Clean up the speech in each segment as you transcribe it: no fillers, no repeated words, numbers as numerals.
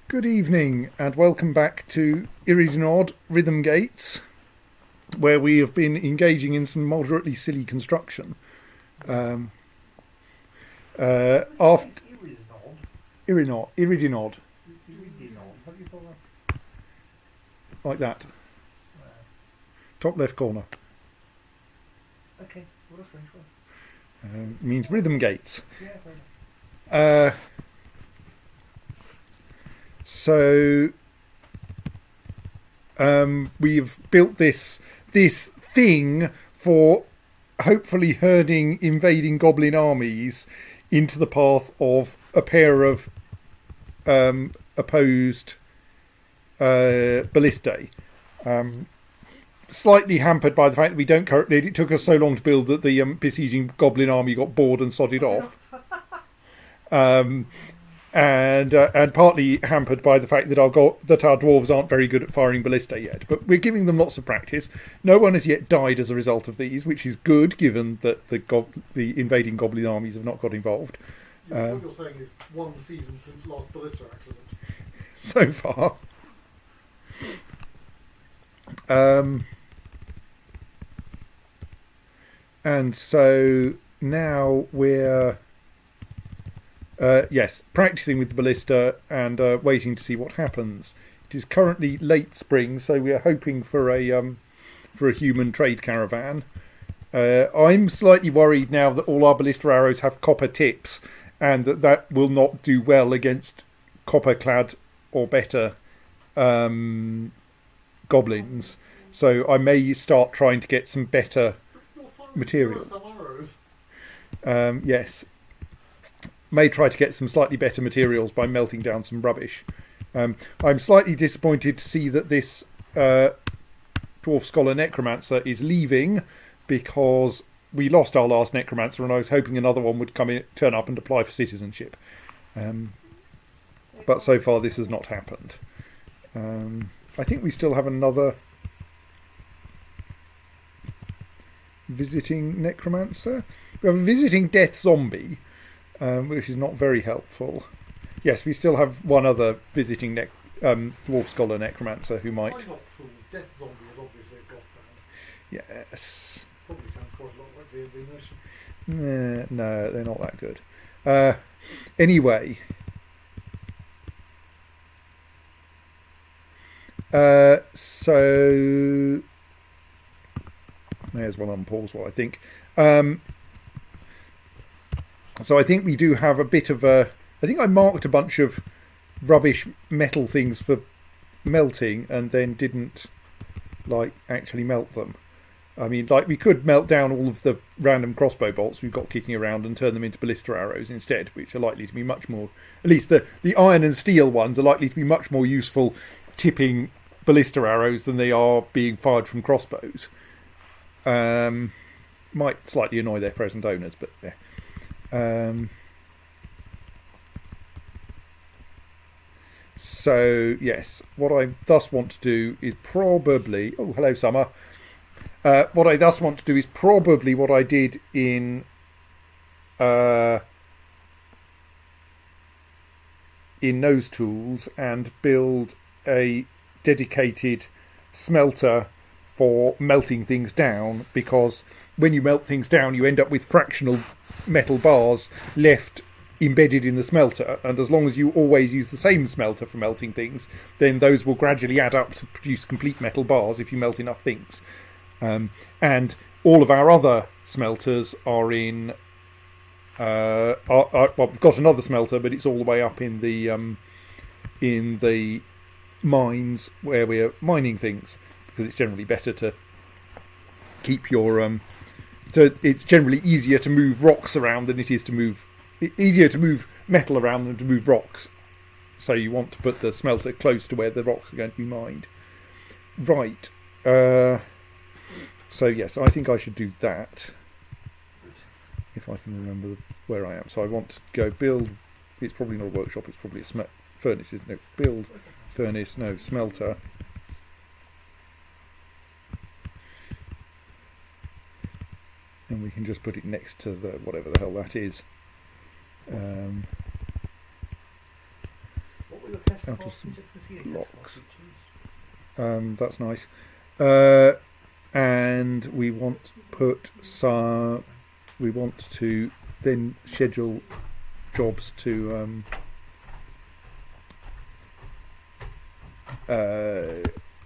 Good evening and welcome back to Iridinod Rhythmgates, where we have been engaging in some moderately silly construction. After Iridinod, Iridinod. How do you call that? like that, top left corner, Okay, what a strange word. means Rhythmgates. Yeah, fair enough. So we've built this thing for hopefully herding invading goblin armies into the path of a pair of opposed ballistae. Slightly hampered by the fact that we don't currently. It took us so long to build that the besieging goblin army got bored and sodded off. And partly hampered by the fact that our dwarves aren't very good at firing ballistae yet. But we're giving them lots of practice. No one has yet died as a result of these, which is good, given that the invading goblin armies have not got involved. What you're saying is one season since last ballista accident. So far. And so now we're practicing with the ballista and waiting to see what happens. It is currently late spring, so we are hoping for a human trade caravan. I'm slightly worried now that all our ballista arrows have copper tips, and that will not do well against copper-clad or better goblins. So I may start trying to get some better materials. Yes. May try to get some slightly better materials by melting down some rubbish. I'm slightly disappointed to see that this Dwarf Scholar Necromancer is leaving, because we lost our last Necromancer and I was hoping another one would turn up and apply for citizenship. But so far this has not happened. I think we still have another visiting Necromancer. We have a visiting Death Zombie, which is not very helpful. Yes, we still have one other visiting Dwarf Scholar Necromancer who might... Why not fool? Death Zombie is obviously a goth band. Yes. Probably sounds quite a lot like the Nation. No, they're not that good. Anyway. So... There's one on pause while I think. So I think we do have a bit of a... I think I marked a bunch of rubbish metal things for melting and then didn't, actually melt them. I mean, we could melt down all of the random crossbow bolts we've got kicking around and turn them into ballista arrows instead, which are likely to be much more... At least the iron and steel ones are likely to be much more useful tipping ballista arrows than they are being fired from crossbows. Might slightly annoy their present owners, but yeah. So yes, what I thus want to do is probably... Oh, hello, Summer. What I thus want to do is probably what I did in Nose Tools and build a dedicated smelter for melting things down, because when you melt things down you end up with fractional metal bars left embedded in the smelter, and as long as you always use the same smelter for melting things, then those will gradually add up to produce complete metal bars if you melt enough things. And all of our other smelters are in well, we've got another smelter, but it's all the way up in the mines where we're mining things, because it's generally better to keep your it's generally easier to move rocks around than it is to move metal around than to move rocks. So you want to put the smelter close to where the rocks are going to be mined. Right. So yes, I think I should do that, if I can remember where I am. So I want to go build... It's probably not a workshop, it's probably a furnace, isn't it? Build furnace, no, smelter. And we can just put it next to the whatever the hell that is. What were your test out of some blocks. That's nice. And we want to then schedule jobs to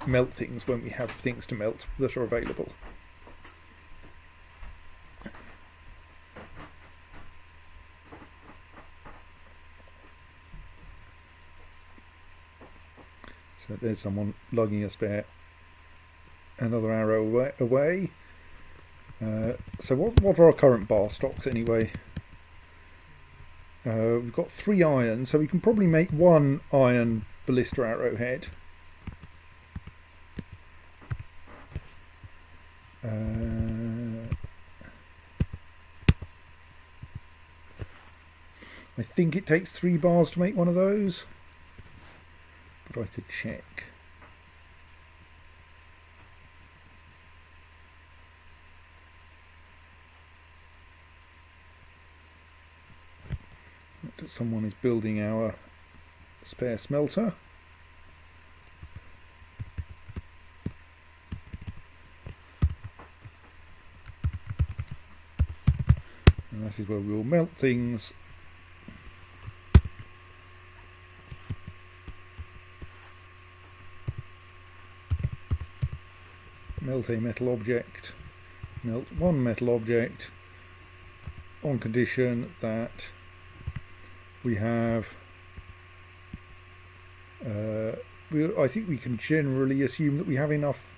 melt things when we have things to melt that are available. So there's someone lugging a spare another arrow away. So what are our current bar stocks anyway? We've got 3 iron, so we can probably make 1 iron ballista arrowhead. I think it takes 3 bars to make one of those, but I could check. Someone is building our spare smelter. And that is where we will melt things. Melt a metal object. Melt 1 metal object on condition that we have I think we can generally assume that we have enough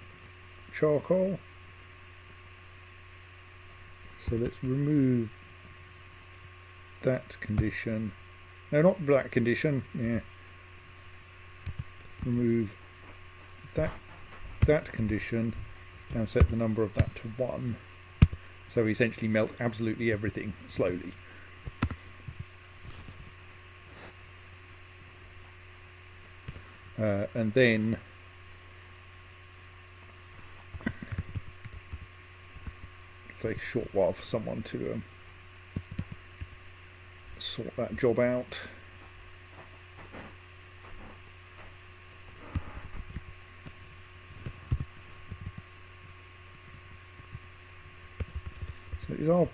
charcoal. So let's remove that condition. No, not that condition. Yeah. Remove that condition and set the number of that to 1. So we essentially melt absolutely everything slowly. And then it'll take a short while for someone to sort that job out. So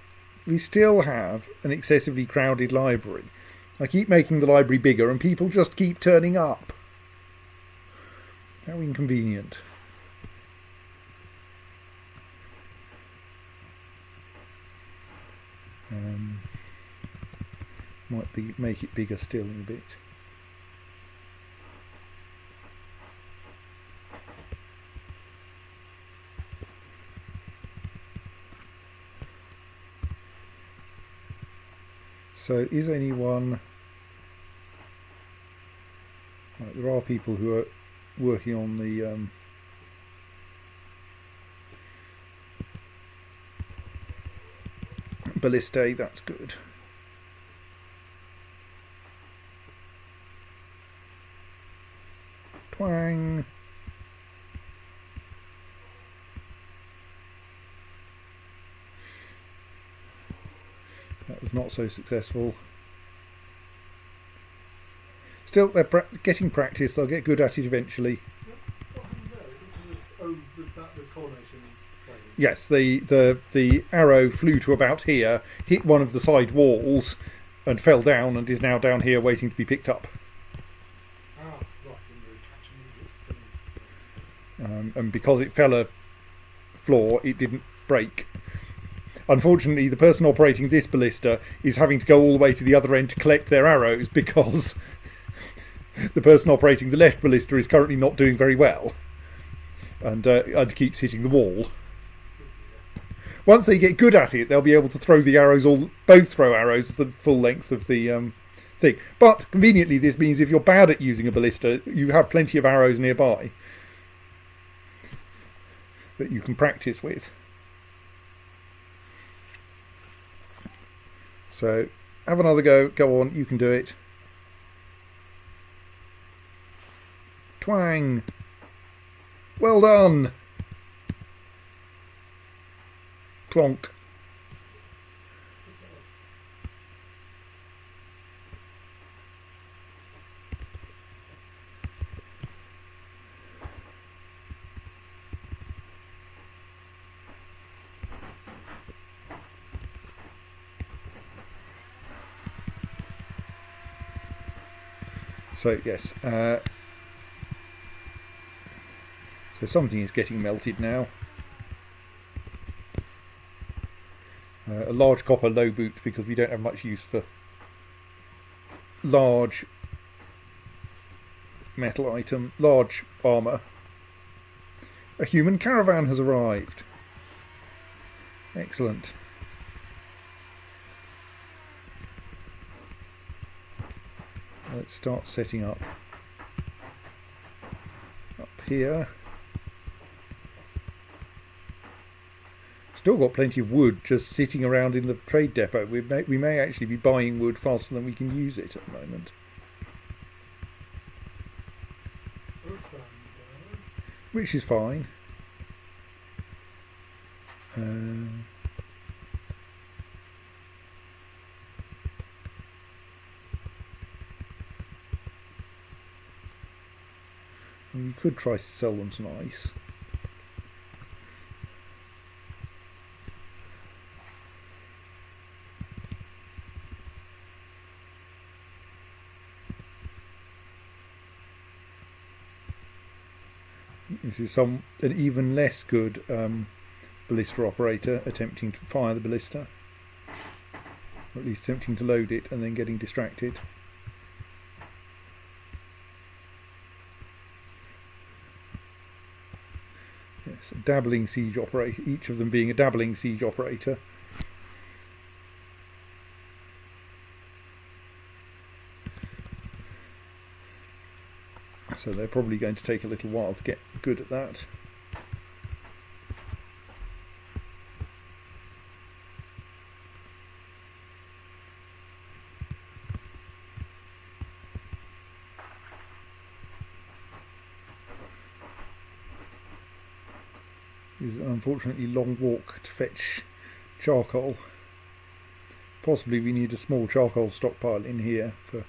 we still have an excessively crowded library. I keep making the library bigger and people just keep turning up. How inconvenient. Might make it bigger still in a bit. So is anyone... Right, there are people who are working on the ballistae, that's good. Twang. That was not so successful. Still, they're getting practice. They'll get good at it eventually. Yes, the arrow flew to about here, hit one of the side walls, and fell down, and is now down here waiting to be picked up. And because it fell a floor, it didn't break. Unfortunately, the person operating this ballista is having to go all the way to the other end to collect their arrows because the person operating the left ballista is currently not doing very well and keeps hitting the wall. Once they get good at it, they'll be able to throw the arrows, both throw arrows the full length of the thing. But conveniently, this means if you're bad at using a ballista, you have plenty of arrows nearby that you can practice with. So have another go. Go on, you can do it. Twang. Well done. Clonk. So yes, so something is getting melted now. A large copper low boot, because we don't have much use for large metal item, large armour. A human caravan has arrived. Excellent. Let's start setting up here. Still got plenty of wood just sitting around in the trade depot. We may actually be buying wood faster than we can use it at the moment. Which is fine. We could try to sell them some ice. This is an even less good ballista operator attempting to fire the ballista, or at least attempting to load it and then getting distracted. Yes, a dabbling siege operator, each of them being a dabbling siege operator. So they're probably going to take a little while to get good at that. It's an unfortunately long walk to fetch charcoal. Possibly we need a small charcoal stockpile in here for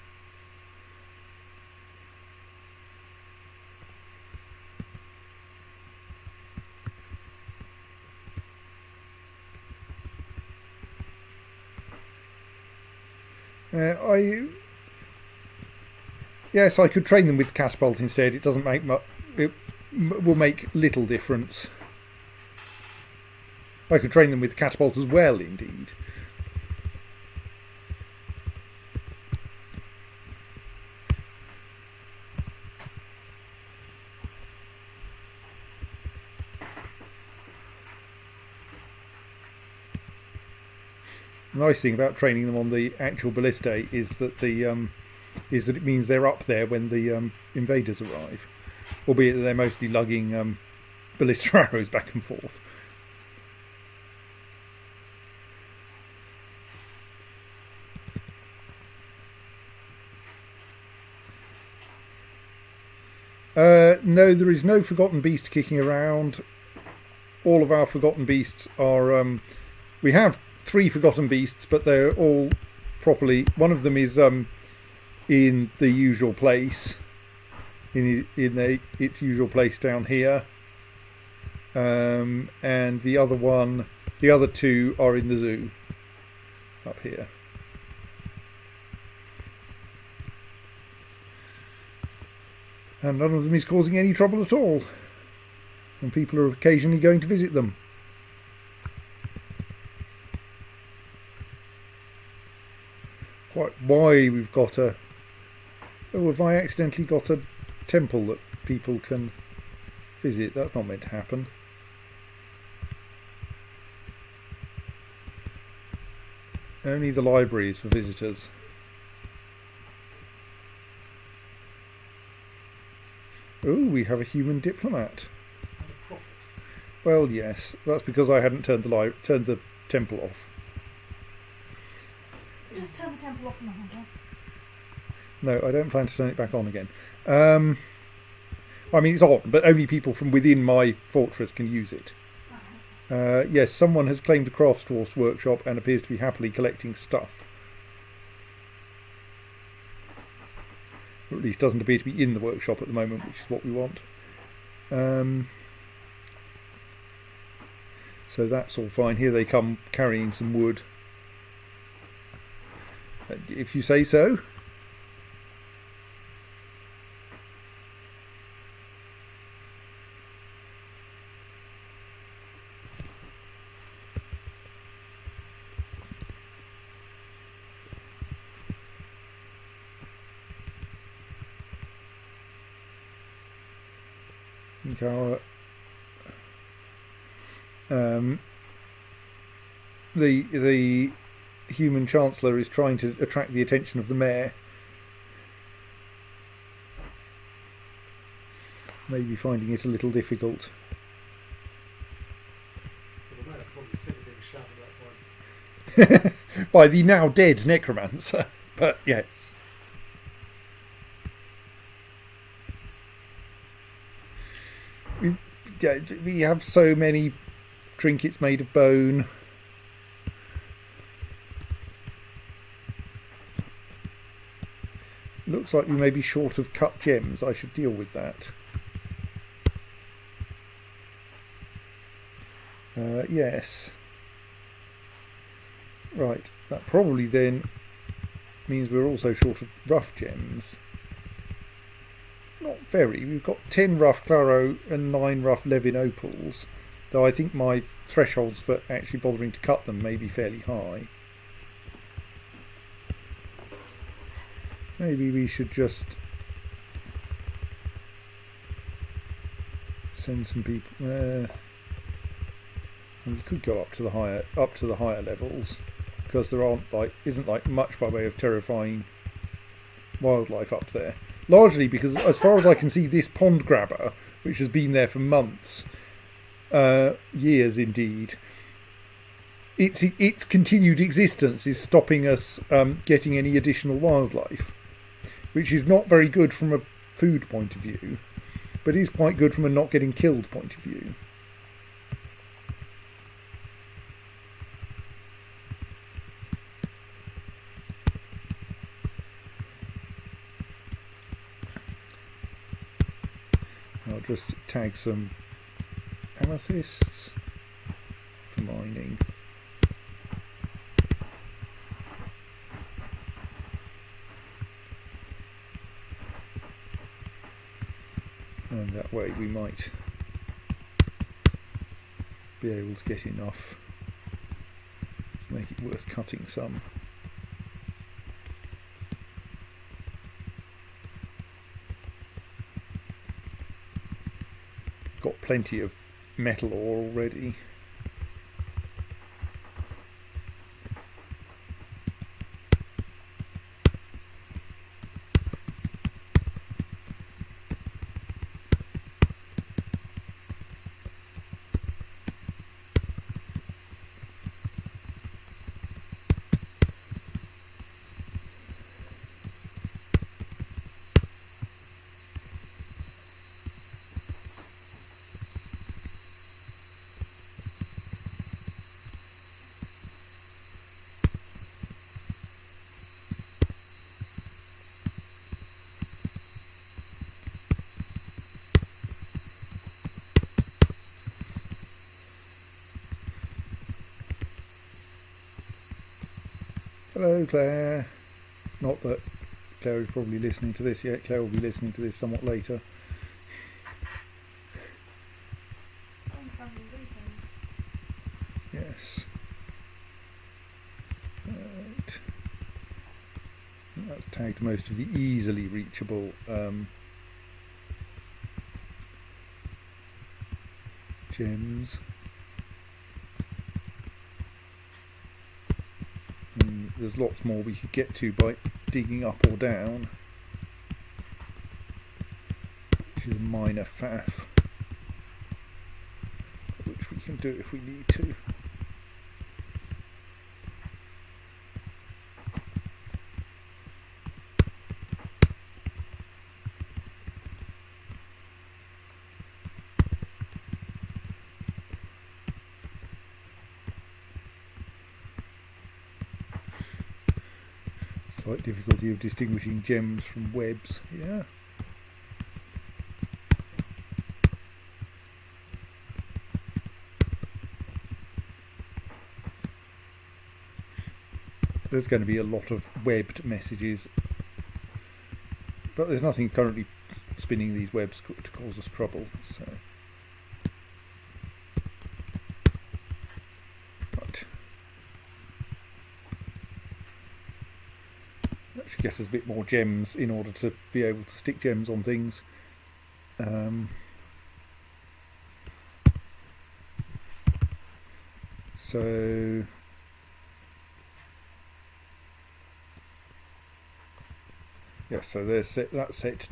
yes, I could train them with catapult instead. It doesn't make much. It will make little difference. I could train them with catapult as well, indeed. The nice thing about training them on the actual ballistae is that it means they're up there when the invaders arrive, albeit that they're mostly lugging ballista arrows back and forth. No, there is no forgotten beast kicking around. All of our forgotten beasts are. We have 3 forgotten beasts, but they're all properly. One of them is in the usual place, in its usual place down here, and the other 2 are in the zoo up here. And none of them is causing any trouble at all, and people are occasionally going to visit them. Why we've got a... Oh, have I accidentally got a temple that people can visit? That's not meant to happen. Only the library is for visitors. Oh, we have a human diplomat. Well, yes, that's because I hadn't turned the temple off. Just turn the temple off now. No, I don't plan to turn it back on again. I mean, it's on, but only people from within my fortress can use it. Yes, someone has claimed a craftsdwarf's workshop and appears to be happily collecting stuff. Or at least doesn't appear to be in the workshop at the moment, which is what we want. So that's all fine. Here they come carrying some wood. If you say so. think our the human chancellor is trying to attract the attention of the mayor. Maybe finding it a little difficult. Well, the mayor's probably sick of being shouted at by By the now dead necromancer. But yes. We have so many trinkets made of bone. Looks like we may be short of cut gems. I should deal with that. Yes. Right. That probably then means we're also short of rough gems. Not very. We've got 10 rough claro and 9 rough Levin opals. Though I think my thresholds for actually bothering to cut them may be fairly high. Maybe we should just send some people. We could go up to the higher levels, because there isn't much by way of terrifying wildlife up there. Largely because, as far as I can see, this pond grabber, which has been there for months, years indeed, its continued existence is stopping us getting any additional wildlife, which is not very good from a food point of view, but is quite good from a not getting killed point of view. I'll just tag some amethysts for mining. And that way we might be able to get enough to make it worth cutting some. Got plenty of metal ore already. Hello, Claire. Not that Claire is probably listening to this yet. Claire will be listening to this somewhat later. Yes. Right. That's tagged most of the easily reachable gems. There's lots more we could get to by digging up or down, which is a minor faff, which we can do if we need to. Slight difficulty of distinguishing gems from webs, yeah. There's going to be a lot of webbed messages, but there's nothing currently spinning these webs to cause us trouble, so. Get us a bit more gems in order to be able to stick gems on things. So yeah, so there's that's set.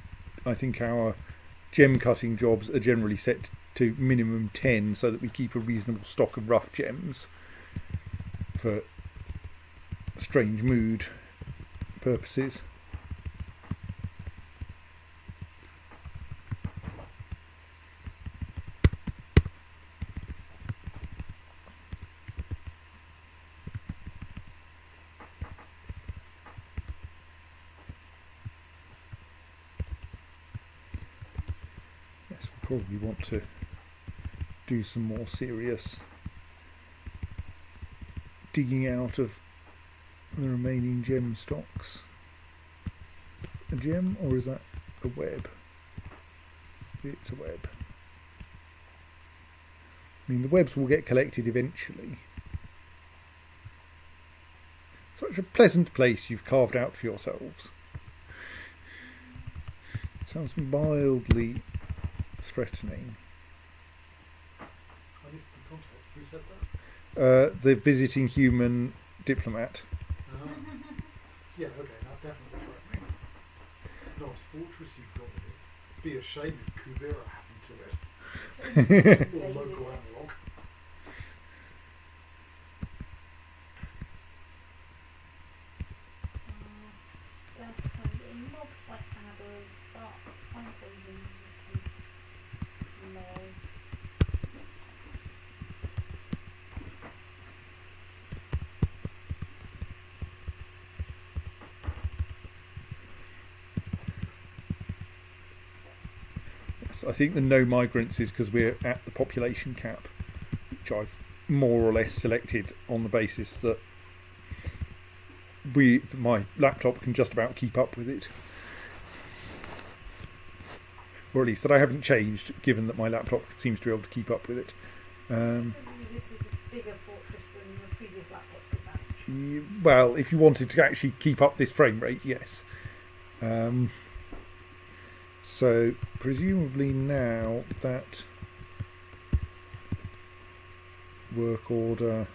I think our gem cutting jobs are generally set to minimum 10 so that we keep a reasonable stock of rough gems for strange mood purposes. Yes, we probably want to do some more serious digging out of the remaining gem stocks. A gem, or is that a web? It's a web. I mean, the webs will get collected eventually. Such a pleasant place you've carved out for yourselves. It sounds mildly threatening. I missed the context. Who said that? The visiting human diplomat. Yeah, okay, that's definitely threatening. Nice fortress you've got with it. Be a shame if Kuvira happened to it. Or local analogue. That's not by adders, but fire poison resistant. No. Yes, I think the no migrants is because we're at the population cap, which I've more or less selected on the basis that my laptop can just about keep up with it. Or at least that I haven't changed, given that my laptop seems to be able to keep up with it. This is a bigger fortress than the previous laptop could manage. Well, if you wanted to actually keep up this frame rate, yes. So presumably now that work order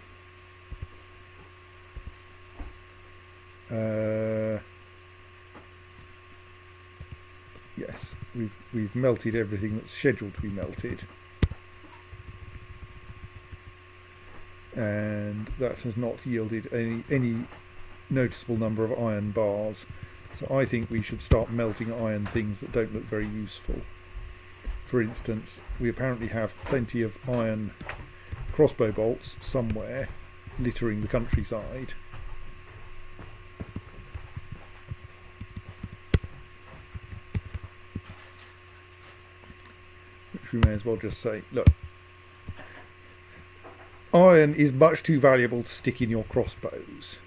yes, we've melted everything that's scheduled to be melted, and that has not yielded any noticeable number of iron bars. So I think we should start melting iron things that don't look very useful. For instance, we apparently have plenty of iron crossbow bolts somewhere littering the countryside. Which we may as well just say, look, iron is much too valuable to stick in your crossbows.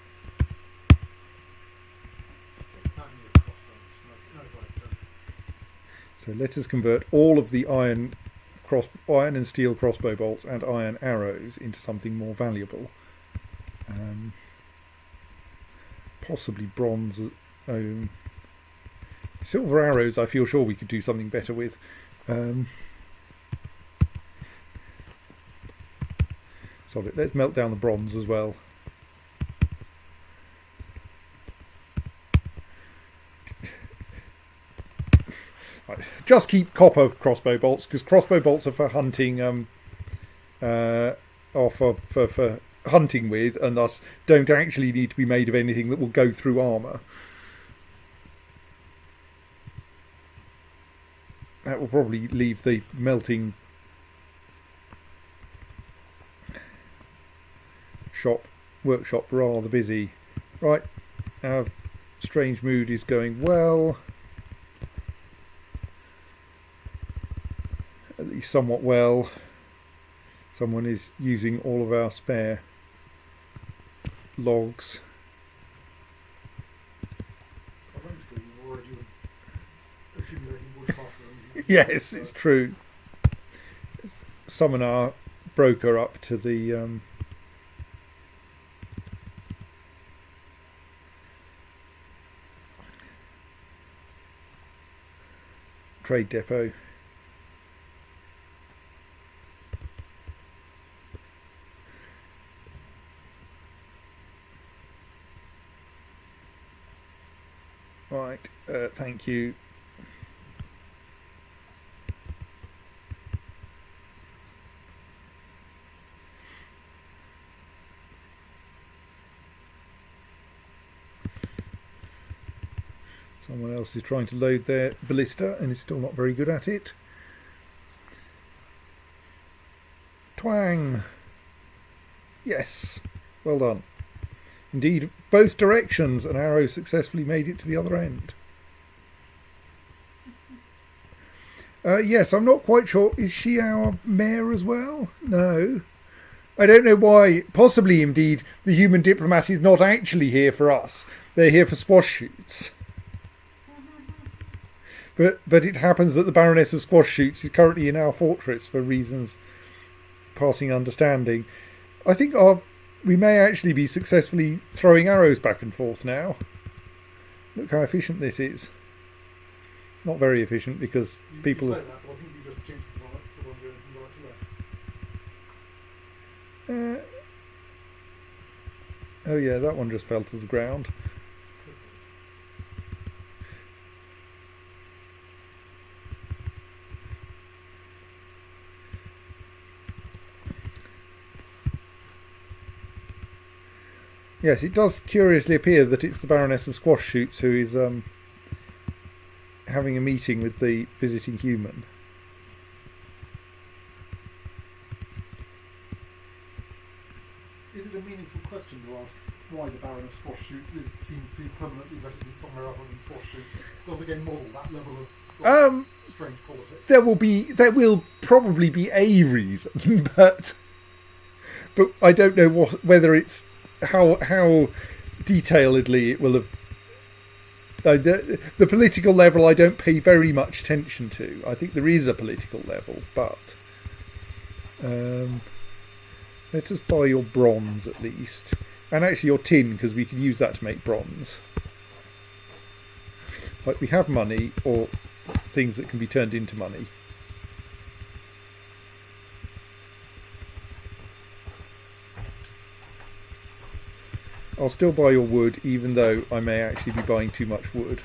So let us convert all of the iron and steel crossbow bolts and iron arrows into something more valuable. Possibly bronze. Silver arrows I feel sure we could do something better with. Solid. Let's melt down the bronze as well. Just keep copper crossbow bolts, because crossbow bolts are for hunting, or for hunting with, and thus don't actually need to be made of anything that will go through armour. That will probably leave the melting workshop rather busy. Right, our strange mood is going well. At least somewhat well. Someone is using all of our spare logs. Yes, it's true. Summon our broker up to the trade depot. Right, thank you. Someone else is trying to load their ballista and is still not very good at it. Twang! Yes, well done. Indeed, both directions, an arrow successfully made it to the other end. Yes, I'm not quite sure. Is she our mayor as well? No. I don't know why. Possibly, indeed, the human diplomat is not actually here for us. They're here for squash shoots. But it happens that the Baroness of Squash Shoots is currently in our fortress for reasons passing understanding. I think we may actually be successfully throwing arrows back and forth now. Look how efficient this is. Not very efficient because people You have... say that, but I think you just changed the one going from right to left. oh yeah, that one just fell to the ground. Yes, it does curiously appear that it's the Baroness of Squash Shoots who is having a meeting with the visiting human. Is it a meaningful question to ask why the Baron of Squash Shoots seems to be permanently resident somewhere other than Squash Shoots? Does again model that level of strange politics? There will probably be a reason, but I don't know whether it's how detailedly it will have. The political level I don't pay very much attention to. I think there is a political level, but let us buy your bronze at least, and actually your tin, because we can use that to make bronze. Like we have money or things that can be turned into money. I'll still buy your wood, even though I may actually be buying too much wood.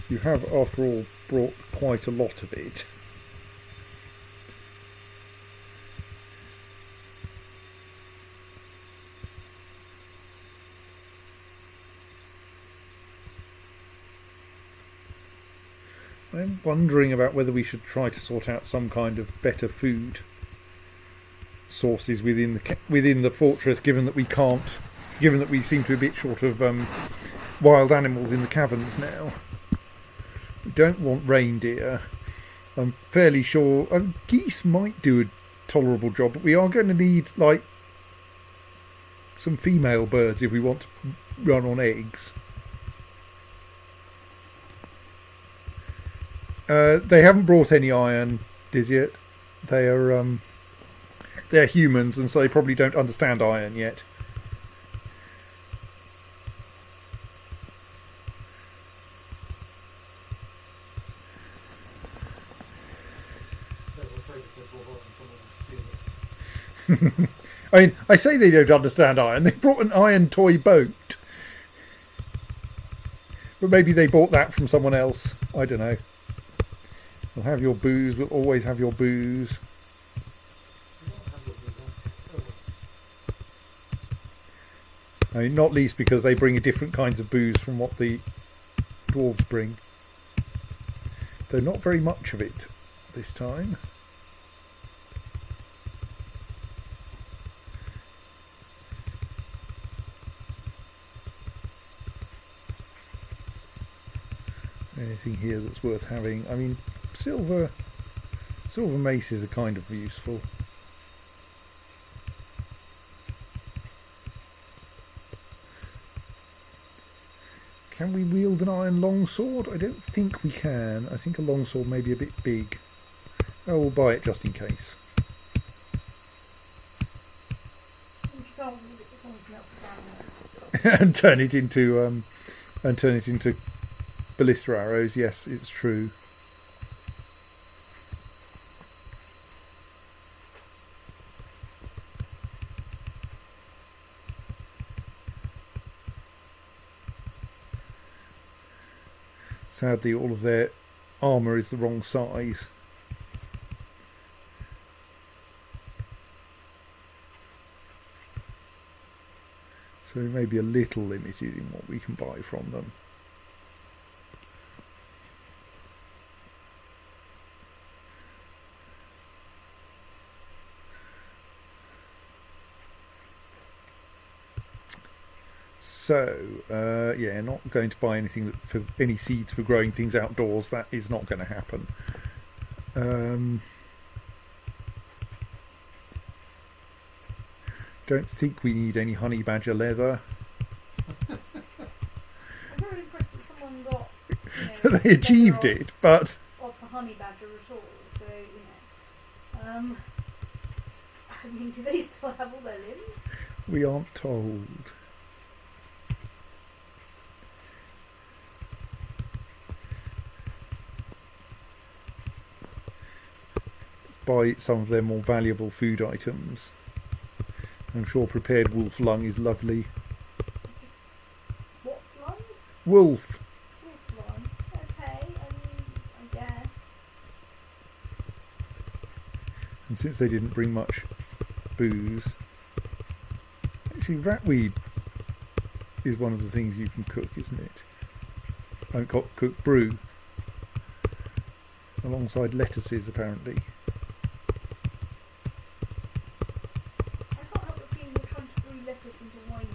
You have, after all, brought quite a lot of it. I'm wondering about whether we should try to sort out some kind of better food sources within the fortress, given that we seem to be a bit short of wild animals in the caverns now. We don't want reindeer. I'm fairly sure geese might do a tolerable job, but we are going to need like some female birds if we want to run on eggs. They haven't brought any iron as yet. They're humans, and so they probably don't understand iron yet. I mean, I say they don't understand iron. They brought an iron toy boat, but maybe they bought that from someone else. I don't know. We'll have your booze. We'll always have your booze. I mean, not least because they bring different kinds of booze from what the dwarves bring. Though not very much of it this time. Anything here that's worth having? I mean, silver maces are kind of useful. Can we wield an iron longsword? I don't think we can. I think a longsword may be a bit big. Oh, we'll buy it just in case. and turn it into ballista arrows. Yes, it's true. Sadly, all of their armour is the wrong size. So we may be a little limited in what we can buy from them. So, yeah, not going to buy anything for any seeds for growing things outdoors. That is not going to happen. Don't think we need any honey badger leather. I'm very impressed that someone got, you know, They achieved leather it, but off a honey badger at all. So, you know, I mean, do they still have all their limbs? we aren't told. Buy some of their more valuable food items. I'm sure prepared wolf lung is lovely. What lung? Wolf. Wolf lung. Okay, I guess. And since they didn't bring much booze, actually ratweed is one of the things you can cook, isn't it? I got cook brew alongside lettuces apparently. I can't help but feeling you're trying to brew lettuce into wine.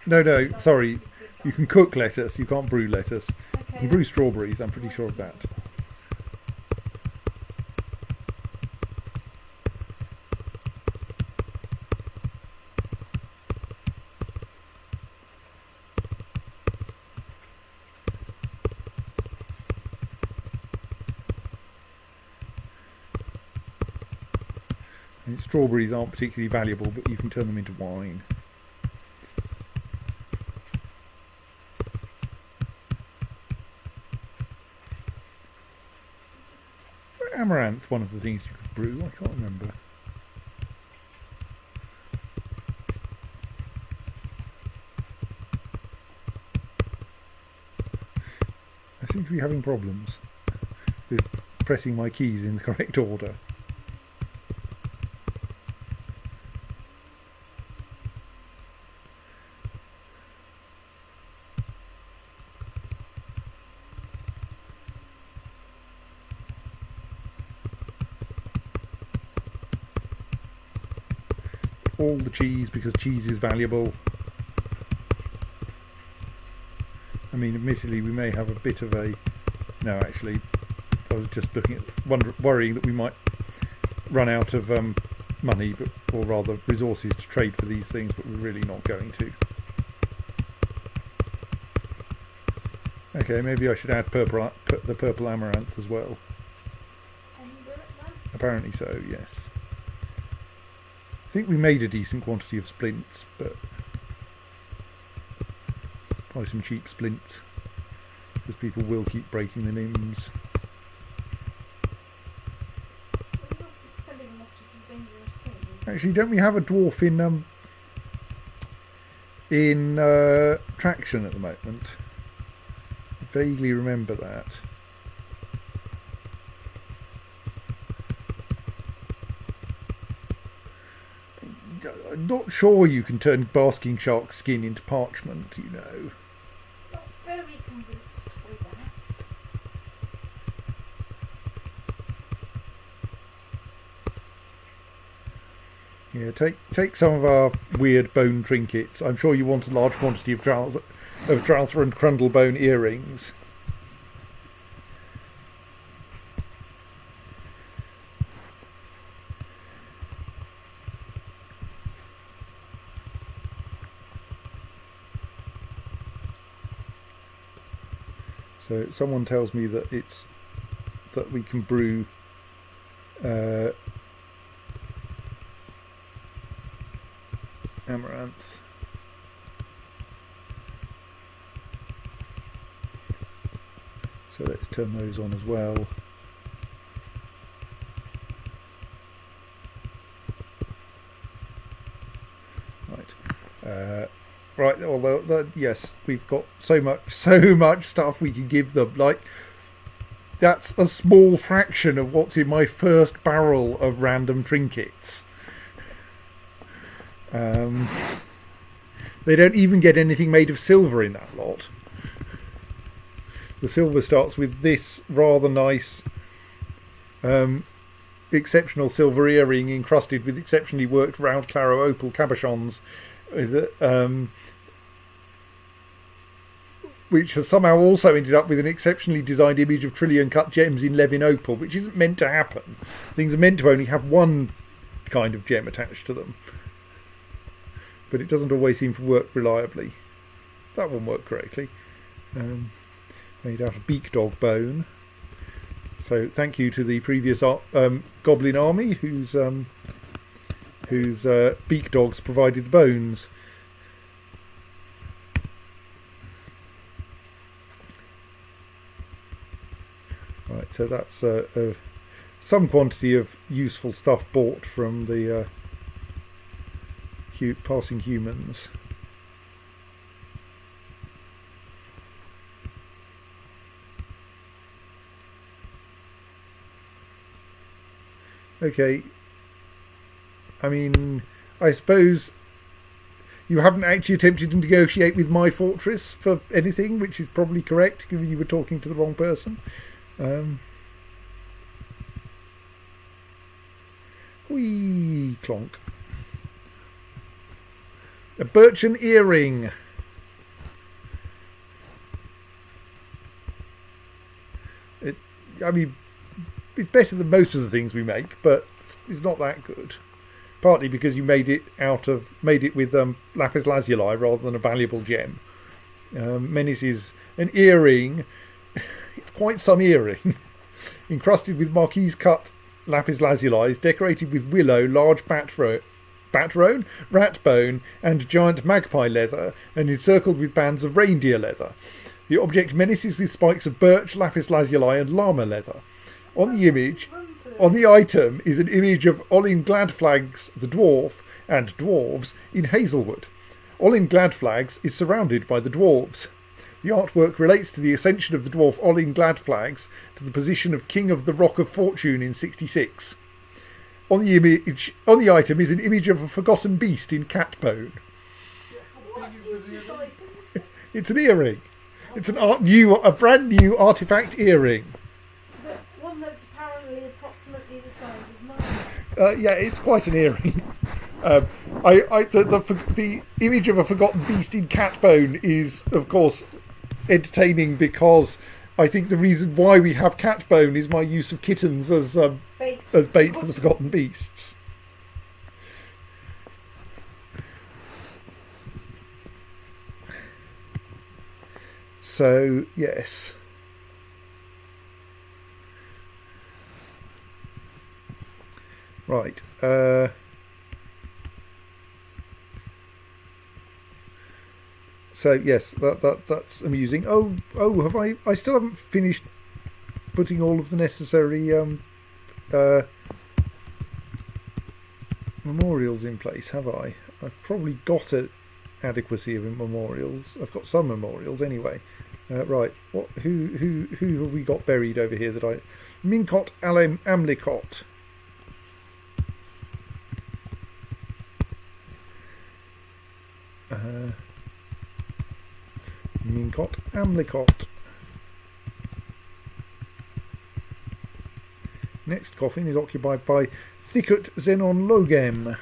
No, sorry. You can cook lettuce, you can't brew lettuce. Okay, You can brew that strawberries, makes I'm pretty sure of slightly that. more sense. And strawberries aren't particularly valuable, but you can turn them into wine. Amaranth, one of the things you could brew, I can't remember. I seem to be having problems with pressing my keys in the correct order. All the cheese, because cheese is valuable. I mean, admittedly, we may have a bit of a... No, actually, I was just looking at... worrying that we might run out of money, or rather resources to trade for these things, but we're really not going to. Okay, maybe I should add the purple amaranth as well. And you were at that? Apparently so, yes. I think we made a decent quantity of splints, but buy some cheap splints, because people will keep breaking the limbs. Well, you're not sending them off to do dangerous things. Actually, don't we have a dwarf in traction at the moment? I vaguely remember that. I'm not sure you can turn basking shark skin into parchment, you know. Not very convinced with that. Yeah, take some of our weird bone trinkets. I'm sure you want a large quantity of trouser and crundle bone earrings. So someone tells me that we can brew amaranth. So let's turn those on as well. Right. Right, well Yes, we've got so much stuff we can give them. Like, that's a small fraction of what's in my first barrel of random trinkets. They don't even get anything made of silver in that lot. The silver starts with this rather nice, exceptional silver earring encrusted with exceptionally worked round claro opal cabochons, which has somehow also ended up with an exceptionally designed image of trillion cut gems in Levin opal, which isn't meant to happen. Things are meant to only have one kind of gem attached to them. But it doesn't always seem to work reliably. That one worked correctly. Made out of beak dog bone. So thank you to the previous goblin army whose beak dogs provided the bones. Right, so that's some quantity of useful stuff bought from the passing humans. Okay, I mean, I suppose you haven't actually attempted to negotiate with my fortress for anything, which is probably correct, given you were talking to the wrong person. Whee, clonk. A birchen earring. I mean, it's better than most of the things we make, but it's not that good. Partly because you made it with lapis lazuli rather than a valuable gem. Menace is an earring. It's quite some earring, encrusted with marquise cut lapis lazuli, decorated with willow, large rat bone, and giant magpie leather, and encircled with bands of reindeer leather. The object menaces with spikes of birch, lapis lazuli, and llama leather. On the item is an image of Olin Gladflags the dwarf and dwarves in hazelwood. Olin Gladflags is surrounded by the dwarves. The artwork relates to the ascension of the dwarf Olin Gladflags to the position of King of the Rock of Fortune in 66. On the item is an image of a forgotten beast in cat bone. What is this item? It's an earring. It's a brand new artifact earring. But one that's apparently approximately the size of mine. Yeah, it's quite an earring. The image of a forgotten beast in cat bone is, of course, entertaining because I think the reason why we have cat bone is my use of kittens as bait for the forgotten beasts. So, yes. Right. So yes, that's amusing. Oh, have I still haven't finished putting all of the necessary memorials in place, have I? I've probably got an adequacy of memorials. I've got some memorials anyway. Right. Who have we got buried over here that Minkot Amlicot. Minkot Amlicot. Next coffin is occupied by Thicket Xenon Logem.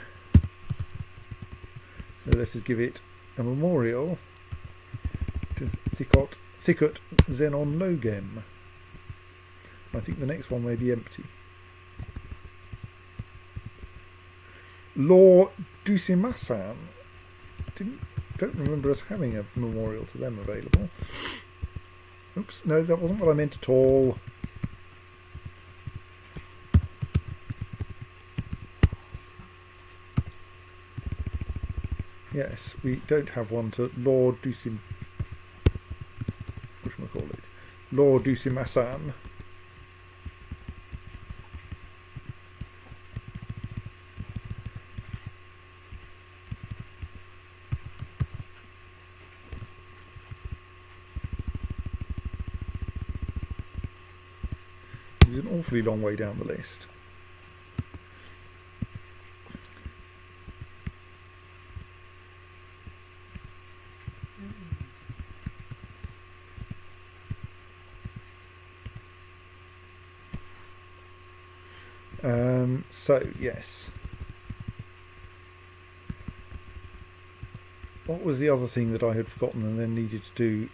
So let us give it a memorial to Thicket Xenon Logem. I think the next one may be empty. Law Dusimasan. Don't remember us having a memorial to them available. Oops, no, that wasn't what I meant at all. Yes, we don't have one to Lord Dusim. What should I call it? Lord Dusimasan. is an awfully long way down the list. So, yes. What was the other thing that I had forgotten and then needed to do?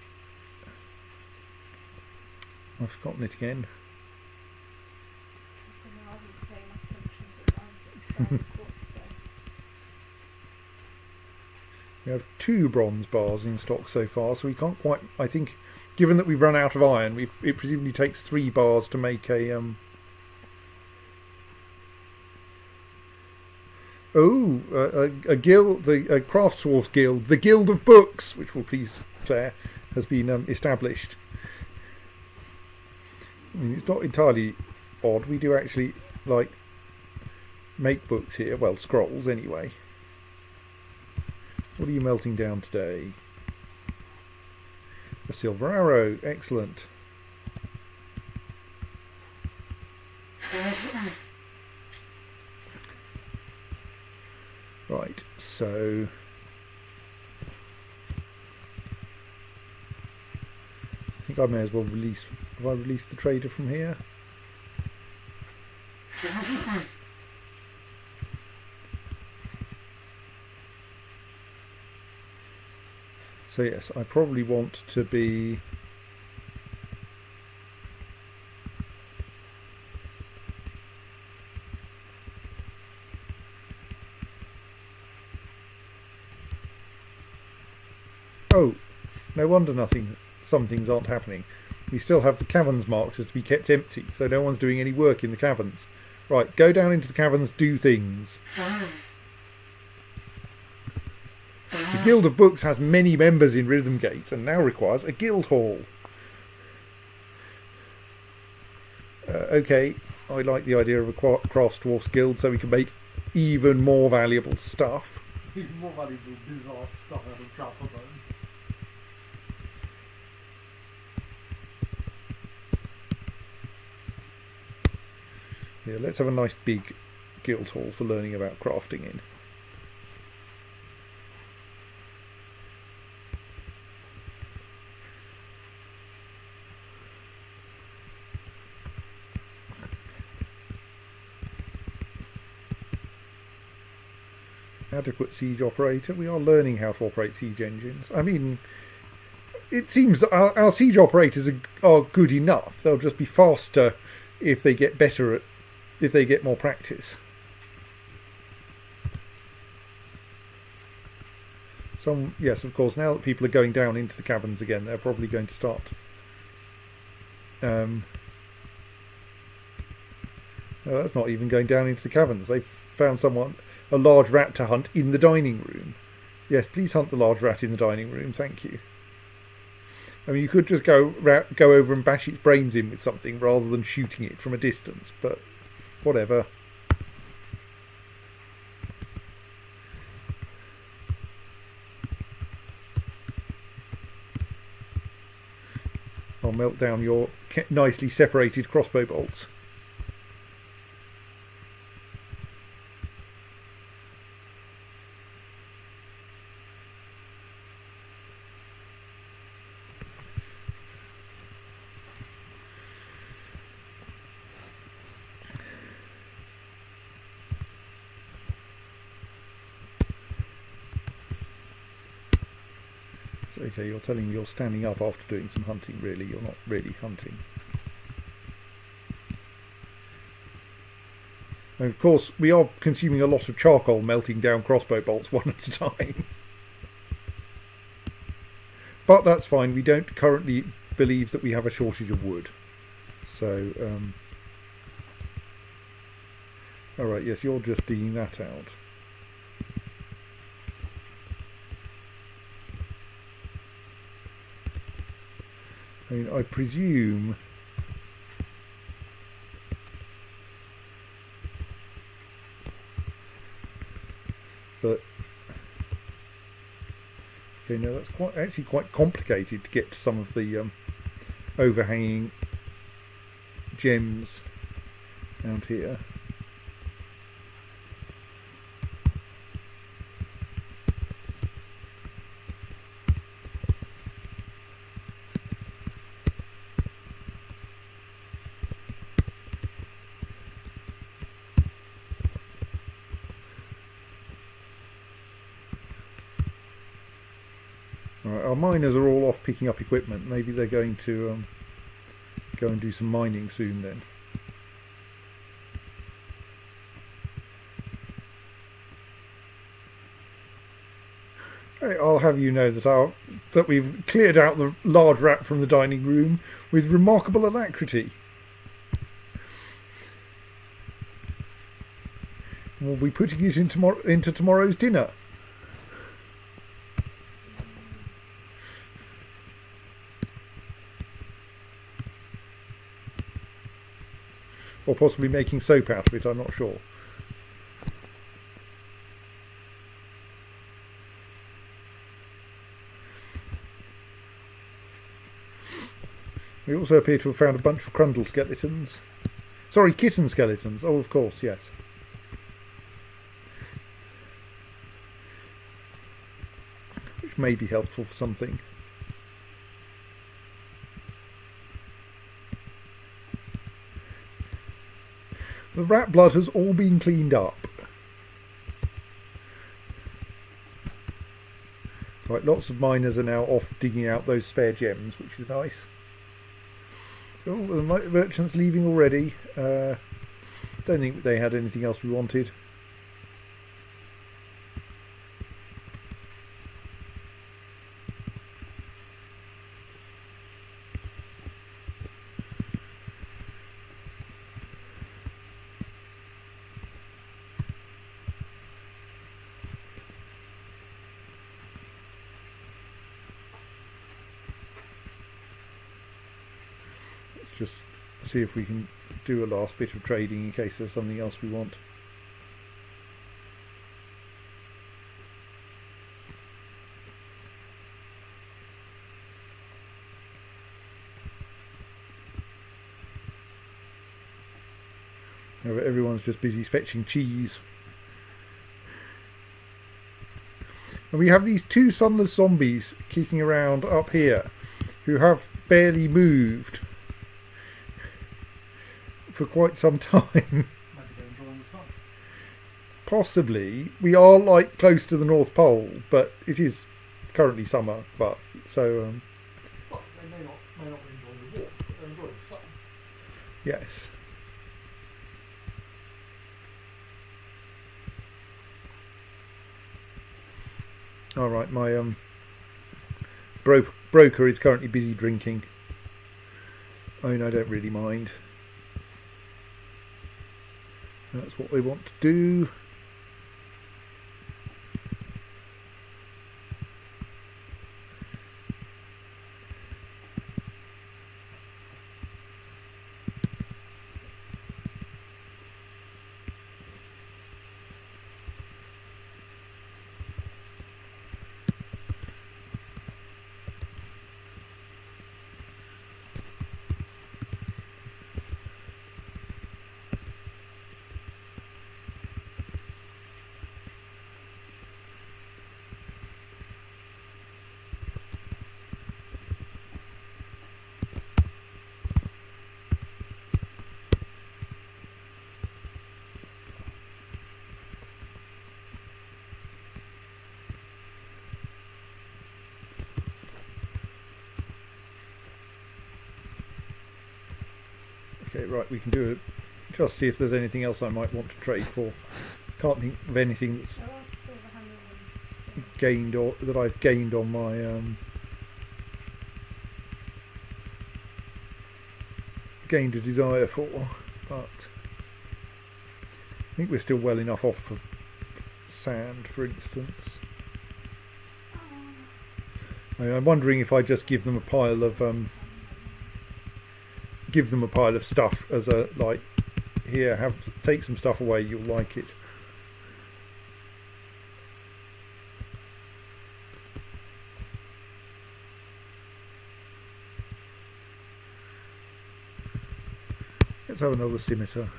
I've forgotten it again. I wasn't paying much attention, but We have 2 bronze bars in stock so far, so we can't quite... I think, given that we've run out of iron, it presumably takes 3 bars to make a... a guild, a Craftsdwarf Guild, the Guild of Books, which will please Claire, has been established. I mean, it's not entirely odd. We do actually, like, make books here. Well, scrolls, anyway. What are you melting down today? A silver arrow. Excellent. Right, so... I think I may as well release... Have I released the trader from here? So yes, I probably want to be... Oh, no wonder some things aren't happening. We still have the caverns marked as to be kept empty, so no one's doing any work in the caverns. Right, go down into the caverns, do things. The Guild of Books has many members in Rhythmgates and now requires a guild hall. Okay, I like the idea of a Craftsdwarf's Guild so we can make even more valuable stuff. Even more valuable, bizarre stuff out of Jaffa Bone. Yeah, let's have a nice big guild hall for learning about crafting in. Adequate siege operator. We are learning how to operate siege engines. I mean, it seems that our siege operators are good enough. They'll just be faster if they get better at, if they get more practice. Yes, of course, now that people are going down into the caverns again, they're probably going to start. No, that's not even going down into the caverns. They've found a large rat to hunt in the dining room. Yes, please hunt the large rat in the dining room, thank you. I mean, you could just go over and bash its brains in with something rather than shooting it from a distance, but whatever. I'll melt down your nicely separated crossbow bolts. Okay, you're telling me you're standing up after doing some hunting, really. You're not really hunting. And of course, we are consuming a lot of charcoal melting down crossbow bolts one at a time. But that's fine. We don't currently believe that we have a shortage of wood. So, alright, yes, you're just digging that out. I mean, I presume that... Okay, now that's actually quite complicated to get to some of the overhanging gems out here. Right, our miners are all off picking up equipment. Maybe they're going to go and do some mining soon then. I'll have you know that we've cleared out the large rat from the dining room with remarkable alacrity. We'll be putting it into tomorrow's dinner. Or possibly making soap out of it, I'm not sure. We also appear to have found a bunch of Crundle skeletons. Sorry, kitten skeletons. Oh, of course, yes. Which may be helpful for something. The rat blood has all been cleaned up. Right, lots of miners are now off digging out those spare gems, which is nice. Oh, the merchant's leaving already. Don't think they had anything else we wanted. Just see if we can do a last bit of trading in case there's something else we want. Everyone's just busy fetching cheese. And we have these two sunless zombies kicking around up here who have barely moved for quite some time. Maybe they're enjoying the sun. Possibly. We are like close to the North Pole, but it is currently summer. But so Well, they may not be enjoying the warmth, but they're enjoying the sun. yes. All right, my broker is currently busy drinking. I mean, I don't really mind. That's what they want to do. Okay, right, we can do it. Just see if there's anything else I might want to trade for. Can't think of anything that's gained or that I've gained on my gained a desire for, but I think we're still well enough off for sand, for instance. I mean, I'm wondering if I just give them a pile of stuff as a like, here, take some stuff away, you'll like it. Let's have another scimitar.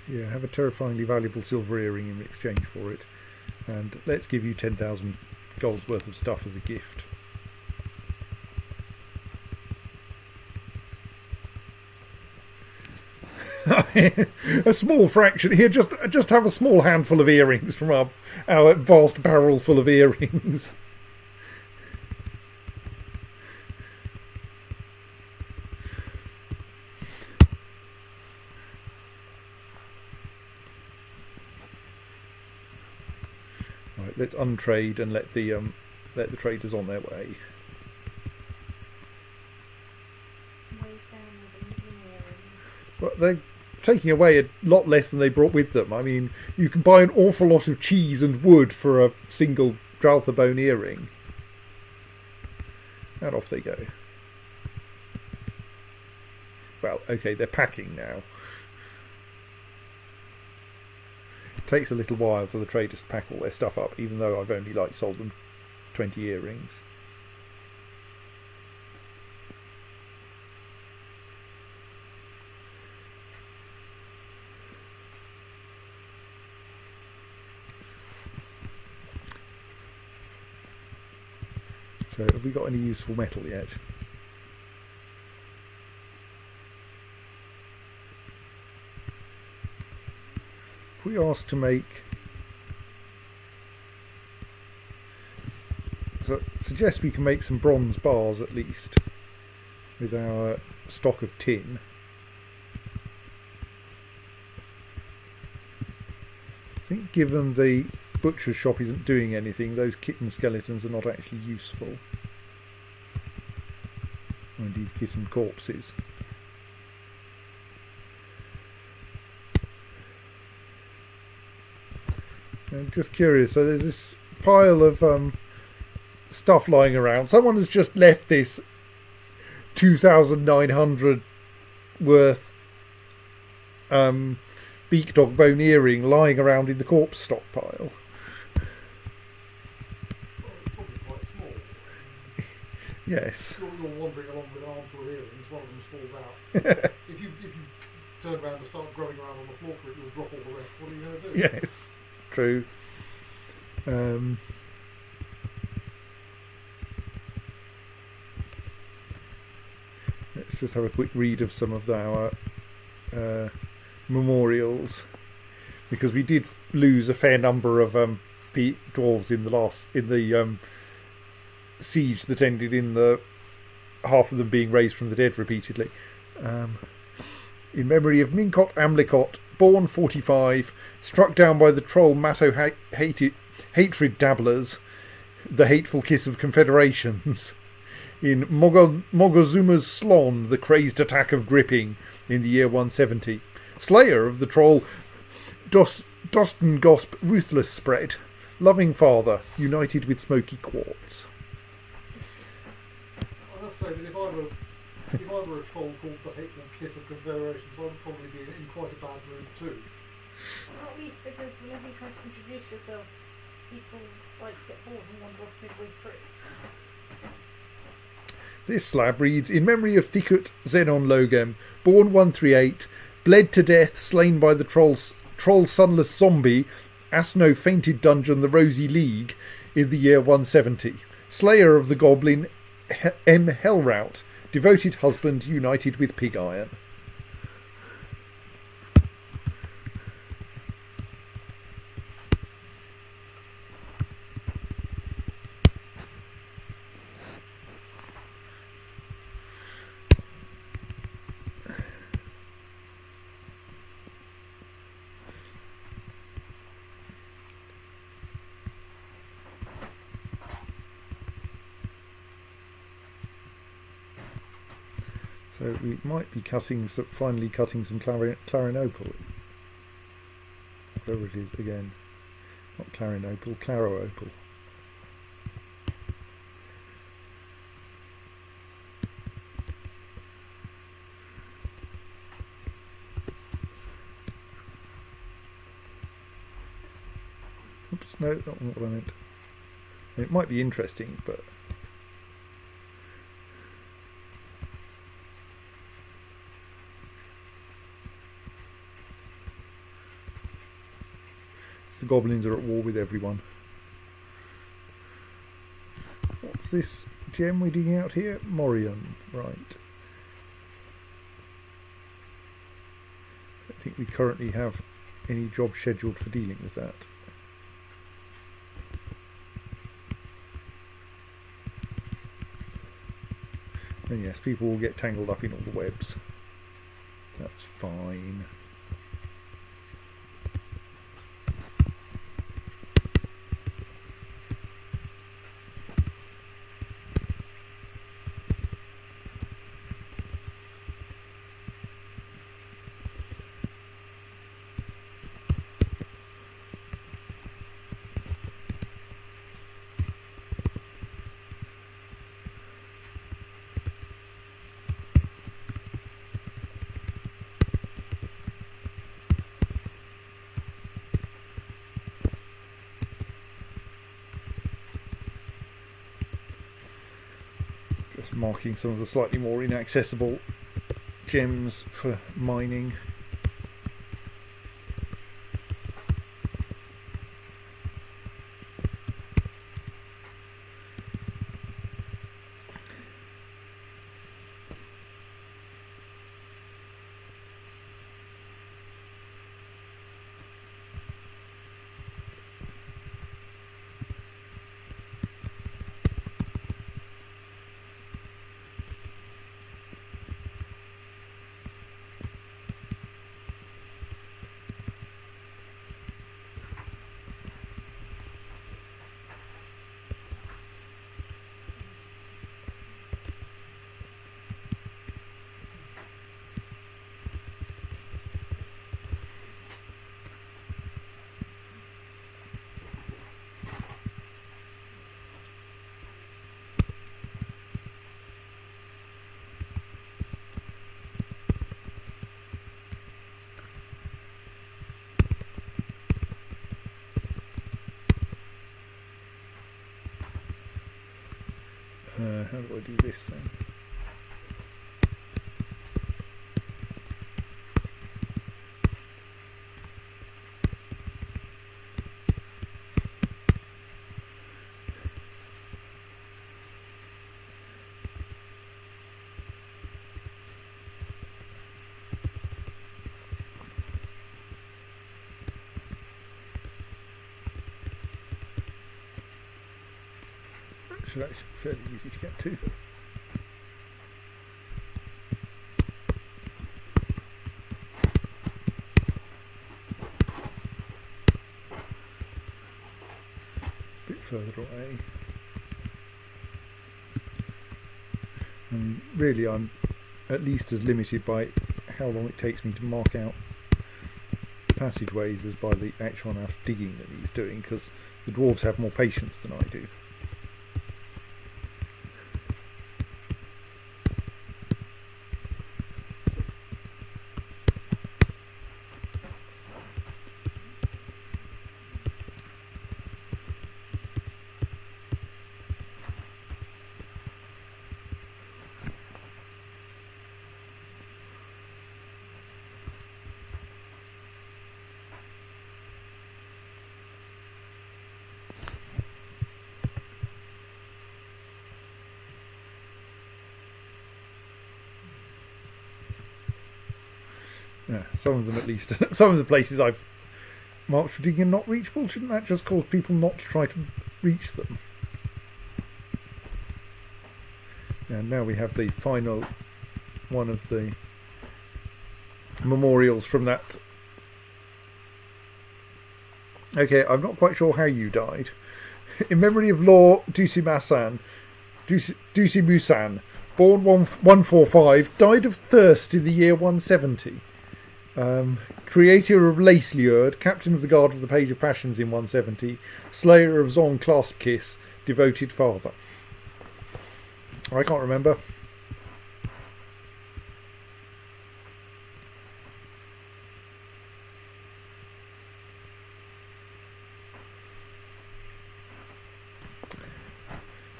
Yeah, have a terrifyingly valuable silver earring in exchange for it, and let's give you 10,000 gold's worth of stuff as a gift. A small fraction here. Just have a small handful of earrings from our vast barrel full of earrings. Right, let's untrade and let the traders on their way. But they're taking away a lot less than they brought with them. I mean, you can buy an awful lot of cheese and wood for a single Draltha bone earring. And off they go. Well, okay, they're packing now. Takes a little while for the traders to pack all their stuff up, even though I've only sold them 20 earrings. So have we got any useful metal yet? If we ask to make... So suggest we can make some bronze bars at least with our stock of tin. I think given the butcher's shop isn't doing anything, those kitten skeletons are not actually useful. Or indeed kitten corpses. I'm just curious, so there's this pile of stuff lying around. Someone has just left this 2,900 worth beak dog bone earring lying around in the corpse stockpile. Probably quite small. Yes. You're wandering along with an armful of earrings, one of them falls out. if you turn around and start growing around on the floor for it, you'll drop all the rest. What are you going to do? Yes. True. Let's just have a quick read of some of our memorials, because we did lose a fair number of dwarves in the siege that ended in the half of them being raised from the dead repeatedly. In memory of Minkot Amlicot, born 45, struck down by the troll Matto hatred dabblers, the hateful kiss of confederations. In Mogozuma's Slon, the crazed attack of gripping in the year 170. Slayer of the troll Dostengosp ruthless spread. Loving father, united with smoky quartz. I must say that if I were a troll called the hateful kiss of confederations, I would probably be in quite a bad mood too. Not least because whenever you try to introduce yourself, people get bored and wander off midway through. This slab reads, in memory of Thikut Zenon Logem, born 138, bled to death, slain by the troll sunless zombie, Asno fainted dungeon the Rosy League in the year 170. Slayer of the goblin M. Hellrout, devoted husband united with pig iron. So we might be finally cutting some clarinopal. Whatever it is again. Not clarinopal, claro-opal. Oops, no, not what I meant. It might be interesting, but... The goblins are at war with everyone. What's this gem we're digging out here? Morion, right. I don't think we currently have any job scheduled for dealing with that. And yes, people will get tangled up in all the webs. That's fine. Marking some of the slightly more inaccessible gems for mining. How do I do this then? Should actually be fairly easy to get to. A bit further away. And really I'm at least as limited by how long it takes me to mark out passageways as by the actual amount of digging that he's doing, because the dwarves have more patience than I do. Yeah, some of them at least. Some of the places I've marked for digging are not reachable. Shouldn't that just cause people not to try to reach them? And now we have the final one of the memorials from that. Okay, I'm not quite sure how you died. In memory of Lord Dusimusan, born 145, died of thirst in the year 170. Creator of Laceliurd, captain of the guard of the Page of Passions in 170, slayer of Zon Claspkiss, devoted father. I can't remember.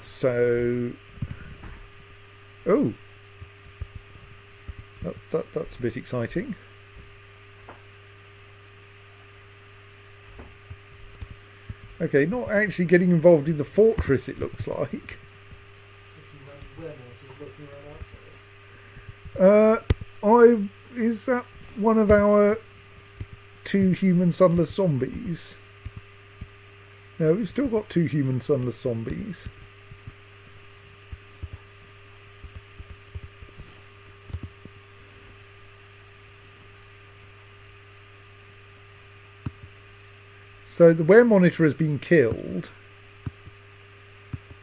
So, oh, that's a bit exciting. Okay, not actually getting involved in the fortress, it looks like. If you know where monitors looking around outside. Is that one of our 2 human sunless zombies? No, we've still got 2 human sunless zombies. So the wear monitor has been killed.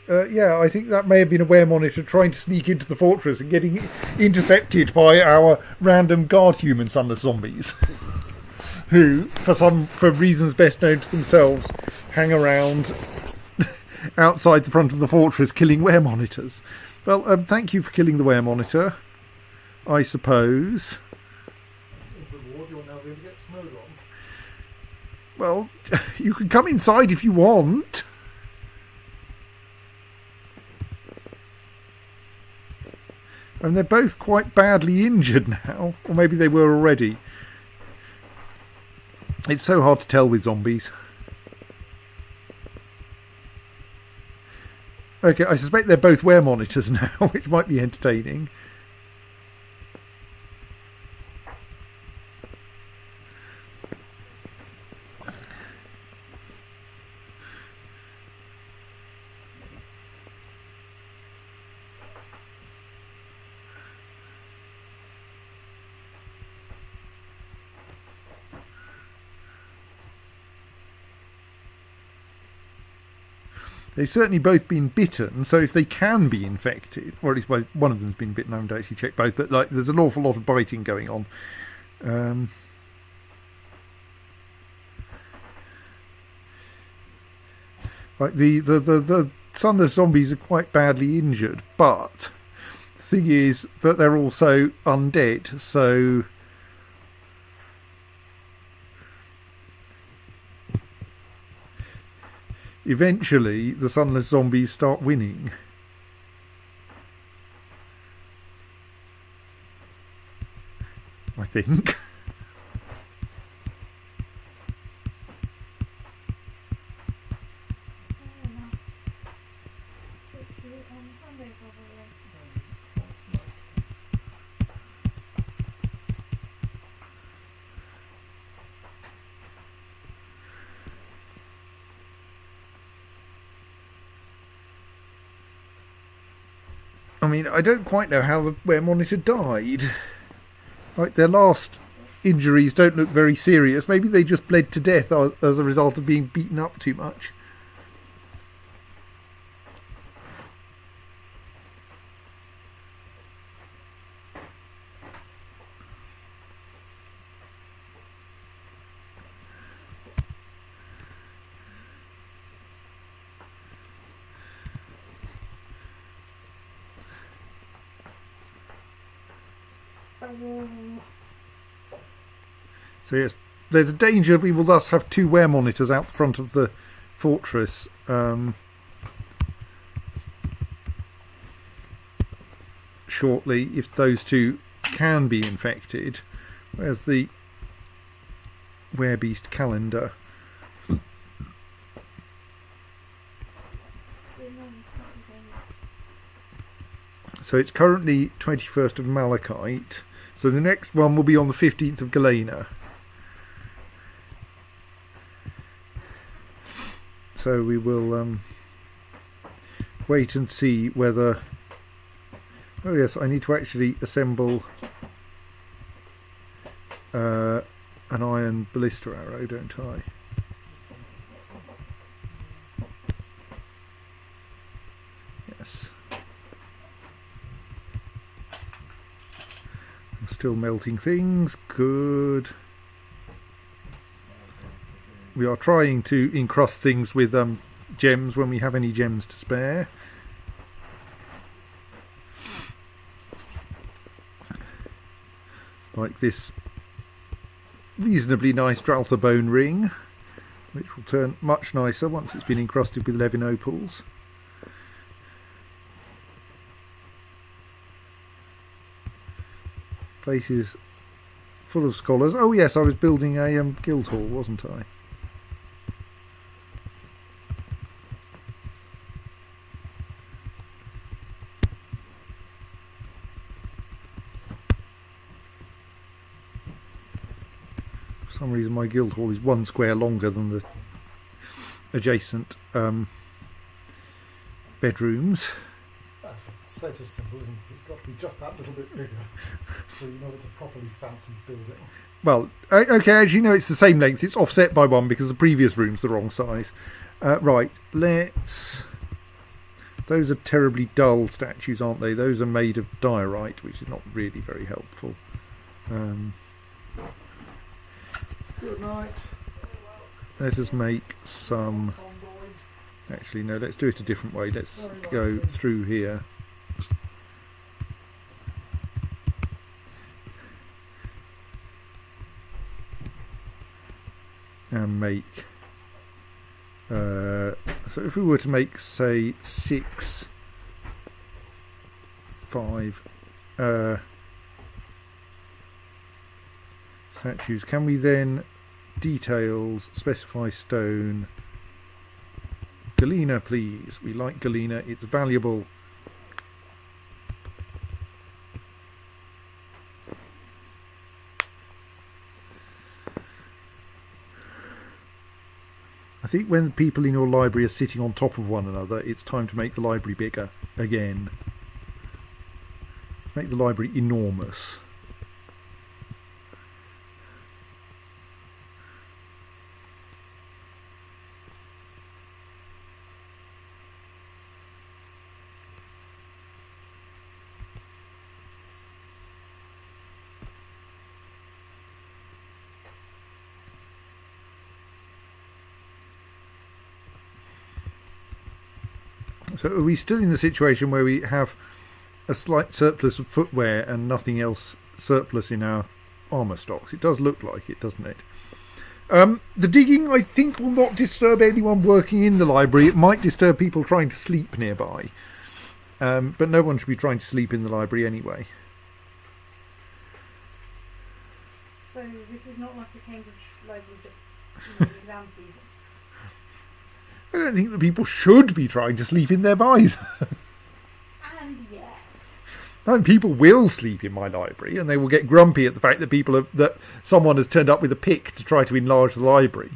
Yeah, I think that may have been a wear monitor trying to sneak into the fortress and getting intercepted by our random guard human sunless zombies, who, for reasons best known to themselves, hang around outside the front of the fortress killing wear monitors. Well, thank you for killing the wear monitor, I suppose. In reward, you're now going to get snowed on. Well, you can come inside if you want. And they're both quite badly injured now. Or maybe they were already. It's so hard to tell with zombies. Okay, I suspect they're both wear monitors now, which might be entertaining. They've certainly both been bitten, so if they can be infected, or at least one of them's been bitten, I haven't actually checked both, but like there's an awful lot of biting going on. Like the sunless zombies are quite badly injured, but the thing is that they're also undead, so eventually the sunless zombies start winning. I think. I mean, I don't quite know how the wear monitor died. Like, their last injuries don't look very serious. Maybe they just bled to death as a result of being beaten up too much. So yes, there's a danger we will thus have 2 wear monitors out the front of the fortress. Shortly, if those 2 can be infected. Where's the werebeast calendar? So it's currently 21st of Malachite. So the next one will be on the 15th of Galena. So we will wait and see whether... Oh yes, I need to actually assemble an iron ballista arrow, don't I? Yes. I'm still melting things. Good. We are trying to encrust things with gems when we have any gems to spare. Like this reasonably nice Draltha bone ring, which will turn much nicer once it's been encrusted with Levin opals. Place is full of scholars. Oh yes, I was building a guild hall, wasn't I? For some reason my guild hall is 1 square longer than the adjacent bedrooms. That's a status symbol, isn't it? It's got to be just that little bit bigger, so you know it's a properly fancy building. Well, okay, as you know, it's the same length. It's offset by 1 because the previous room's the wrong size. Right, let's... Those are terribly dull statues, aren't they? Those are made of diorite, which is not really very helpful. Good night. Let us make some... Actually, no, let's do it a different way. Let's go through here. And make... so if we were to make, say, 6, 5 statues, can we then details, specify stone, galena please, we like galena, it's valuable. I think when people in your library are sitting on top of one another, it's time to make the library bigger again. Make the library enormous. So are we still in the situation where we have a slight surplus of footwear and nothing else surplus in our armour stocks? It does look like it, doesn't it? The digging, I think, will not disturb anyone working in the library. It might disturb people trying to sleep nearby. But no one should be trying to sleep in the library anyway. So this is not like the Cambridge Library, just the exam season. I don't think that people should be trying to sleep in there either. And yet. And people will sleep in my library, and they will get grumpy at the fact that that someone has turned up with a pick to try to enlarge the library.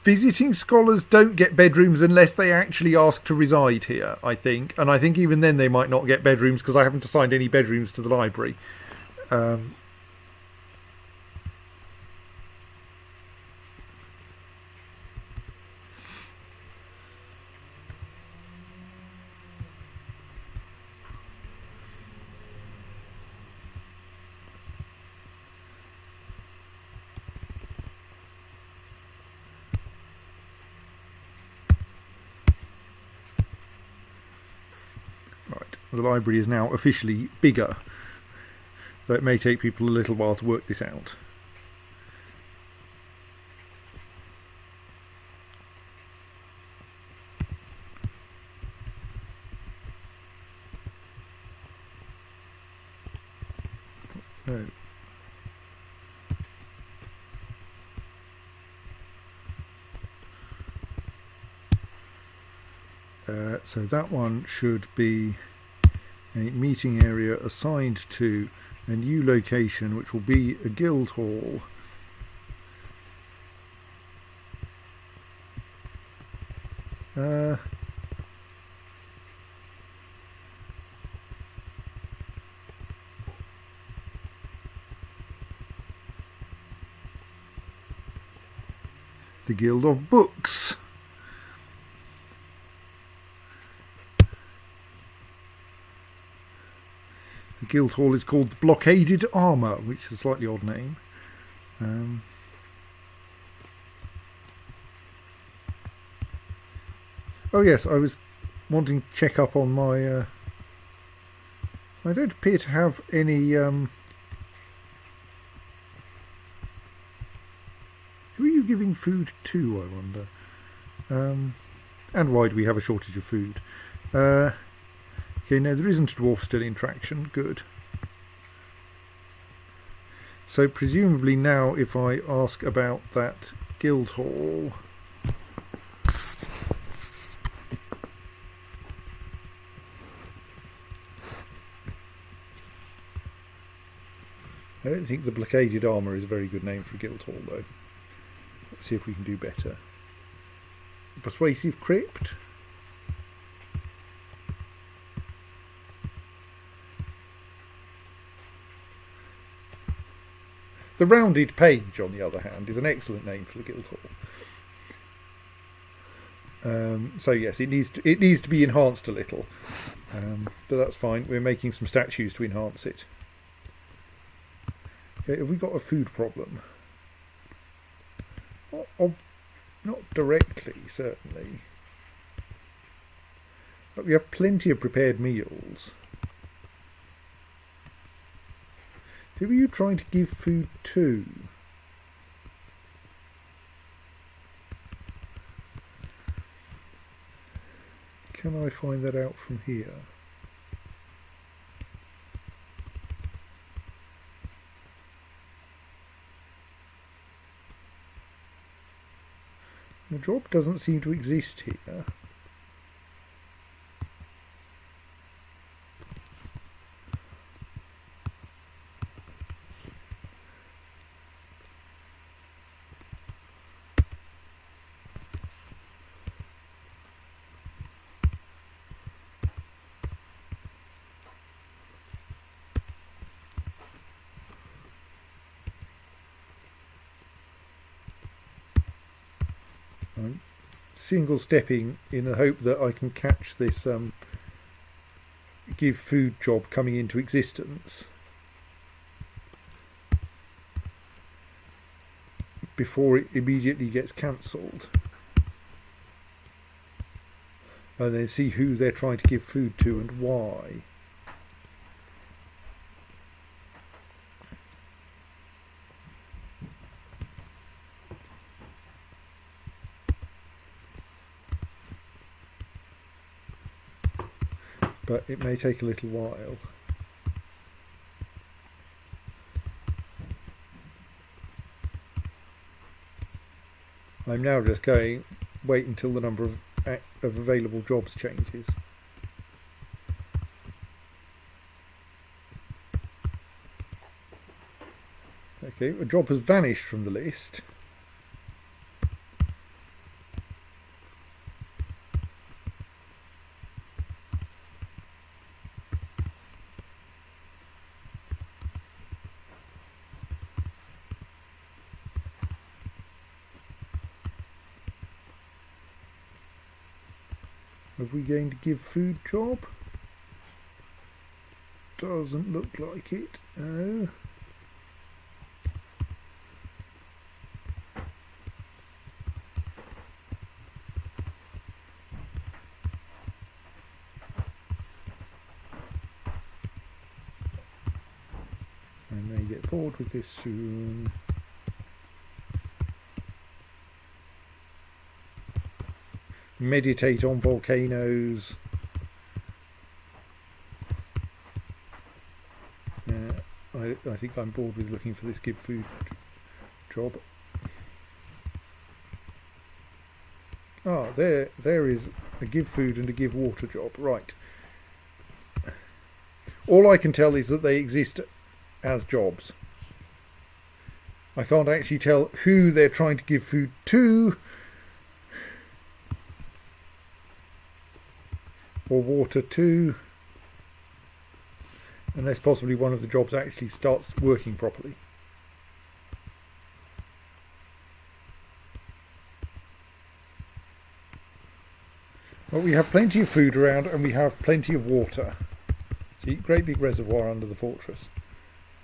Visiting scholars don't get bedrooms unless they actually ask to reside here, I think. And I think even then they might not get bedrooms because I haven't assigned any bedrooms to the library. The library is now officially bigger, though it may take people a little while to work this out. No. So that one should be a meeting area assigned to a new location, which will be a guild hall. The Guild of Books. The guild hall is called the Blockaded Armour, which is a slightly odd name. Oh yes, I was wanting to check up on my... I don't appear to have any... Who are you giving food to, I wonder? And why do we have a shortage of food? Okay, no, there isn't a dwarf still in traction. Good. So presumably now if I ask about that guild hall... I don't think the blockaded armour is a very good name for a Guildhall, though. Let's see if we can do better. Persuasive Crypt. The Rounded Page, on the other hand, is an excellent name for the Guildhall. So yes, it needs to be enhanced a little, but that's fine. We're making some statues to enhance it. Okay, have we got a food problem? Not directly, certainly, but we have plenty of prepared meals. Who are you trying to give food to? Can I find that out from here? The job doesn't seem to exist here. I'm single stepping in the hope that I can catch this give food job coming into existence before it immediately gets cancelled, and then see who they're trying to give food to and why. But it may take a little while. I'm now just going, wait until the number of available jobs changes. Okay, a job has vanished from the list. Have we gained a give food job? Doesn't look like it. No. I may get bored with this soon. Meditate on volcanoes. I think I'm bored with looking for this give food job. Ah, there is a give food and a give water job. Right. All I can tell is that they exist as jobs. I can't actually tell who they're trying to give food to, or water to, unless possibly one of the jobs actually starts working properly. Well, we have plenty of food around and we have plenty of water. See, great big reservoir under the fortress.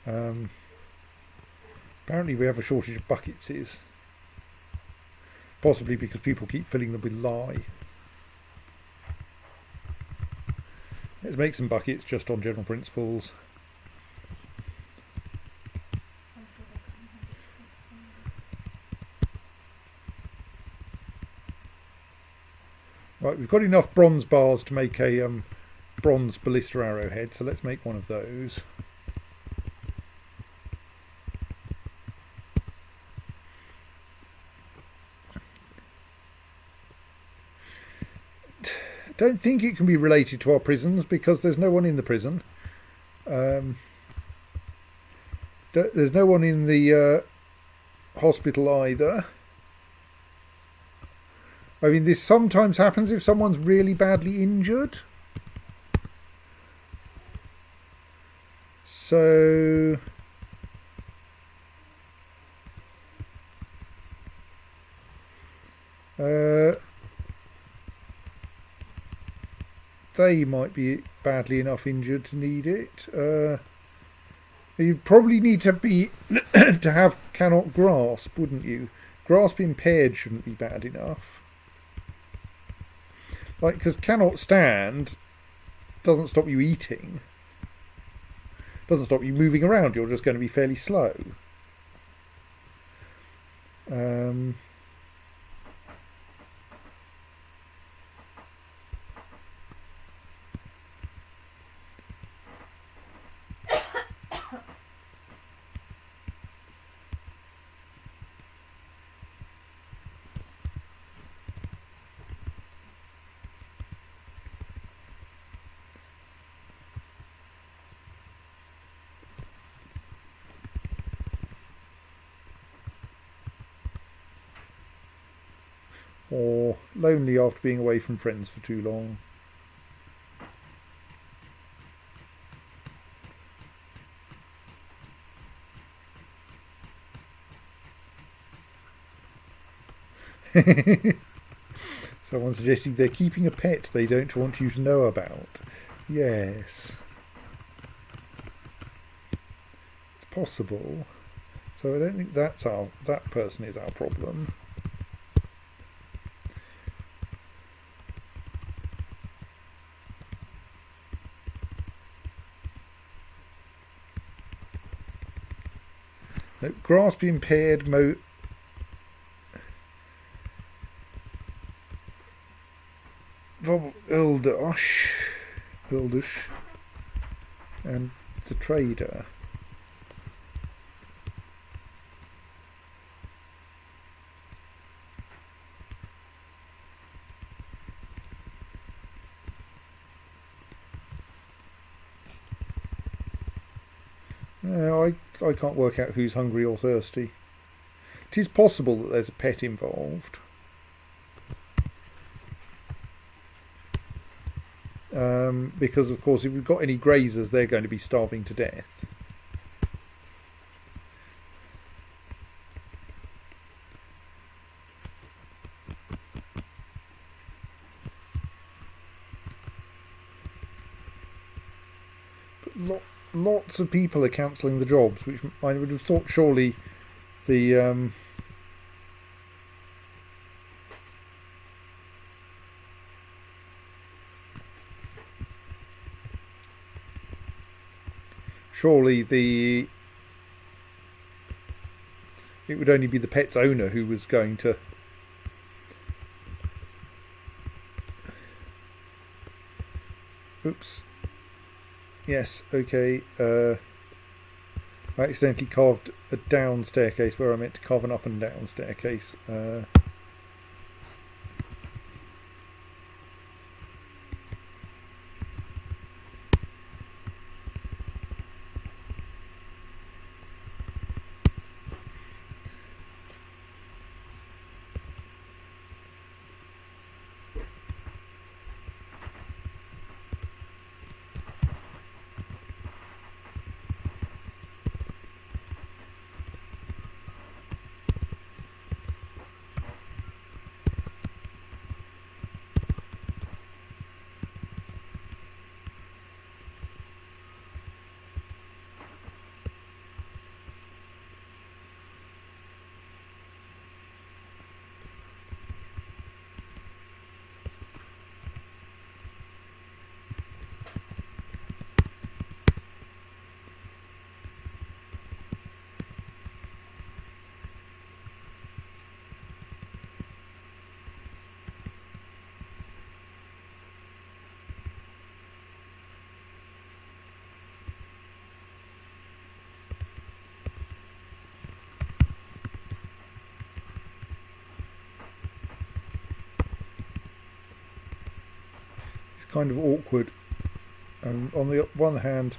Apparently we have a shortage of buckets, possibly because people keep filling them with lye. Let's make some buckets just on general principles. Right, we've got enough bronze bars to make a bronze ballista arrowhead, so let's make one of those. Don't think it can be related to our prisons because there's no one in the prison. There's no one in the hospital either. I mean, this sometimes happens if someone's really badly injured. So... they might be badly enough injured to need it. You'd probably need to be to have cannot grasp, wouldn't you? Grasp impaired shouldn't be bad enough. Like, because cannot stand doesn't stop you eating. Doesn't stop you moving around. You're just going to be fairly slow. Or lonely after being away from friends for too long. Someone suggesting they're keeping a pet they don't want you to know about. Yes. It's possible. So I don't think that person is our problem. No, grasp impaired Ildush and the trader. No, I can't work out who's hungry or thirsty. It is possible that there's a pet involved. Because, of course, if we've got any grazers, they're going to be starving to death. But lots of people are cancelling the jobs, which I would have thought surely the... surely it would only be the pet's owner who was going to... Oops. Yes, okay. I accidentally carved a down staircase where I meant to carve an up and down staircase. Kind of awkward, and on the one hand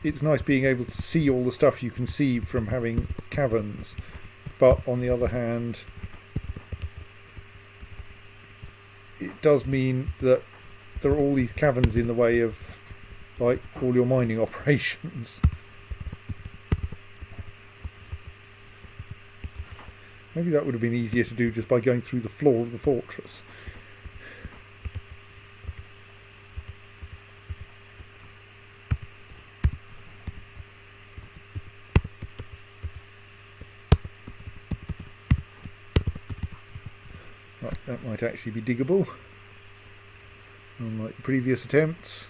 it's nice being able to see all the stuff you can see from having caverns, but on the other hand, it does mean that there are all these caverns in the way of like all your mining operations. Maybe that would have been easier to do just by going through the floor of the fortress. Right, that might actually be diggable, unlike previous attempts.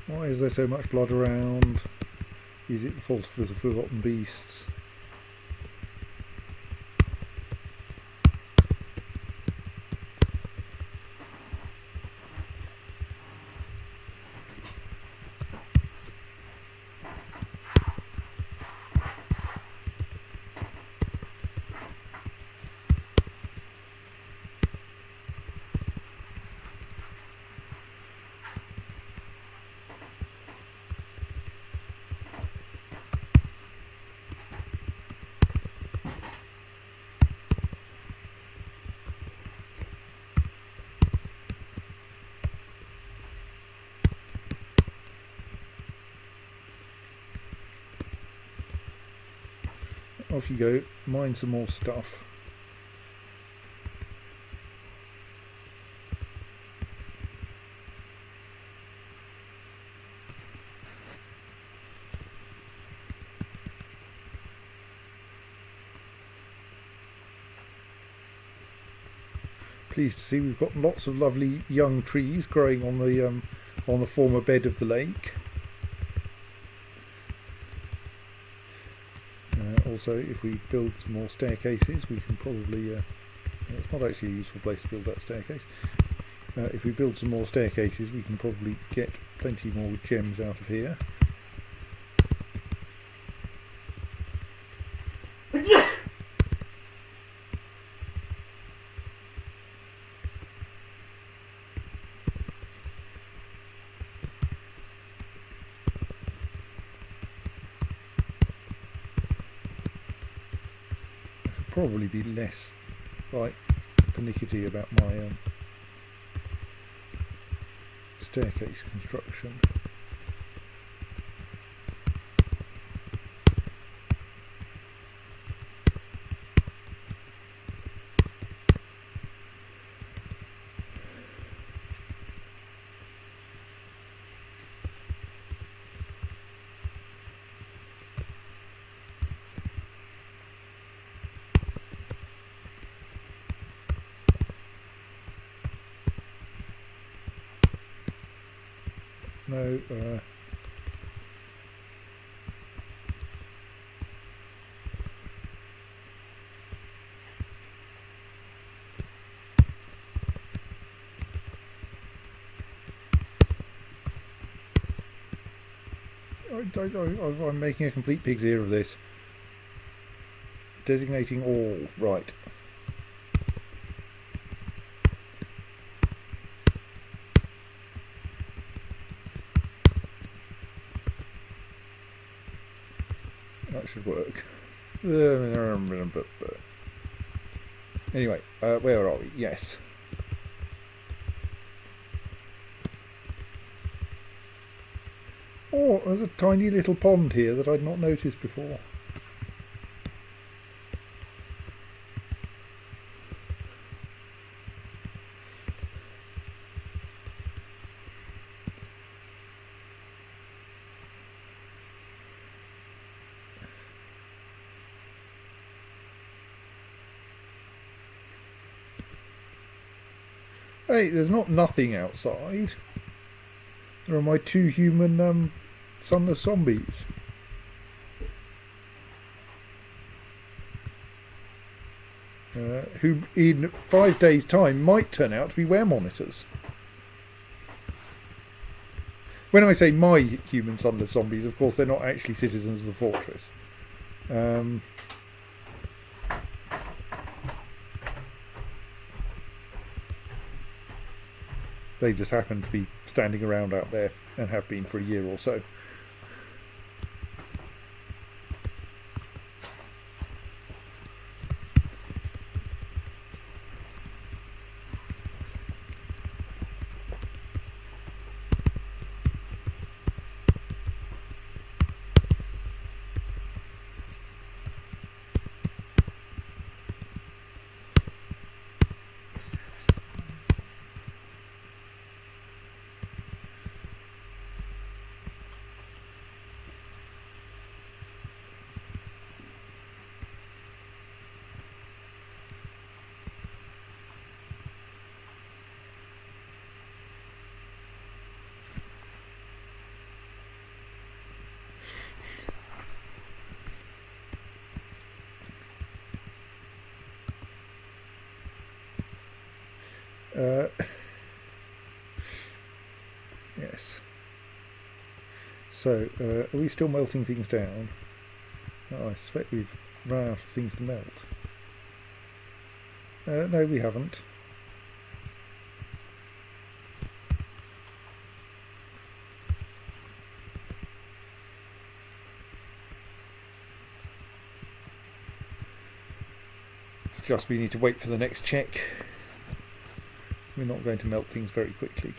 Why is there so much blood around? Is it the fault of the forgotten beasts? Off you go, mine some more stuff. Pleased to see we've got lots of lovely young trees growing on the former bed of the lake. Also, if we build some more staircases, we can probably... it's not actually a useful place to build that staircase. If we build some more staircases, we can probably get plenty more gems out of here. Probably be less like pernickety about my staircase construction. No, I'm making a complete pig's ear of this. Designating all, right. That should work. Anyway, where are we? Yes. Oh, there's a tiny little pond here that I'd not noticed before. Hey, there's not nothing outside. There are my 2 human sunless zombies. Who in 5 days' time might turn out to be wear monitors. When I say my human sunless zombies, of course they're not actually citizens of the fortress. They just happen to be standing around out there and have been for a year or so. Yes. So, are we still melting things down? Oh, I suspect we've run out of things to melt. No, we haven't. It's just we need to wait for the next check. We're not going to melt things very quickly.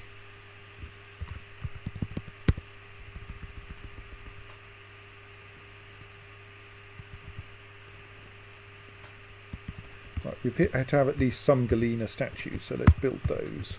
Right, we had to have at least some Galena statues, so let's build those.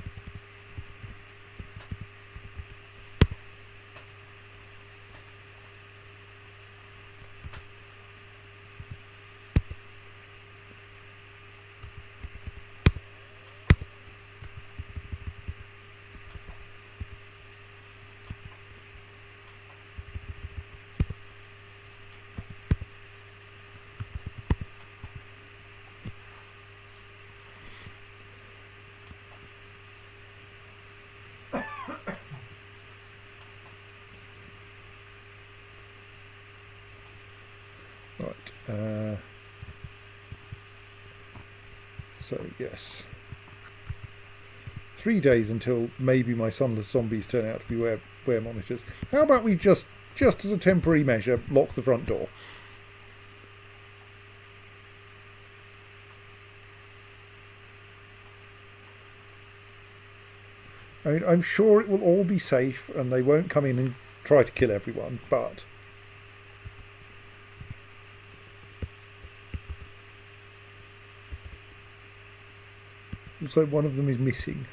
Right. So yes, 3 days until maybe my sunless zombies turn out to be wear monitors. How about we just as a temporary measure lock the front door? I mean, I'm sure it will all be safe and they won't come in and try to kill everyone, but also one of them is missing.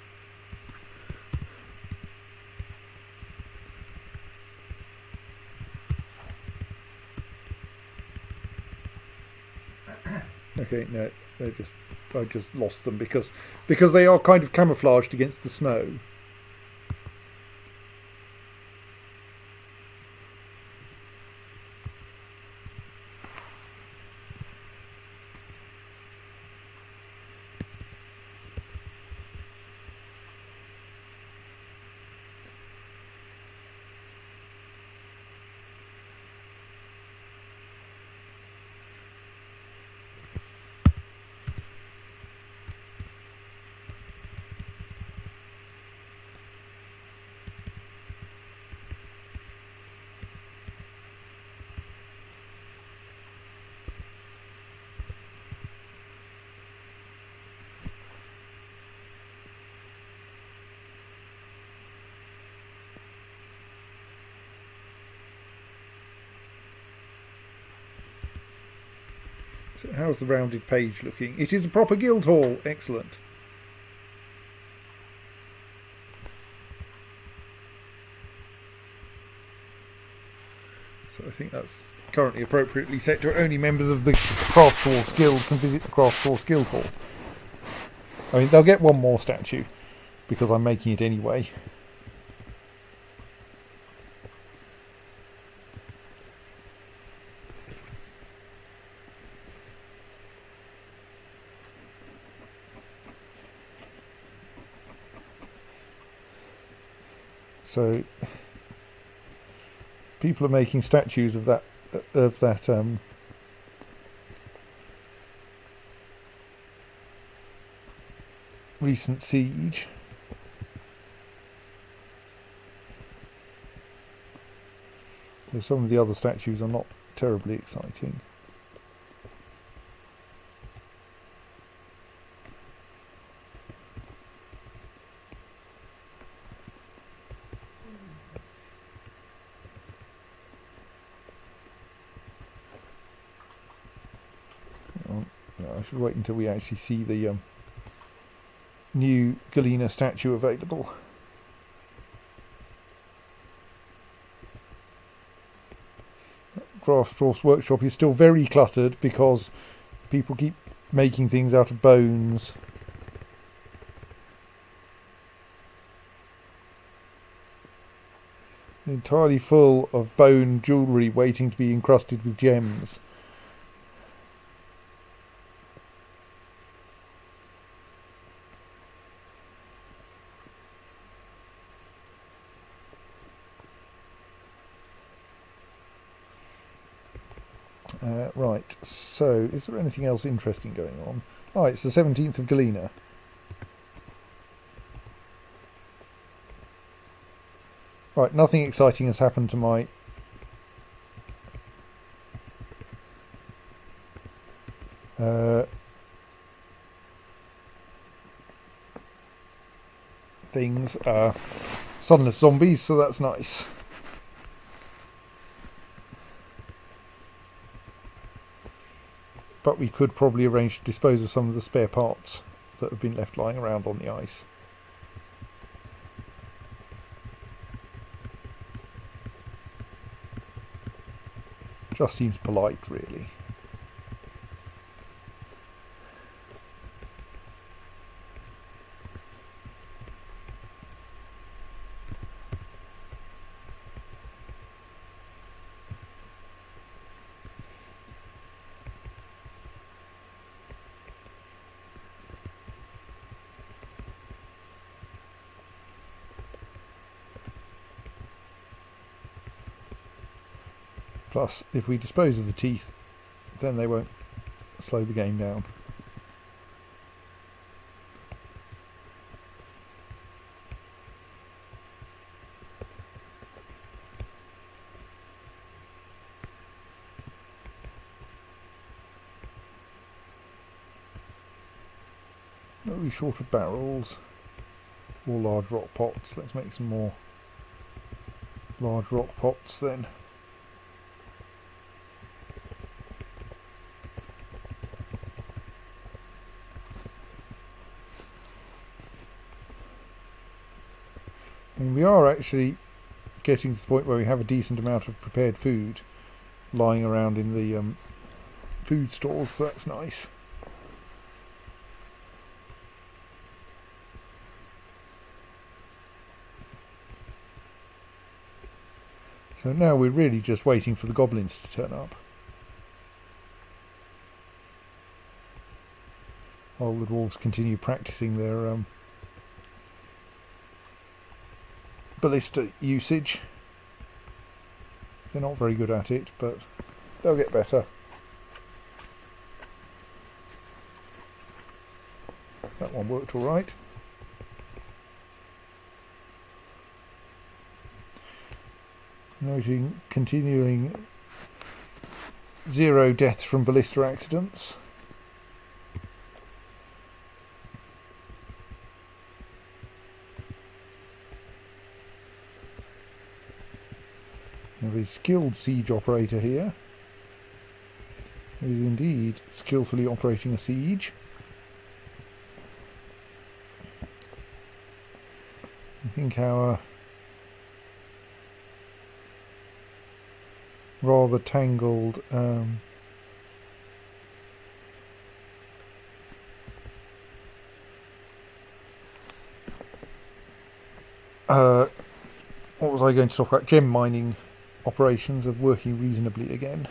Okay, no, I just lost them because they are kind of camouflaged against the snow. So how's the rounded page looking? It is a proper guild hall. Excellent. So I think that's currently appropriately set to only members of the Craft Force Guild can visit the Craft Force Guild Hall. I mean, they'll get one more statue. because I'm making it anyway. So people are making statues of that recent siege. Though some of the other statues are not terribly exciting. I should wait until we actually see the new Galena statue available. Grafstroth's workshop is still very cluttered because people keep making things out of bones. Entirely full of bone jewellery waiting to be encrusted with gems. Right, so is there anything else interesting going on? Oh, it's the 17th of Galena. Right, nothing exciting has happened to my things. Sunless zombies, so that's nice. But we could probably arrange to dispose of some of the spare parts that have been left lying around on the ice. Just seems polite, really. Plus, if we dispose of the teeth, then they won't slow the game down. Are we short of barrels or large rock pots? Let's make some more large rock pots then. I mean, we are actually getting to the point where we have a decent amount of prepared food lying around in the food stores, so that's nice. So now we're really just waiting for the goblins to turn up. While the dwarves continue practicing their ballista usage. They're not very good at it, but they'll get better. That one worked all right. Noting continuing 0 deaths from ballista accidents. Now, the skilled siege operator here is indeed skillfully operating a siege. I think our rather tangled what was I going to talk about? Gem mining operations are working reasonably again.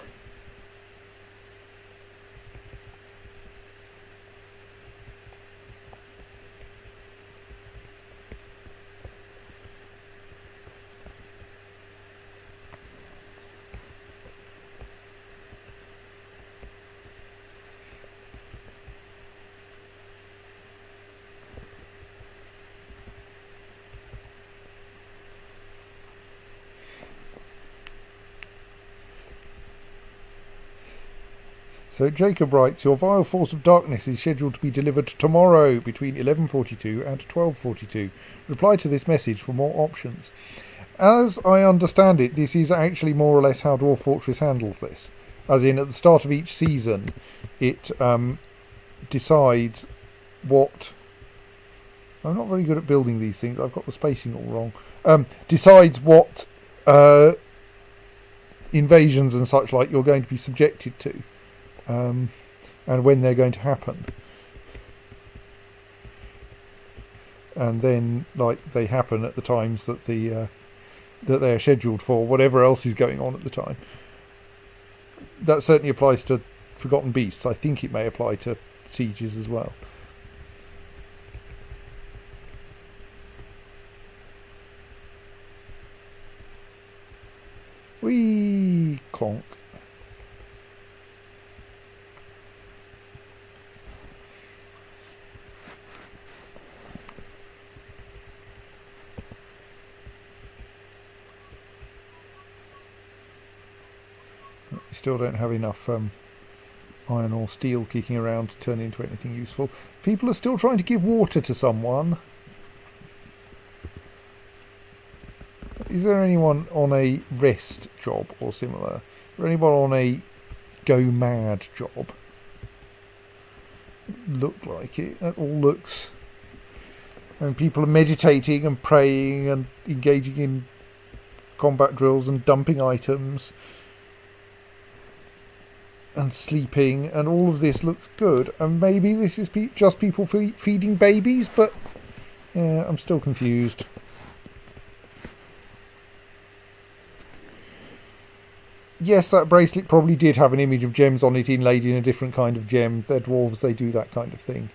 So Jacob writes, your vile force of darkness is scheduled to be delivered tomorrow between 11:42 and 12:42. Reply to this message for more options. As I understand it, this is actually more or less how Dwarf Fortress handles this. As in, at the start of each season, it decides what... I'm not very good at building these things. I've got the spacing all wrong. Decides what invasions and such like you're going to be subjected to. And when they're going to happen, and then like they happen at the times that that they are scheduled for, whatever else is going on at the time. That certainly applies to Forgotten Beasts. I think it may apply to sieges as well. Whee! Clonk. Still don't have enough iron or steel kicking around to turn into anything useful. People are still trying to give water to someone. Is there anyone on a rest job or similar? Is there anyone on a go mad job? Look like it. That all looks... And people are meditating and praying and engaging in combat drills and dumping items. And sleeping, and all of this looks good. And maybe this is just people feeding babies, but yeah, I'm still confused. Yes, that bracelet probably did have an image of gems on it inlaid in a different kind of gem. They're dwarves, they do that kind of thing.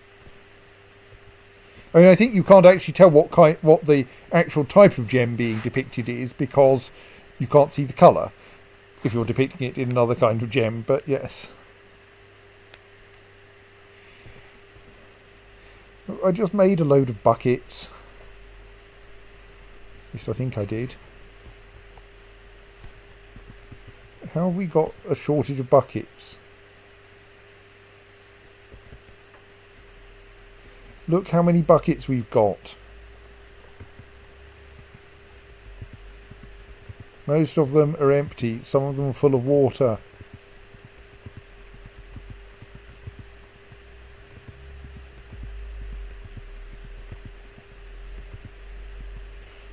I mean, I think you can't actually tell what the actual type of gem being depicted is because you can't see the colour if you're depicting it in another kind of gem, but yes. I just made a load of buckets. At least I think I did. How have we got a shortage of buckets? Look how many buckets we've got. Most of them are empty. Some of them are full of water.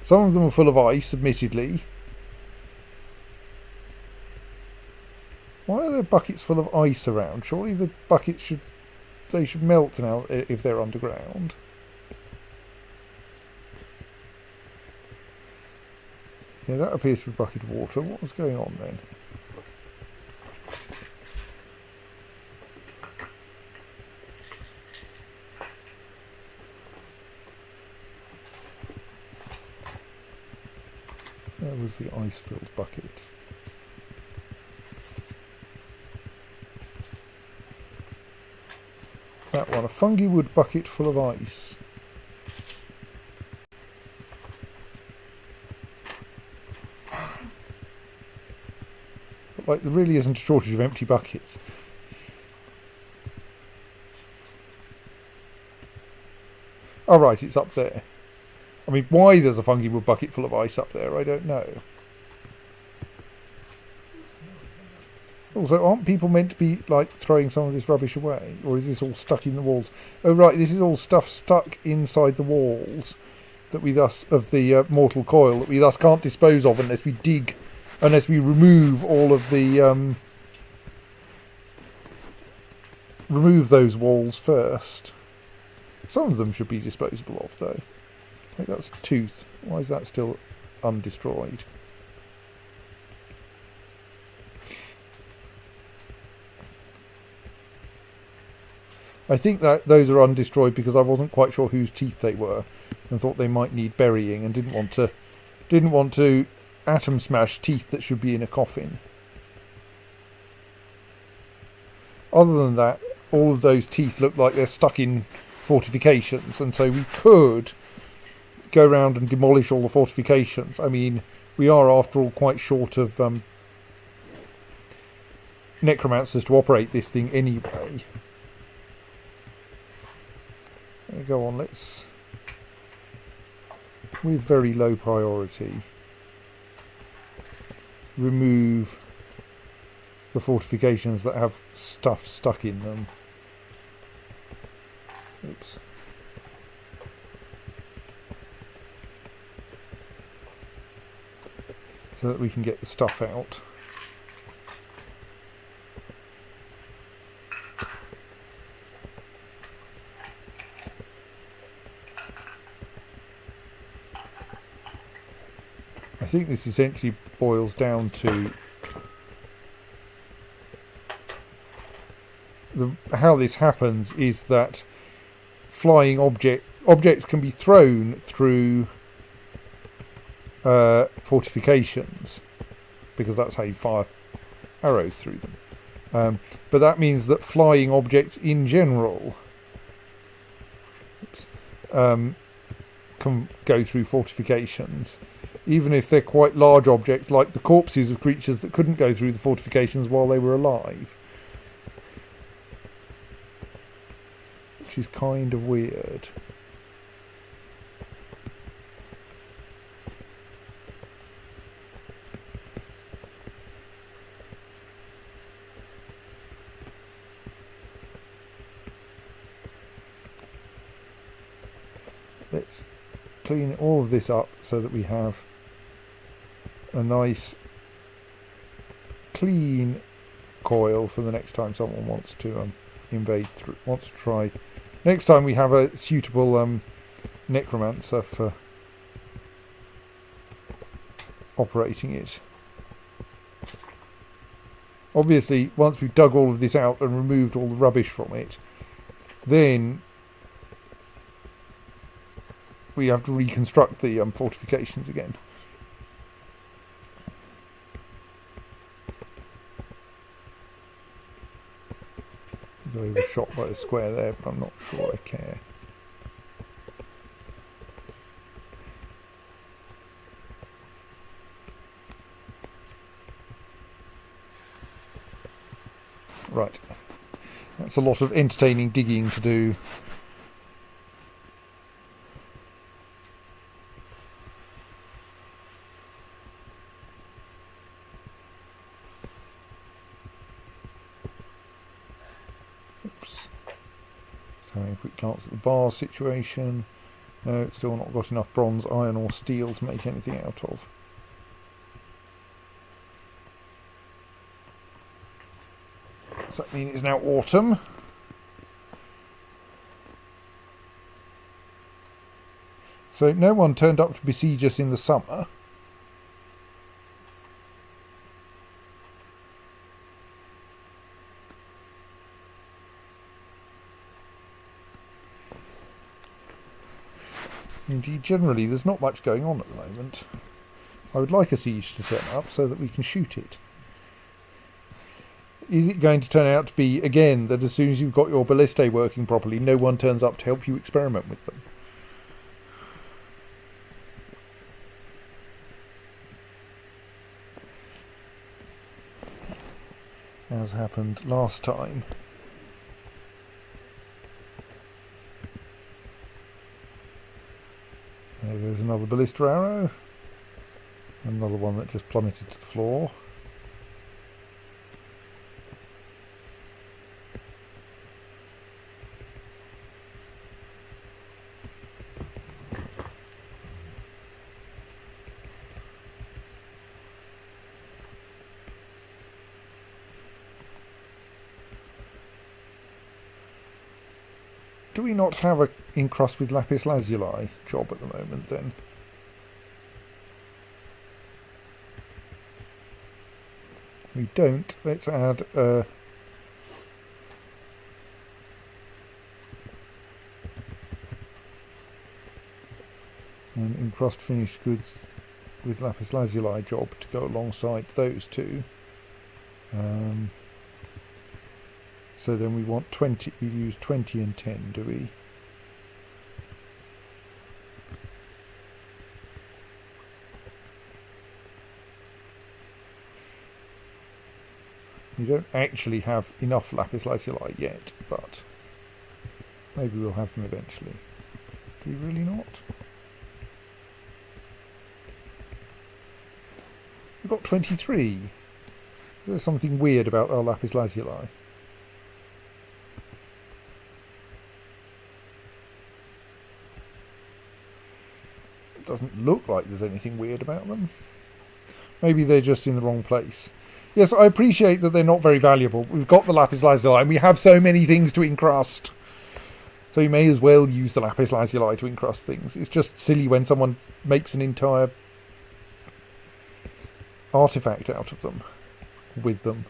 Some of them are full of ice, admittedly. Why are there buckets full of ice around? Surely the buckets should melt now if they're underground. Yeah, that appears to be a bucket of water. What was going on then? That was the ice-filled bucket. That one, a fungi wood bucket full of ice. But like, there really isn't a shortage of empty buckets. Oh right, it's up there. I mean, why there's a fungi wood bucket full of ice up there, I don't know. Also, aren't people meant to be, like, throwing some of this rubbish away? Or is this all stuck in the walls? Oh, right, this is all stuff stuck inside the walls that we thus, of the mortal coil, that we thus can't dispose of unless we remove all of the, remove those walls first. Some of them should be disposable of, though. Wait, that's a tooth. Why is that still undestroyed? I think that those are undestroyed because I wasn't quite sure whose teeth they were and thought they might need burying and didn't want to atom smash teeth that should be in a coffin. Other than that, all of those teeth look like they're stuck in fortifications, and so we could go around and demolish all the fortifications. I mean, we are after all quite short of necromancers to operate this thing anyway. Go on, let's, with very low priority, remove the fortifications that have stuff stuck in them. Oops. So that we can get the stuff out. I think this essentially boils down to how this happens is that flying objects can be thrown through fortifications because that's how you fire arrows through them. But that means that flying objects in general can go through fortifications, even if they're quite large objects like the corpses of creatures that couldn't go through the fortifications while they were alive. Which is kind of weird. Let's clean all of this up so that we have a nice clean coil for the next time someone wants to wants to try. Next time we have a suitable necromancer for operating it. Obviously, once we've dug all of this out and removed all the rubbish from it, then we have to reconstruct the fortifications again. I was shot by a square there, but I'm not sure I care. Right. That's a lot of entertaining digging to do. Having a quick glance at the bar situation. No, it's still not got enough bronze, iron or steel to make anything out of. Does that mean it's now autumn? So no one turned up to besiege us in the summer. Indeed, generally there's not much going on at the moment. I would like a siege to turn up so that we can shoot it. Is it going to turn out to be, again, that as soon as you've got your ballistae working properly, no one turns up to help you experiment with them? As happened last time. There goes another ballista arrow. Another one that just plummeted to the floor. Do we not have a encrust with lapis lazuli job at the moment then? We don't. Let's add an encrust finished goods with lapis lazuli job to go alongside those two. So then we want 20, we use 20 and 10, do we? We don't actually have enough lapis lazuli yet, but maybe we'll have them eventually. Do we really not? We've got 23. There's something weird about our lapis lazuli. It doesn't look like there's anything weird about them. Maybe they're just in the wrong place. Yes, I appreciate that they're not very valuable. We've got the lapis lazuli and we have so many things to encrust. So you may as well use the lapis lazuli to encrust things. It's just silly when someone makes an entire artifact out of them, with them.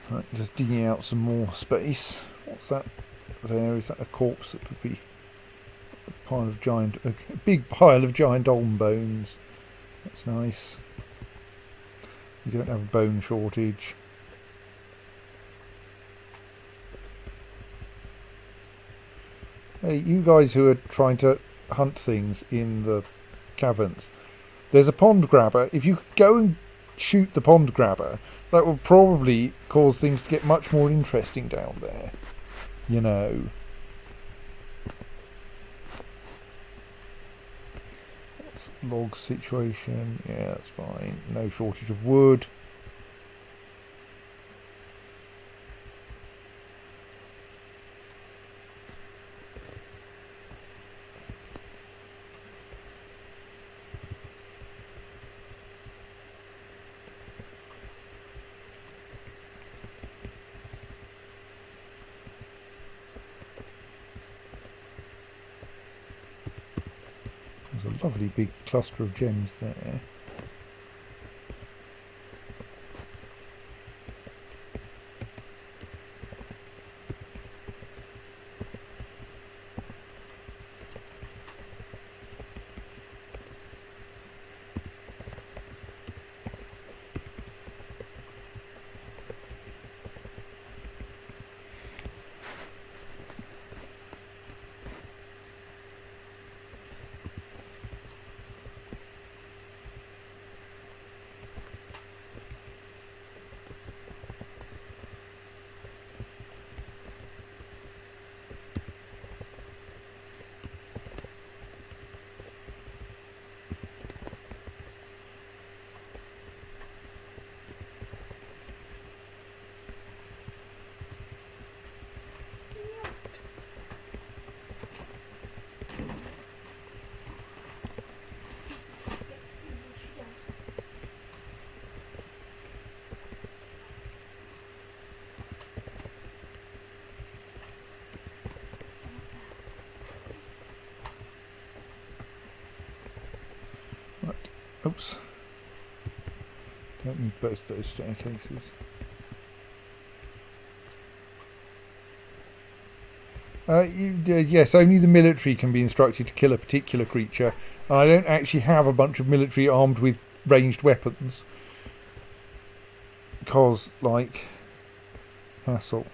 Right, just digging out some more space. What's that there? Is that a corpse? That could be a big pile of giant olm bones. That's nice. We don't have a bone shortage. Hey, you guys who are trying to hunt things in the caverns, there's a pond grabber. If you could go and shoot the pond grabber, that will probably cause things to get much more interesting down there. You know. What's log situation? Yeah, that's fine. No shortage of wood. There's a lovely big cluster of gems there. Oops. Don't need both those staircases. Yes, only the military can be instructed to kill a particular creature. And I don't actually have a bunch of military armed with ranged weapons. Because, like, hassle.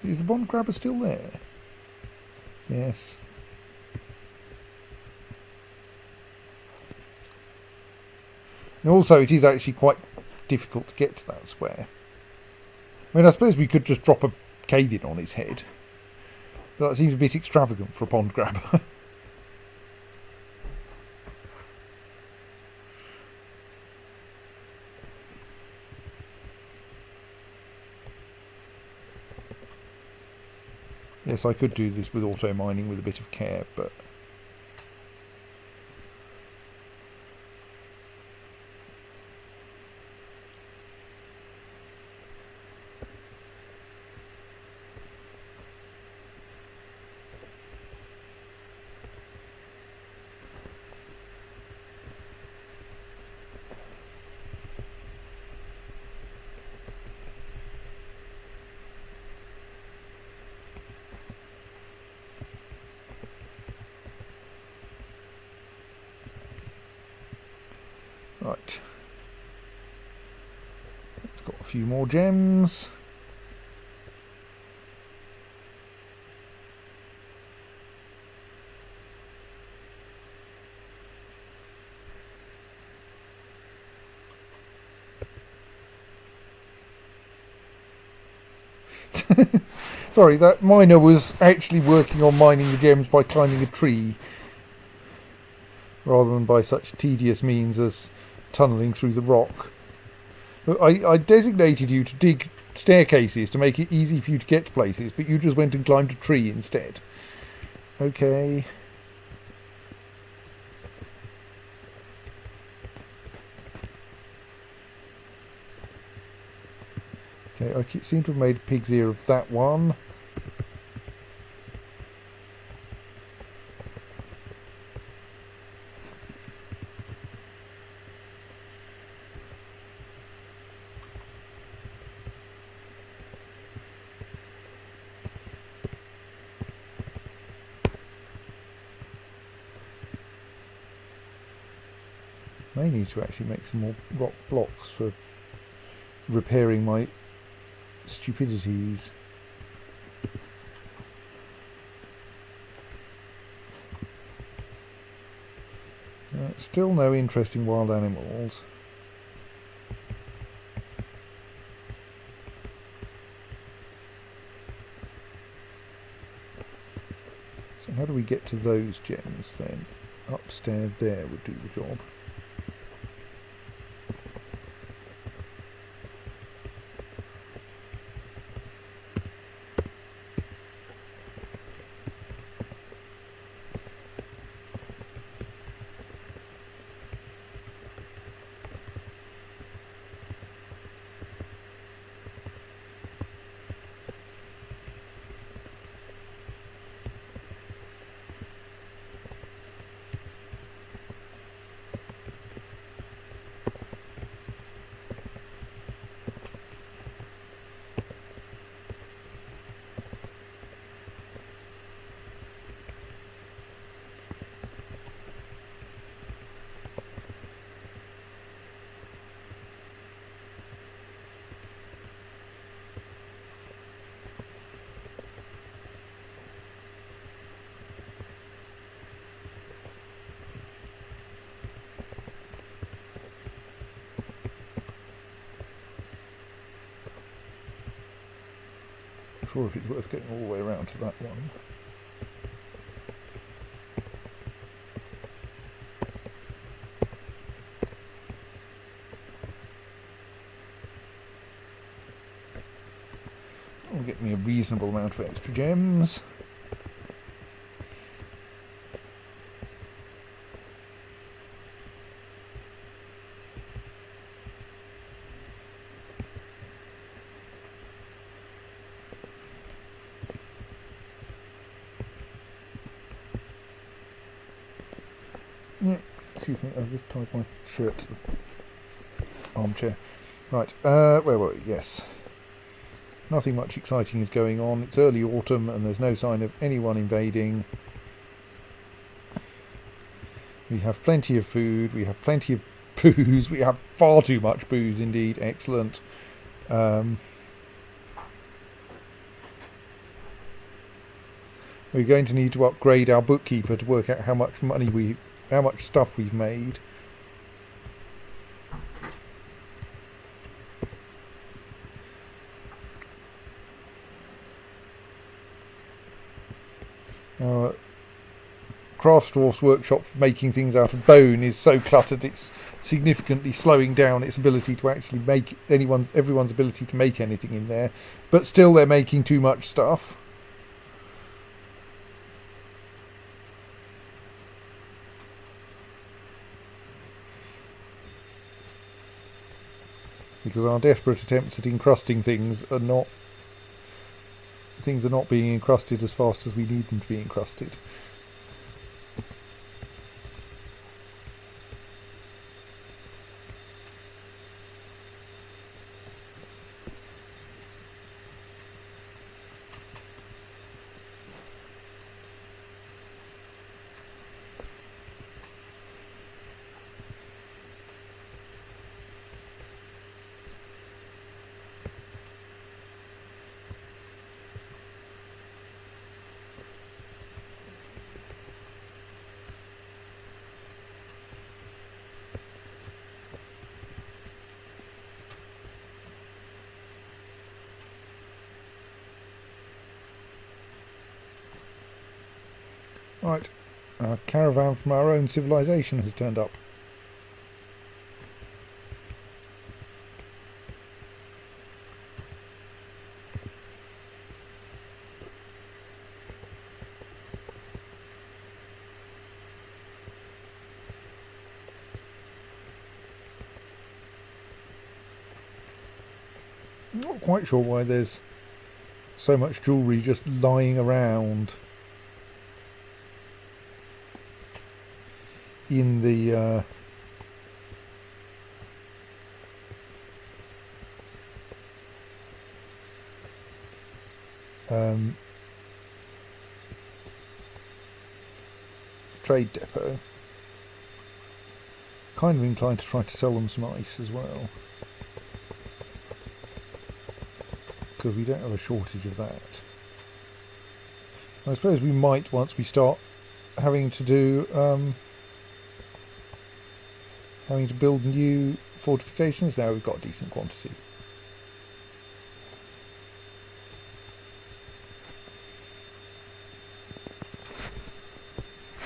Is the bond grabber still there? Yes. And also, it is actually quite difficult to get to that square. I mean, I suppose we could just drop a cave in on his head. But that seems a bit extravagant for a pond grabber. Yes, I could do this with auto mining with a bit of care, but right. It's got a few more gems. Sorry, that miner was actually working on mining the gems by climbing a tree, rather than by such tedious means as tunnelling through the rock. But I designated you to dig staircases to make it easy for you to get to places, but you just went and climbed a tree instead. Okay. Okay, I seem to have made a pig's ear of that one. May need to actually make some more rock blocks for repairing my stupidities. Still no interesting wild animals. So how do we get to those gems then? Upstairs there would do the job. Sure if it's worth getting all the way around to that one. Will get me a reasonable amount of extra gems. Yeah, excuse me, I've just tied my shirt to the armchair. Right, where were we? Yes. Nothing much exciting is going on. It's early autumn and there's no sign of anyone invading. We have plenty of food, we have plenty of booze, we have far too much booze indeed, excellent. We're going to need to upgrade our bookkeeper to work out how much stuff we've made. Our Craftsdwarf's workshop for making things out of bone is so cluttered it's significantly slowing down its ability to actually make everyone's ability to make anything in there. But still they're making too much stuff. Because our desperate attempts at encrusting things are not being encrusted as fast as we need them to be encrusted. Right, a caravan from our own civilization has turned up. I'm not quite sure why there's so much jewellery just lying around in the trade depot. Kind of inclined to try to sell them some ice as well, because we don't have a shortage of that. I suppose we might once we start having to do having to build new fortifications. Now we've got a decent quantity.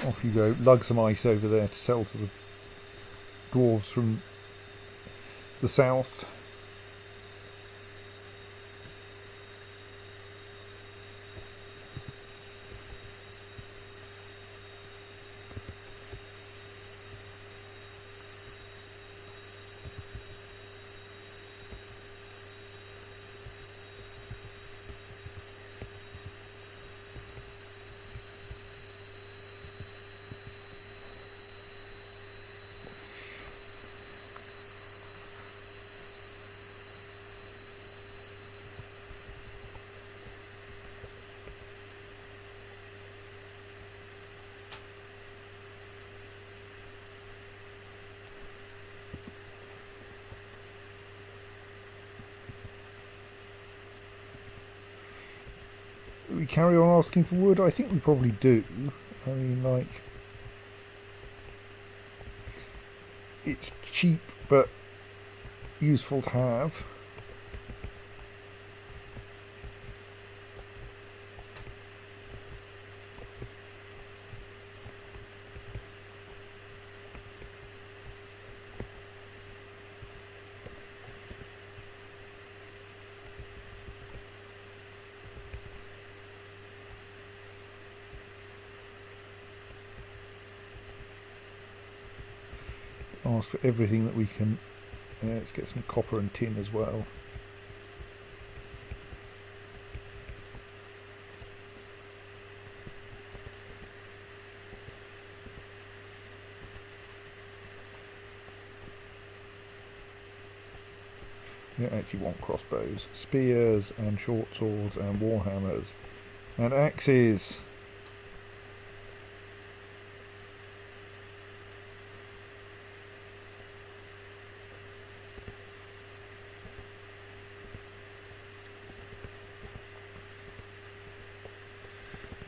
Off you go, lug some ice over there to sell to the dwarves from the south. We carry on asking for wood? I think we probably do. I mean, like, it's cheap but useful to have. Ask for everything that we can. Let's get some copper and tin as well. You don't actually want crossbows. Spears and short swords and warhammers and axes.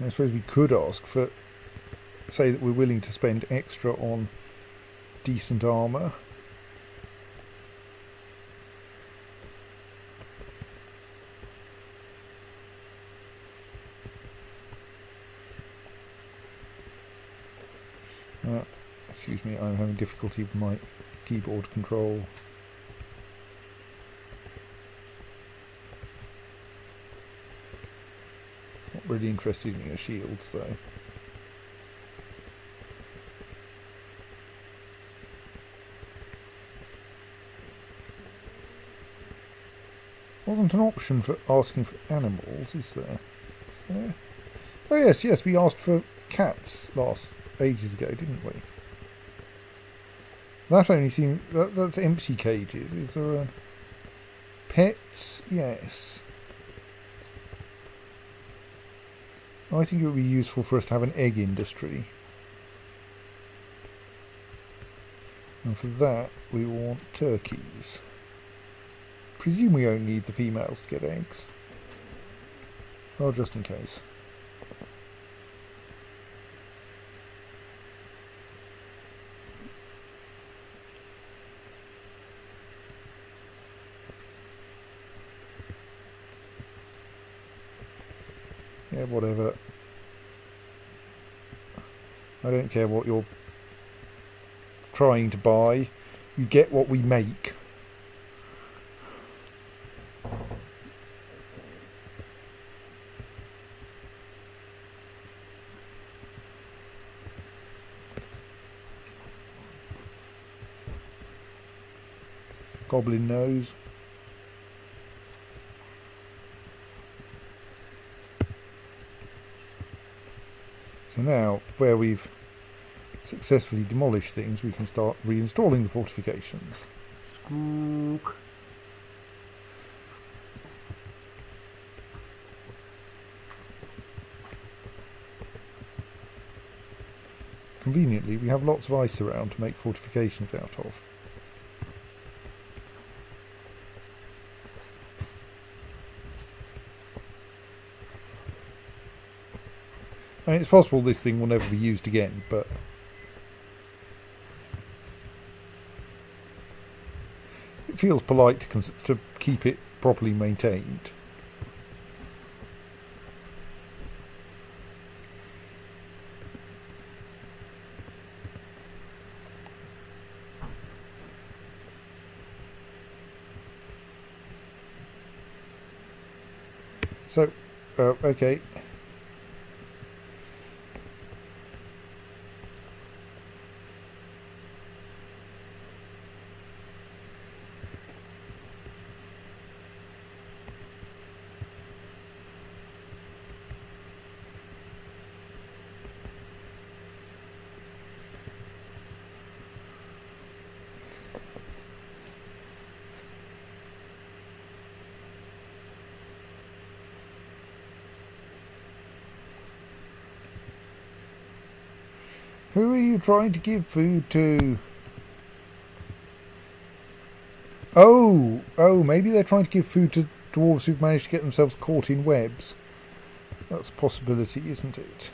I suppose we could ask for, say that we're willing to spend extra on decent armour. Excuse me, I'm having difficulty with my keyboard control. Not really interested in your shields though. Wasn't an option for asking for animals, is there? Is there? Oh yes, we asked for cats ages ago, didn't we? That only seemed... that's empty cages. Is there a... pets? Yes. I think it would be useful for us to have an egg industry. And for that, we want turkeys. Presume we only need the females to get eggs. Well, just in case. Yeah, whatever. I don't care what you're trying to buy. You get what we make. Goblin nose. So now, where we've successfully demolished things, we can start reinstalling the fortifications. Squawk. Conveniently, we have lots of ice around to make fortifications out of. I mean, it's possible this thing will never be used again, but it feels polite to keep it properly maintained. So, okay. Who are you trying to give food to? Oh, maybe they're trying to give food to dwarves who've managed to get themselves caught in webs. That's a possibility, isn't it?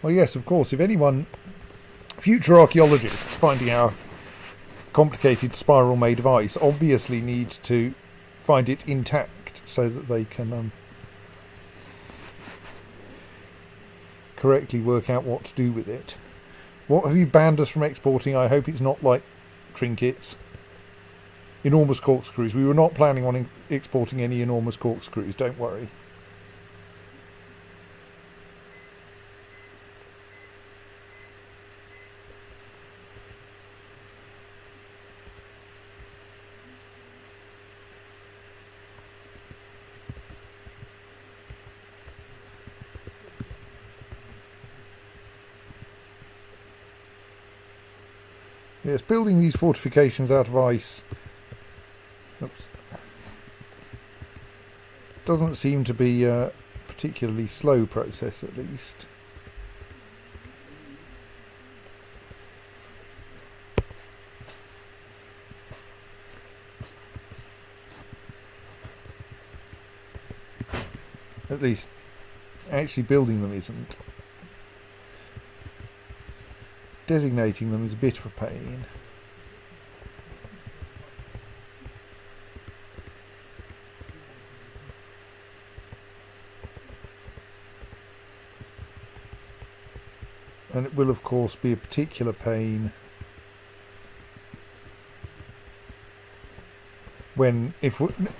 Well, yes, of course, if anyone, future archaeologists finding our complicated spiral made of ice obviously need to find it intact so that they can correctly work out what to do with it. What have you banned us from exporting? I hope it's not like trinkets. Enormous corkscrews. We were not planning on exporting any enormous corkscrews, don't worry. Yes, building these fortifications out of ice, oops, doesn't seem to be a particularly slow process, at least. At least actually building them isn't. Designating them is a bit of a pain. And it will of course be a particular pain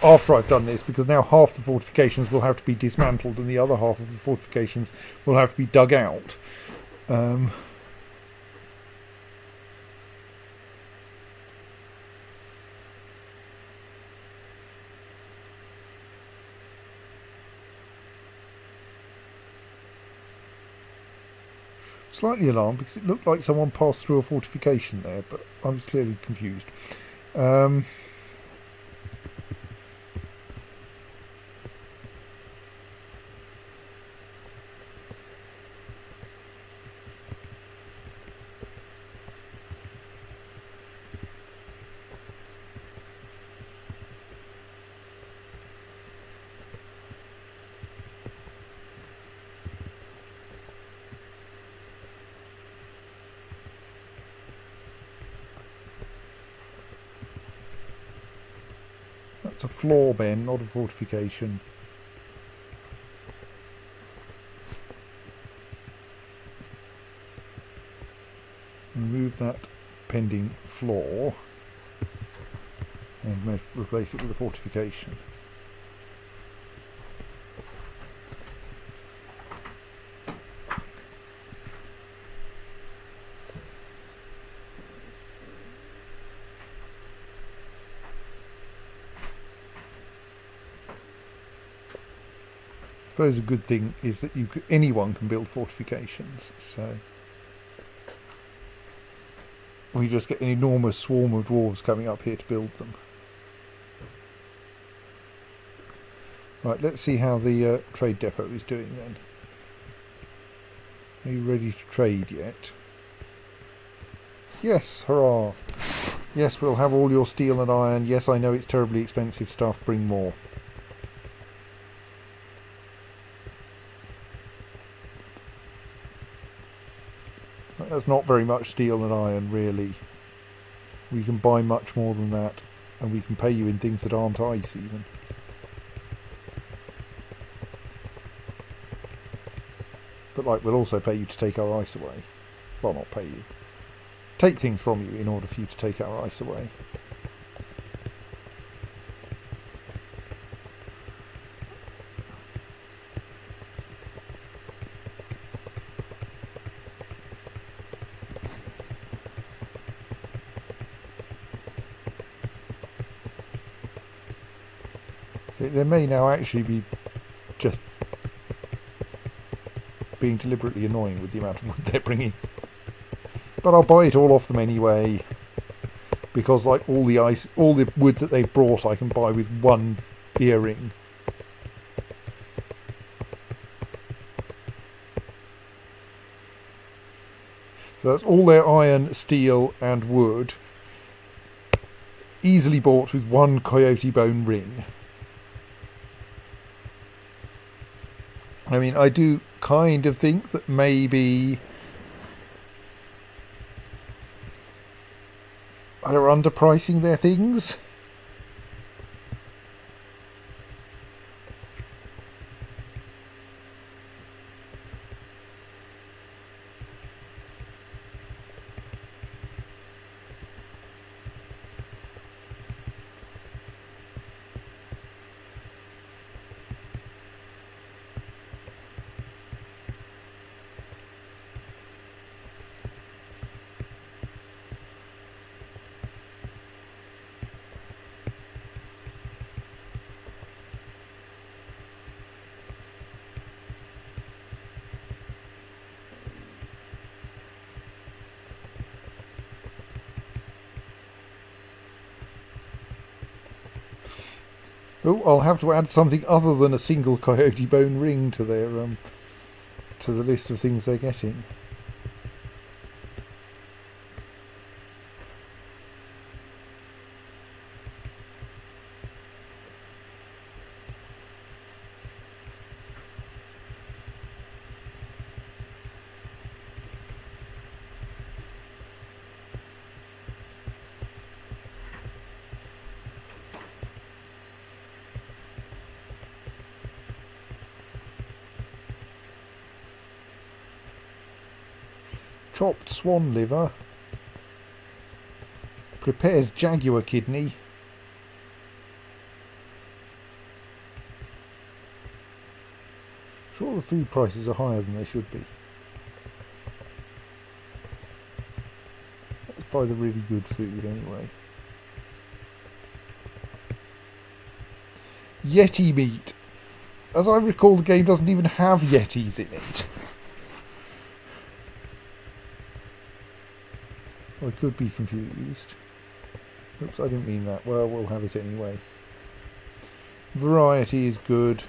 after I've done this, because now half the fortifications will have to be dismantled and the other half of the fortifications will have to be dug out. Slightly alarmed because it looked like someone passed through a fortification there, but I was clearly confused. That's a floor, Ben, not a fortification. Remove that pending floor and replace it with a fortification. I suppose a good thing is that anyone can build fortifications, so we just get an enormous swarm of dwarves coming up here to build them. Right, let's see how the trade depot is doing then. Are you ready to trade yet? Yes, hurrah! Yes, we'll have all your steel and iron. Yes, I know it's terribly expensive stuff, bring more. That's not very much steel and iron, really. We can buy much more than that, and we can pay you in things that aren't ice, even. But, like, we'll also pay you to take our ice away. Well, not pay you. Take things from you in order for you to take our ice away. There may now actually be just being deliberately annoying with the amount of wood they're bringing. But I'll buy it all off them anyway, because like all the wood that they've brought I can buy with one earring. So that's all their iron, steel and wood, easily bought with one coyote bone ring. I mean, I do kind of think that maybe they're underpricing their things. Oh, I'll have to add something other than a single coyote bone ring to their to the list of things they're getting. Chopped swan liver, prepared jaguar kidney, sure the food prices are higher than they should be. Let's buy the really good food anyway. Yeti meat. As I recall, the game doesn't even have yetis in it. I could be confused. Oops, I didn't mean that. Well, we'll have it anyway. Variety is good.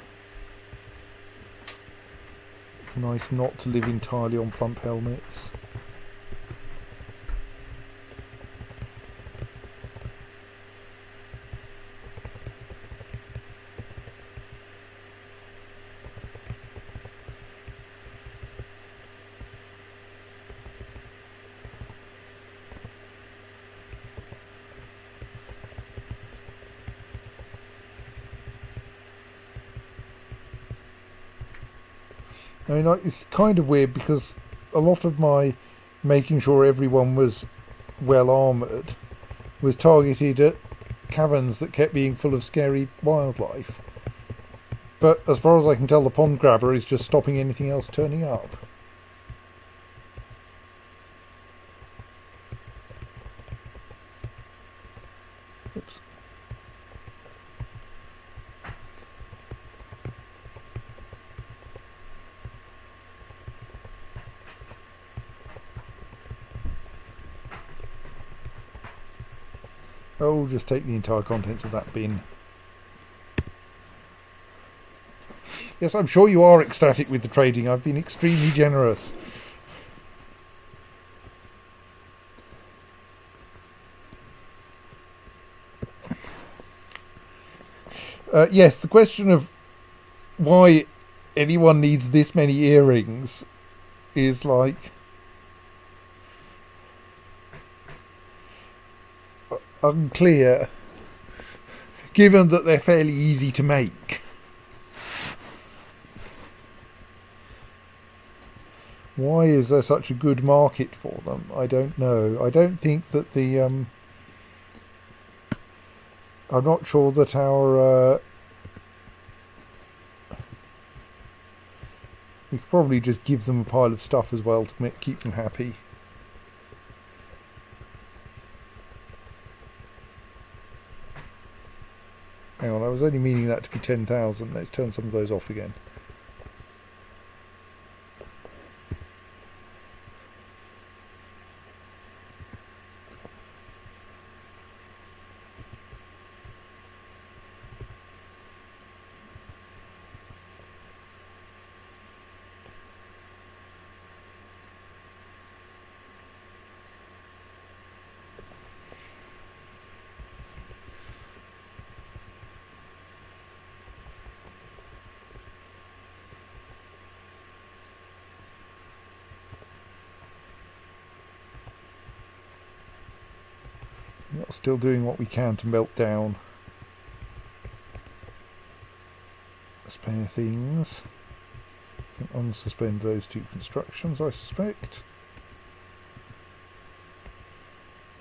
Nice not to live entirely on plump helmets. I mean, it's kind of weird because a lot of my making sure everyone was well armoured was targeted at caverns that kept being full of scary wildlife. But as far as I can tell, the pond grabber is just stopping anything else turning up. Oops. Oh, just take the entire contents of that bin. Yes, I'm sure you are ecstatic with the trading. I've been extremely generous. Yes, the question of why anyone needs this many earrings is like unclear, given that they're fairly easy to make. Why is there such a good market for them? I don't know. I don't think that the I'm not sure that our we could probably just give them a pile of stuff as well to keep them happy. Hang on, I was only meaning that to be 10,000. Let's turn some of those off again. Still doing what we can to melt down spare things. Can unsuspend those two constructions, I suspect.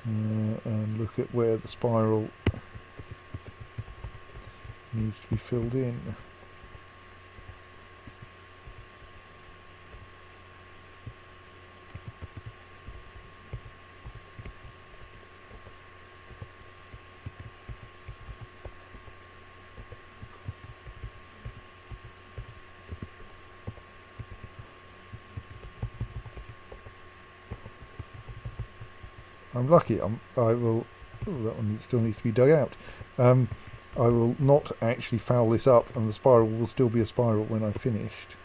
And look at where the spiral needs to be filled in. I'm lucky. I will. Oh, that one still needs to be dug out. I will not actually foul this up, and the spiral will still be a spiral when I've finished.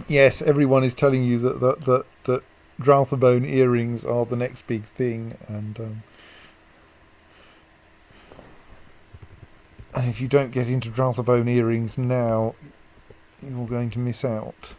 Yes, everyone is telling you that Dralthabone earrings are the next big thing, and if you don't get into Dralthabone earrings now, you're going to miss out.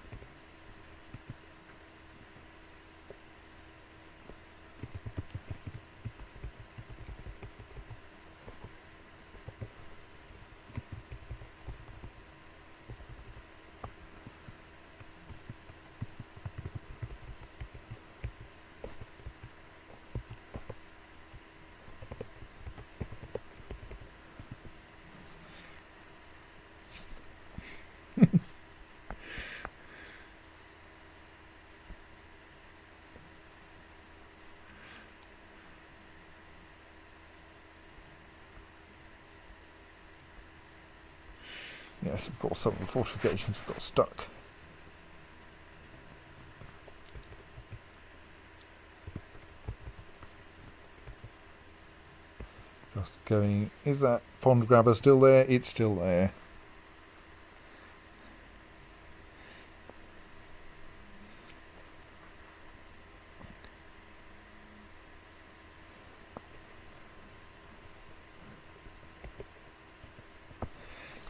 Yes, of course, some of the fortifications have got stuck. Just going, is that pond grabber still there? It's still there.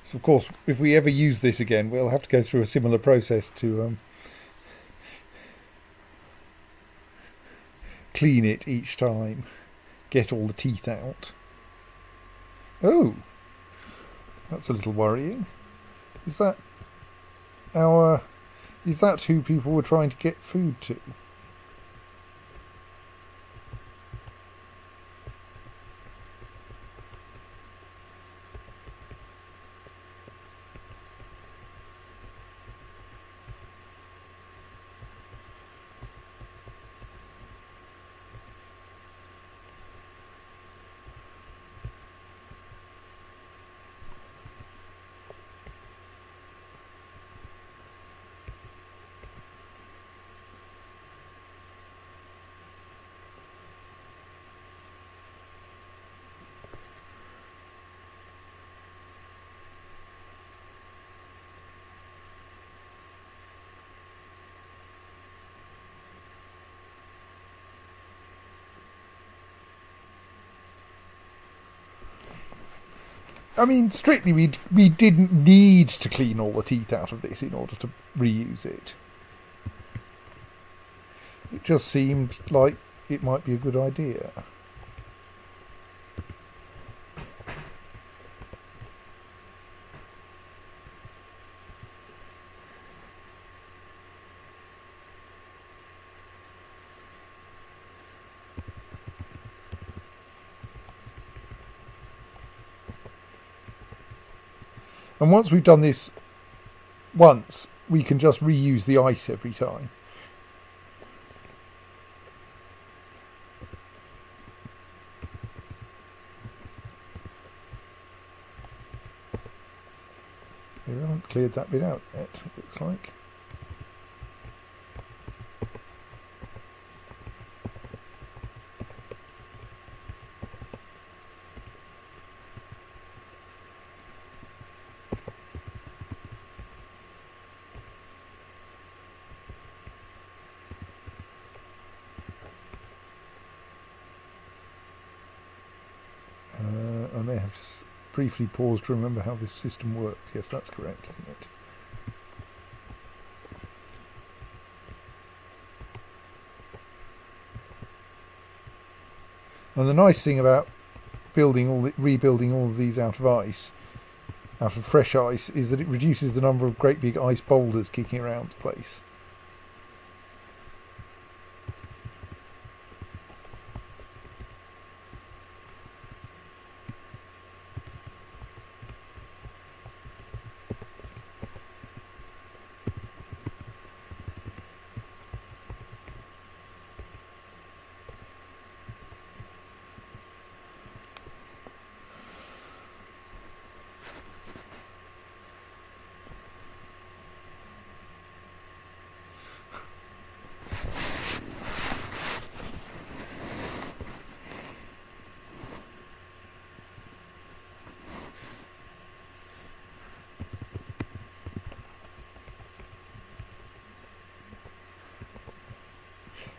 So of course, if we ever use this again, we'll have to go through a similar process to clean it each time, get all the teeth out. Oh, that's a little worrying. Is that who people were trying to get food to? I mean, strictly, we didn't need to clean all the teeth out of this in order to reuse it. It just seemed like it might be a good idea. And once we've done this once, we can just reuse the ice every time. We haven't cleared that bit out yet, it looks like. have to briefly pause to remember how this system works. Yes, that's correct, isn't it? And the nice thing about rebuilding all of these out of ice, out of fresh ice, is that it reduces the number of great big ice boulders kicking around the place.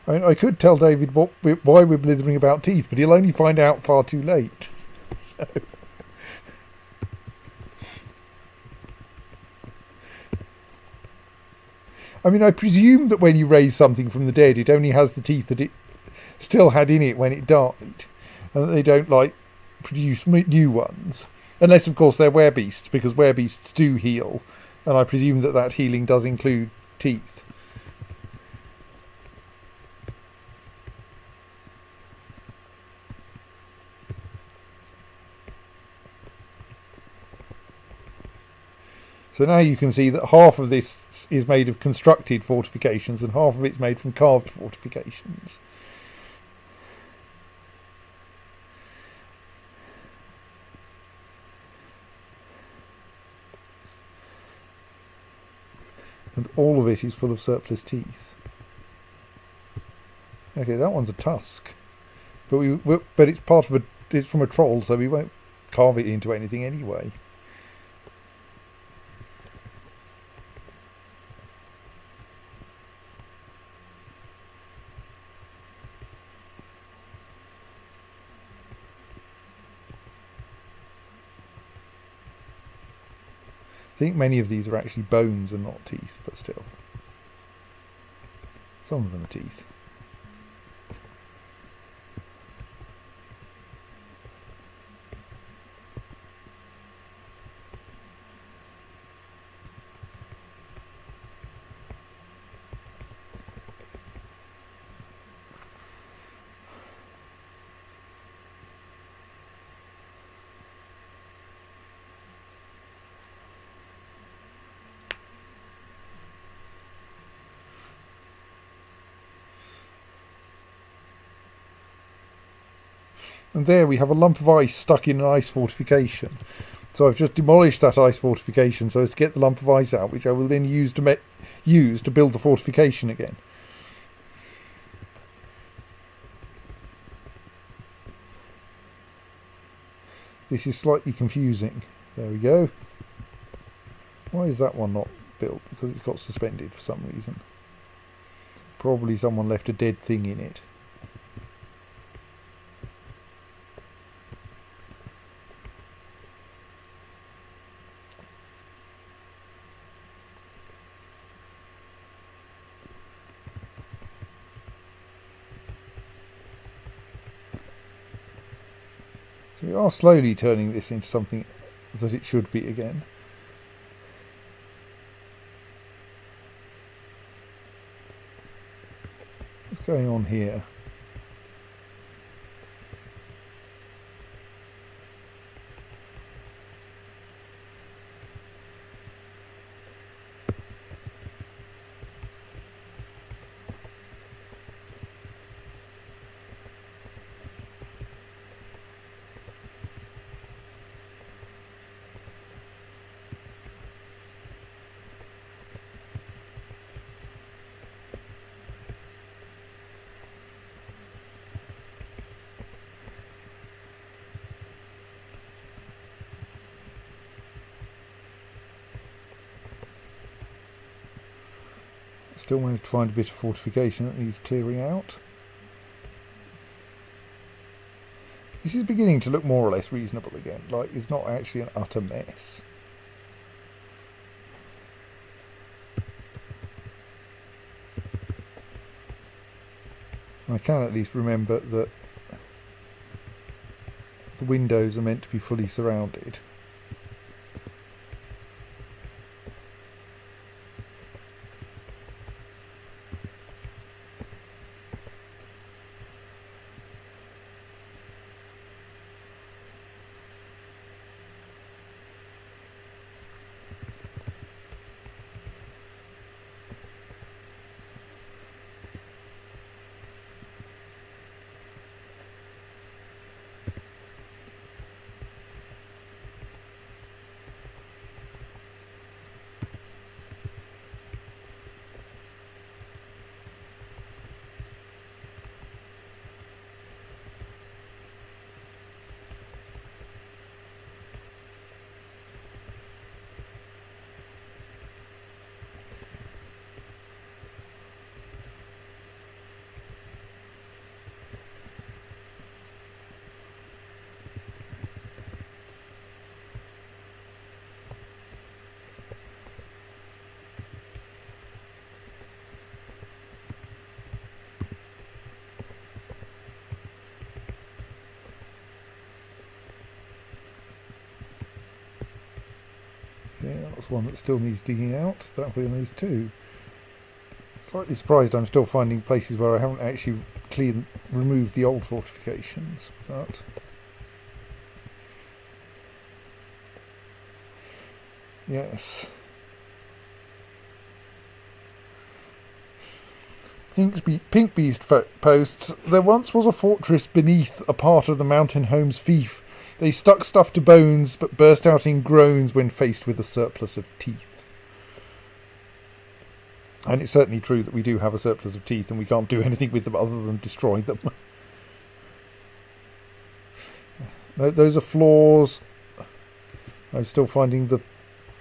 I mean, I could tell David why we're blithering about teeth, but he'll only find out far too late. So. I mean, I presume that when you raise something from the dead, it only has the teeth that it still had in it when it died, and that they don't, like, produce new ones. Unless, of course, they're werebeasts, because werebeasts do heal, and I presume that healing does include teeth. So now you can see that half of this is made of constructed fortifications and half of it's made from carved fortifications. And all of it is full of surplus teeth. Okay, that one's a tusk, but it's it's from a troll, so we won't carve it into anything anyway. I think many of these are actually bones and not teeth, but still. Some of them are teeth. And there we have a lump of ice stuck in an ice fortification. So I've just demolished that ice fortification so as to get the lump of ice out, which I will then use to build the fortification again. This is slightly confusing. There we go. Why is that one not built? Because it's got suspended for some reason. Probably someone left a dead thing in it. So we are slowly turning this into something that it should be again. What's going on here? Still managed to find a bit of fortification that needs clearing out. This is beginning to look more or less reasonable again. Like, it's not actually an utter mess. I can at least remember that the windows are meant to be fully surrounded. Yeah, that's one that still needs digging out. That one needs two. Slightly surprised I'm still finding places where I haven't actually removed the old fortifications, but yes. Pink Beast posts, there once was a fortress beneath a part of the mountain home's fief. They stuck stuff to bones, but burst out in groans when faced with a surplus of teeth. And it's certainly true that we do have a surplus of teeth and we can't do anything with them other than destroy them. Those are flaws. I'm still finding the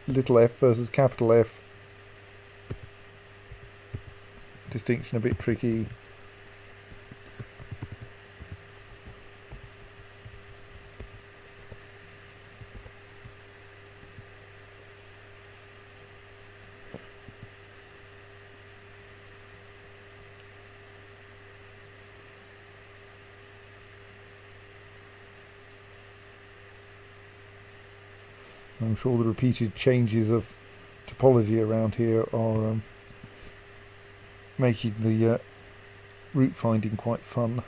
little f versus capital F distinction a bit tricky. I'm sure the repeated changes of topology around here are making the route finding quite fun.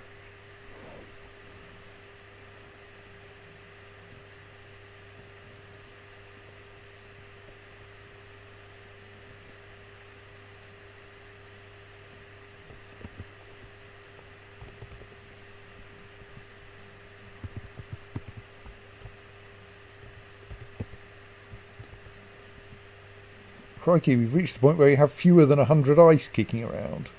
Crikey, we've reached the point where you have fewer than 100 ice kicking around.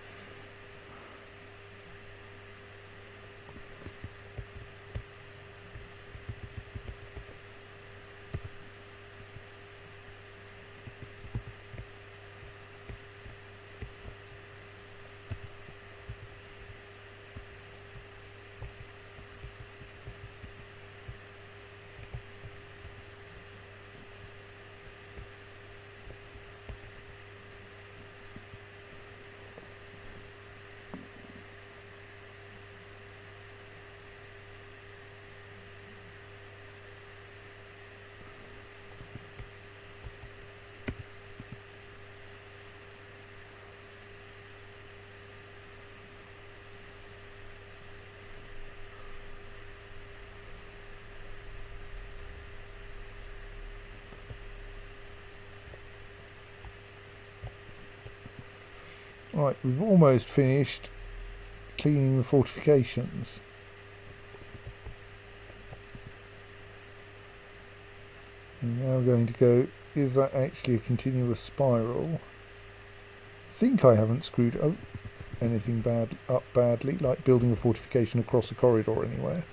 Right, we've almost finished cleaning the fortifications. And now we're going to go, is that actually a continuous spiral? I think I haven't screwed up anything up badly, like building a fortification across a corridor anywhere.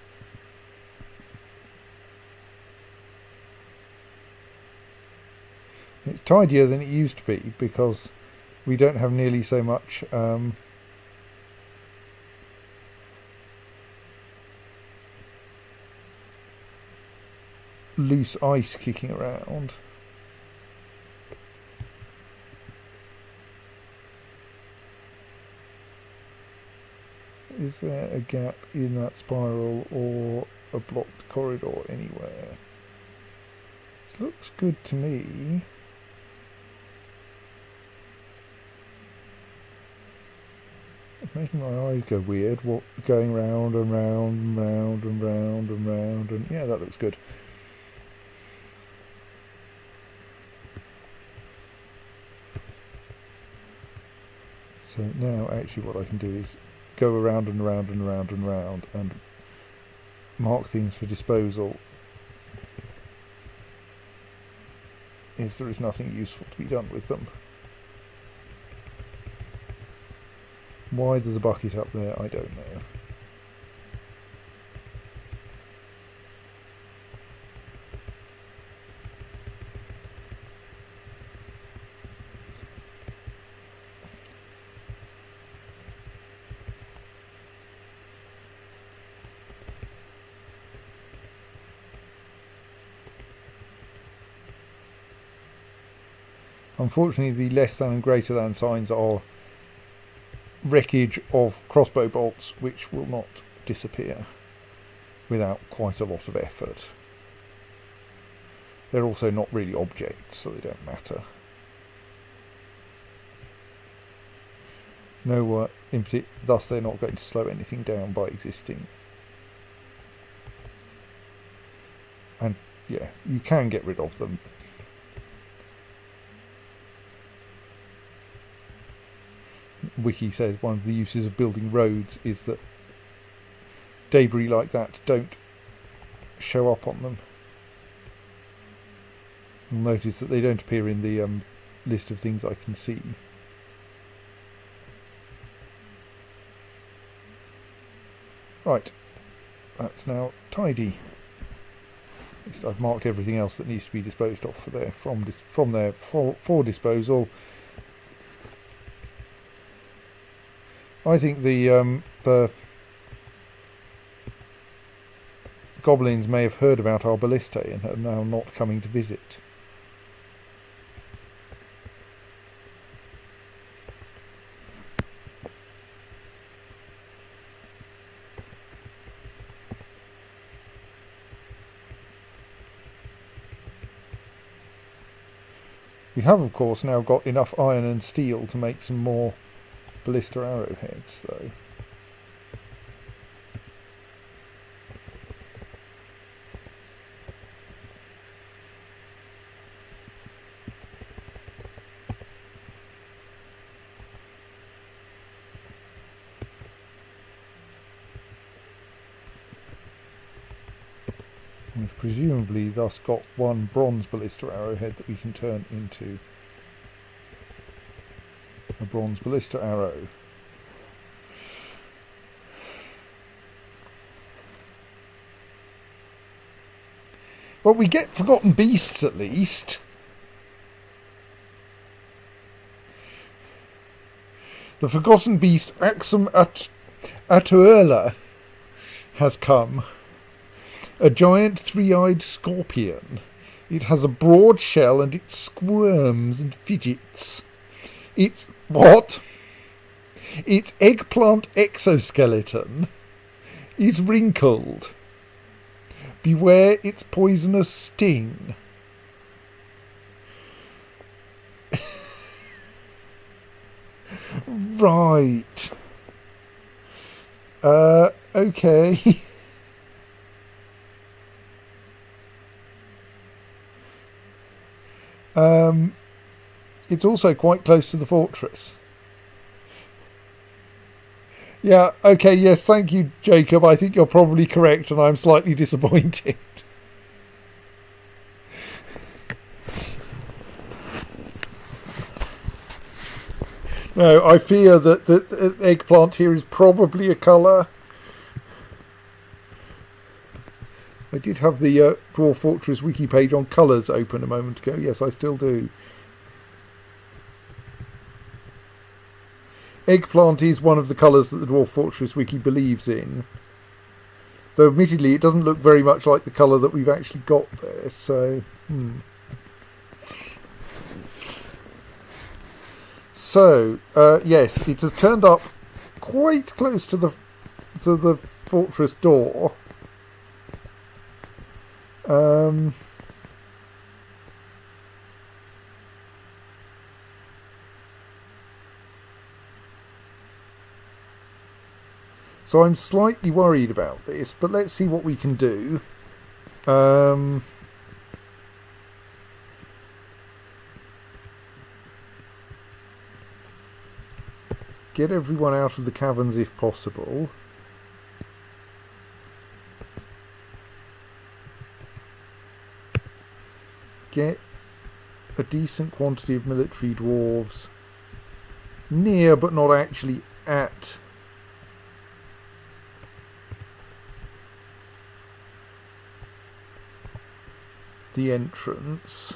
It's tidier than it used to be because we don't have nearly so much loose ice kicking around. Is there a gap in that spiral or a blocked corridor anywhere? It looks good to me. It's making my eyes go weird. What, going round and round and round and round and round and yeah, that looks good. So now actually what I can do is go around and around and around and around and mark things for disposal if there is nothing useful to be done with them. Why there's a bucket up there, I don't know. Unfortunately, the less than and greater than signs are wreckage of crossbow bolts, which will not disappear without quite a lot of effort. They're also not really objects, so they don't matter. No, thus they're not going to slow anything down by existing. And yeah, you can get rid of them. Wiki says one of the uses of building roads is that debris like that don't show up on them. You'll notice that they don't appear in the list of things I can see. Right, that's now tidy. At least I've marked everything else that needs to be disposed of for there for disposal. I think the goblins may have heard about our ballistae and are now not coming to visit. We have, of course, now got enough iron and steel to make some more ballista arrowheads, though. We've presumably thus got one bronze ballista arrowhead that we can turn into a bronze ballista arrow. Well, we get forgotten beasts at least. The forgotten beast Axum Atuerla has come. A giant three-eyed scorpion. It has a broad shell and it squirms and fidgets. Its what? Its eggplant exoskeleton is wrinkled. Beware its poisonous sting. Right. Okay. It's also quite close to the fortress. Yeah, okay, yes, thank you, Jacob. I think you're probably correct, and I'm slightly disappointed. No, I fear that the eggplant here is probably a colour. I did have the Dwarf Fortress wiki page on colours open a moment ago. Yes, I still do. Eggplant is one of the colours that the Dwarf Fortress wiki believes in. Though admittedly it doesn't look very much like the colour that we've actually got there, so... So, yes, it has turned up quite close to the fortress door. So I'm slightly worried about this, but let's see what we can do. Get everyone out of the caverns if possible. Get a decent quantity of military dwarves near, but not actually at the entrance.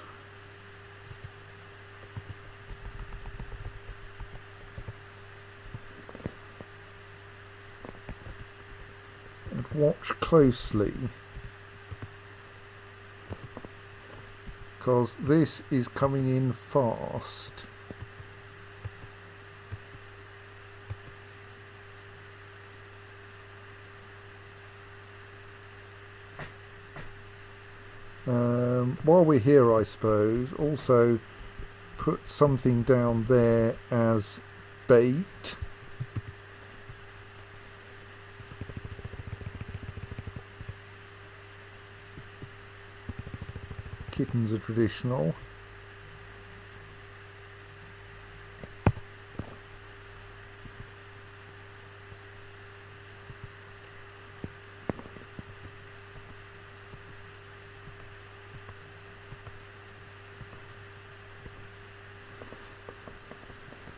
And watch closely, because this is coming in fast. While we're here, I suppose, also put something down there as bait. Kittens are traditional.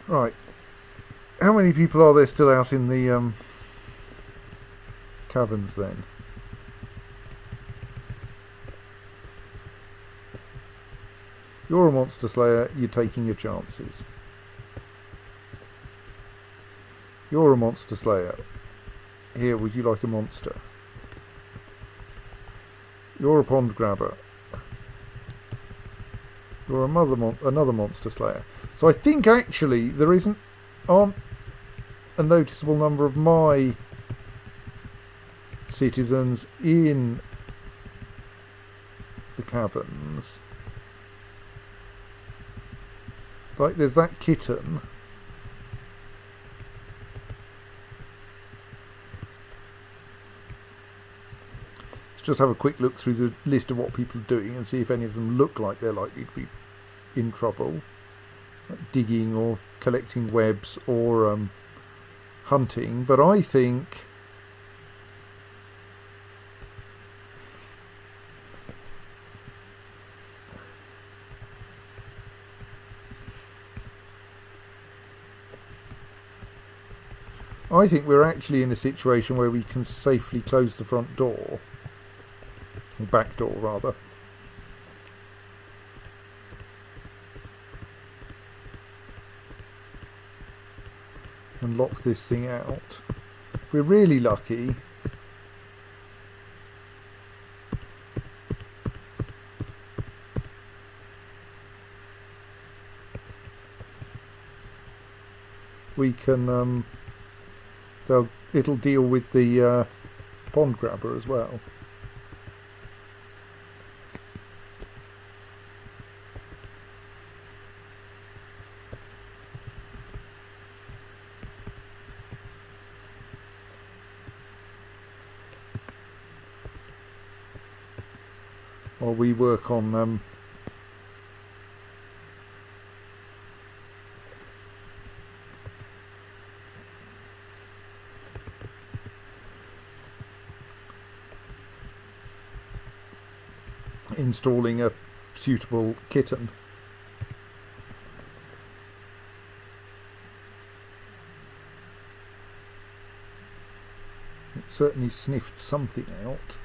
Right. How many people are there still out in the caverns then? You're a monster slayer, you're taking your chances. You're a monster slayer. Here, would you like a monster? You're a pond grabber. You're another monster slayer. So I think actually there aren't a noticeable number of my citizens in the caverns. Like there's that kitten. Let's just have a quick look through the list of what people are doing and see if any of them look like they're likely to be in trouble. Like digging or collecting webs or hunting. But I think we're actually in a situation where we can safely close the front door. Or back door, rather. And lock this thing out. If we're really lucky, we can it'll deal with the pond grabber as well. While we work on installing a suitable kitten. It certainly sniffed something out.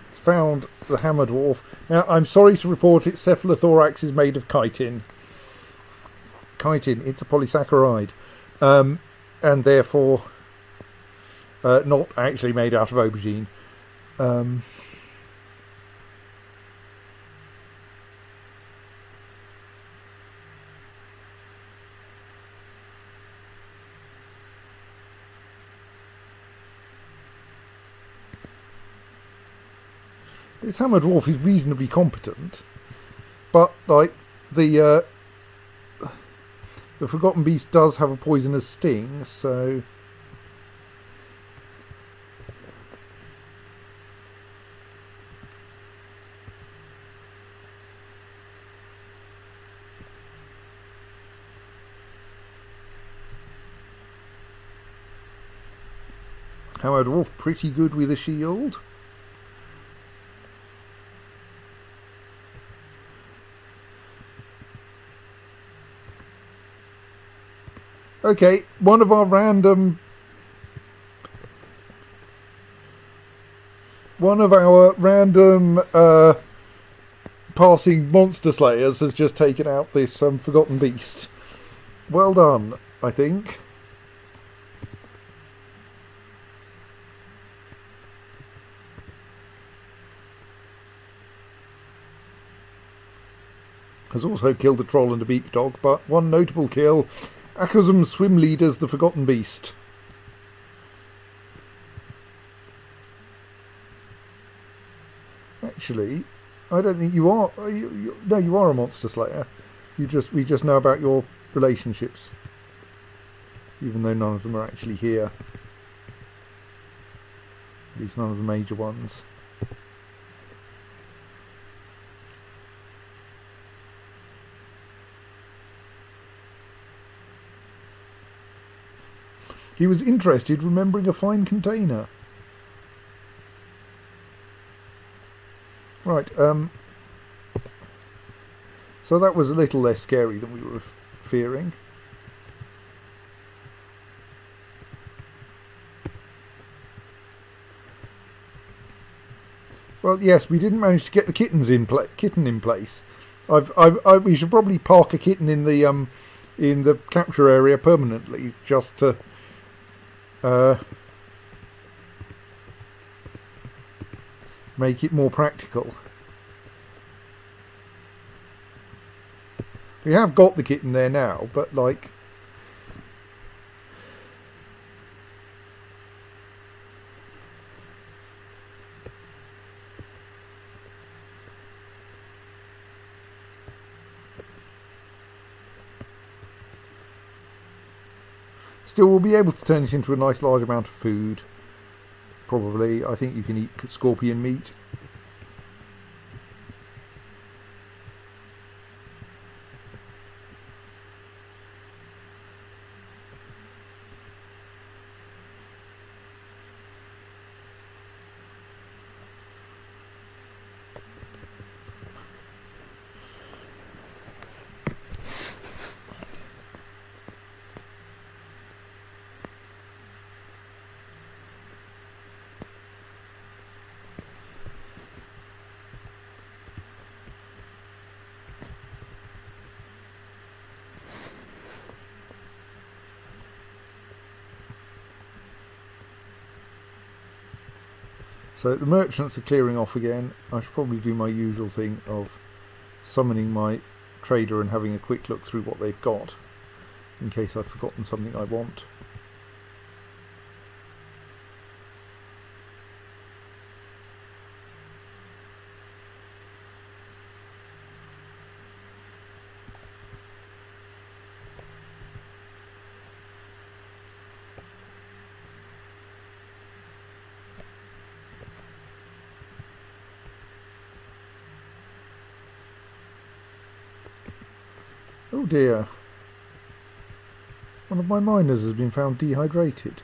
It's found the hammer dwarf. Now, I'm sorry to report its cephalothorax is made of chitin. chitin. It's a polysaccharide, and therefore not actually made out of aubergine. This hammer dwarf is reasonably competent, but like the Forgotten Beast does have a poisonous sting, so hammer dwarf pretty good with a shield. Okay, one of our random passing monster slayers has just taken out this Forgotten Beast. Well done, I think. Has also killed a troll and a beak dog, but one notable kill. Akazum swim leaders the Forgotten Beast. Actually, I don't think you are. No, you are a monster slayer. We just know about your relationships, even though none of them are actually here. At least none of the major ones. He was interested, remembering a fine container. Right, so that was a little less scary than we were fearing. Well, yes, we didn't manage to get the kitten in place. We should probably park a kitten in the capture area permanently, just to make it more practical. We have got the kitten there now, but like still, we'll be able to turn it into a nice large amount of food. Probably. I think you can eat scorpion meat. So the merchants are clearing off again. I should probably do my usual thing of summoning my trader and having a quick look through what they've got, in case I've forgotten something I want. Oh dear. One of my miners has been found dehydrated.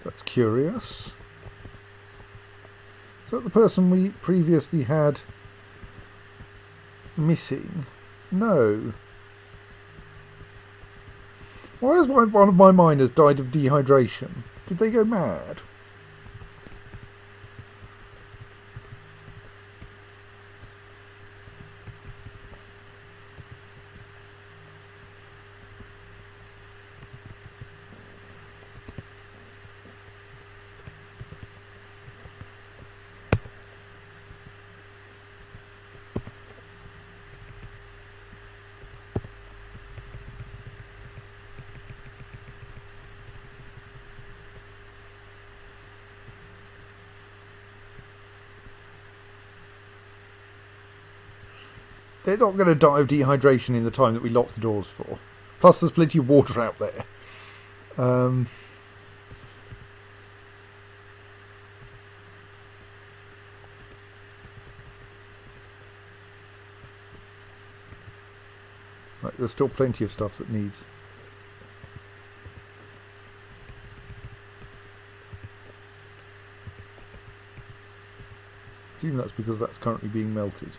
That's curious. Is that the person we previously had missing? No. Why has one of my miners died of dehydration? Did they go mad? They're not going to die of dehydration in the time that we lock the doors for. Plus, there's plenty of water out there. Right, there's still plenty of stuff that needs. I assume that's because that's currently being melted.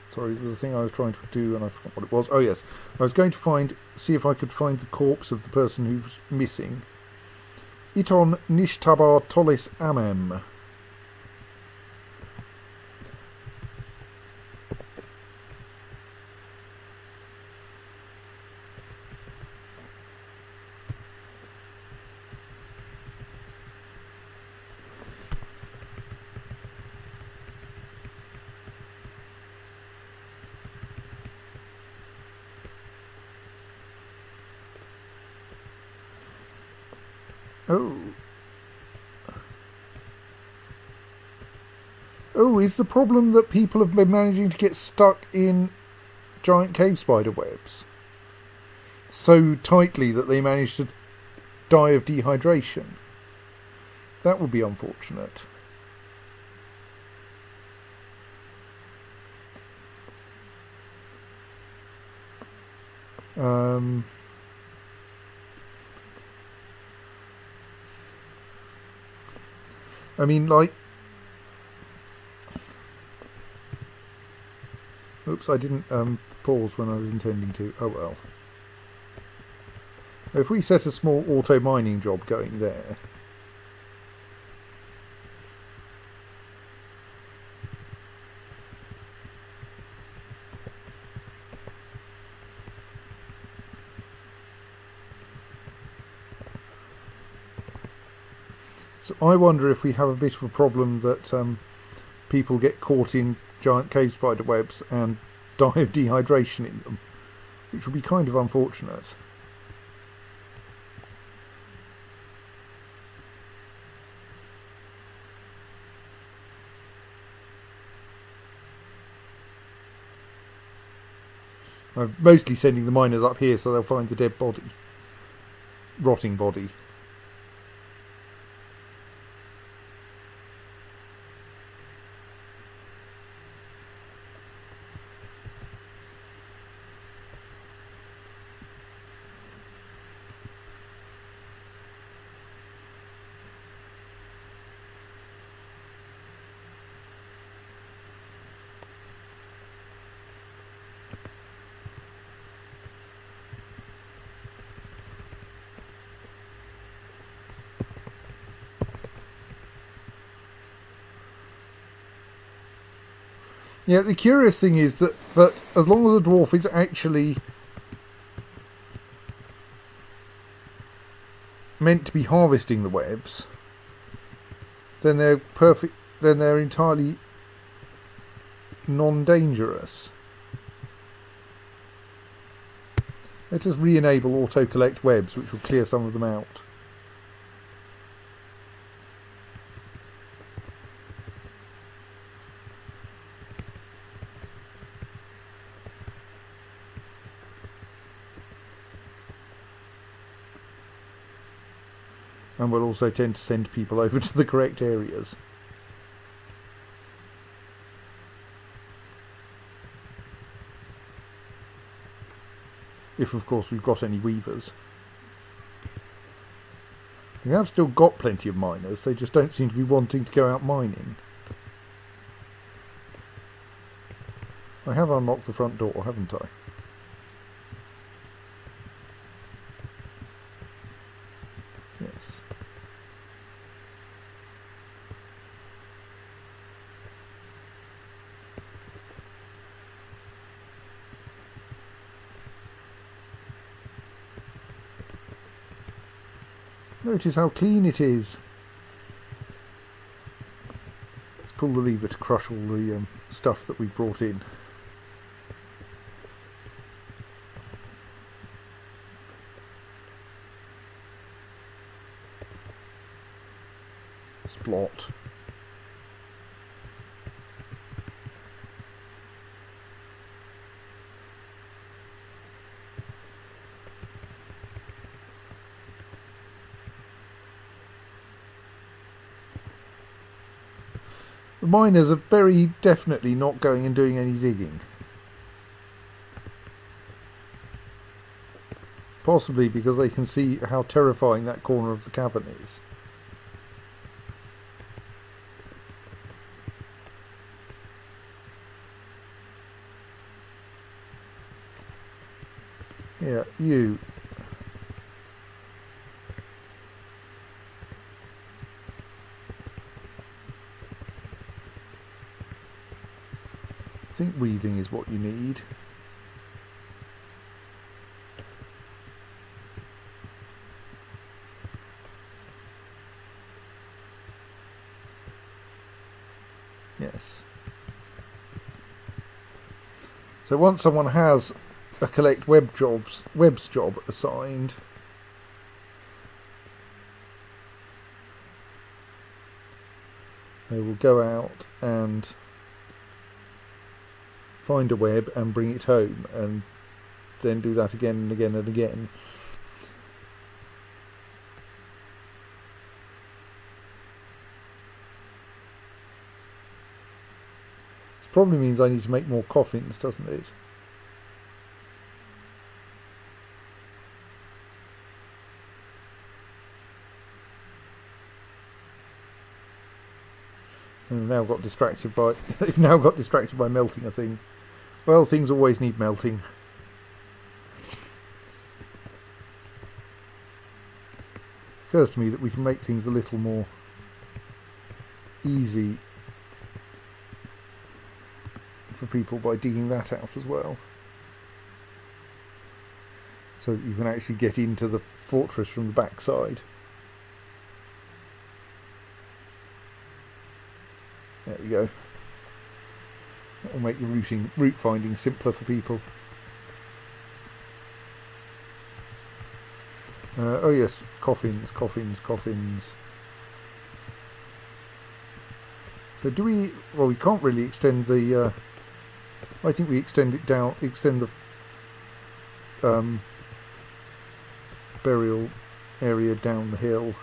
Sorry, there was a thing I was trying to do and I forgot what it was. Oh yes, I was going to see if I could find the corpse of the person who's missing. Iton Nishtabar Tolis Amem. Oh, is the problem that people have been managing to get stuck in giant cave spider webs so tightly that they manage to die of dehydration? That would be unfortunate. I mean, like... Oops, I didn't pause when I was intending to. Oh well. If we set a small auto mining job going there... So I wonder if we have a bit of a problem that people get caught in giant cave spider webs and die of dehydration in them, which would be kind of unfortunate. I'm mostly sending the miners up here so they'll find the dead body. Rotting body. Yeah, the curious thing is that as long as the dwarf is actually meant to be harvesting the webs, then they're perfect. Then they're entirely non-dangerous. Let us re-enable auto-collect webs, which will clear some of them out. And we'll also tend to send people over to the correct areas. If, of course, we've got any weavers. We have still got plenty of miners, they just don't seem to be wanting to go out mining. I have unlocked the front door, haven't I? Yes. Notice how clean it is. Let's pull the lever to crush all the stuff that we brought in. splot. The miners are very definitely not going and doing any digging. Possibly because they can see how terrifying that corner of the cavern is. Yeah, you. I think weaving is what you need. Yes. So once someone has a collect webs job assigned, they will go out and find a web and bring it home, and then do that again and again and again. This probably means I need to make more coffins, doesn't it? And now got distracted by they've now got distracted by melting a thing. Well, things always need melting. Occurs to me that we can make things a little more easy for people by digging that out as well, so that you can actually get into the fortress from the backside. There we go. That will make the route finding simpler for people. Oh yes, coffins. So do we? Well, we can't really extend the. I think we extend the burial area down the hill.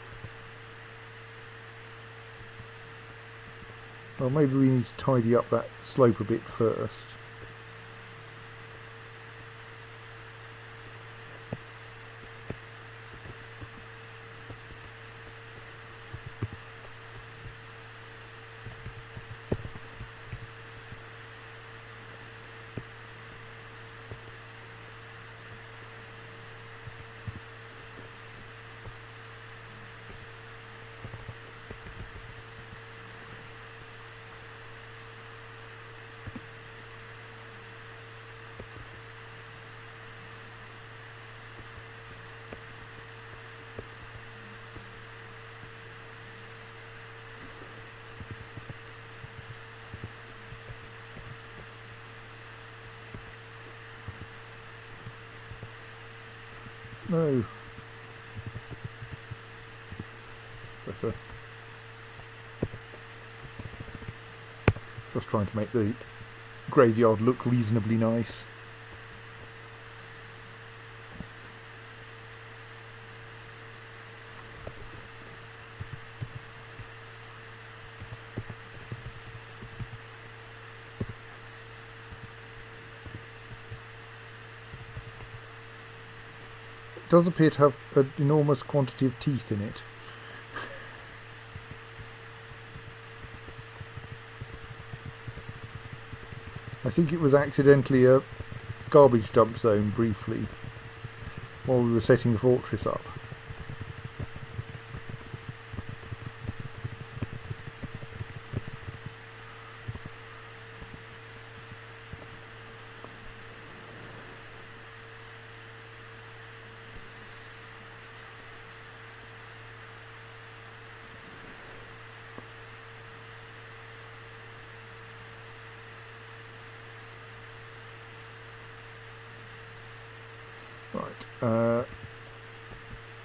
Well, maybe we need to tidy up that slope a bit first. No. Better. Just trying to make the graveyard look reasonably nice. It does appear to have an enormous quantity of teeth in it. I think it was accidentally a garbage dump zone briefly while we were setting the fortress up. Right, oh,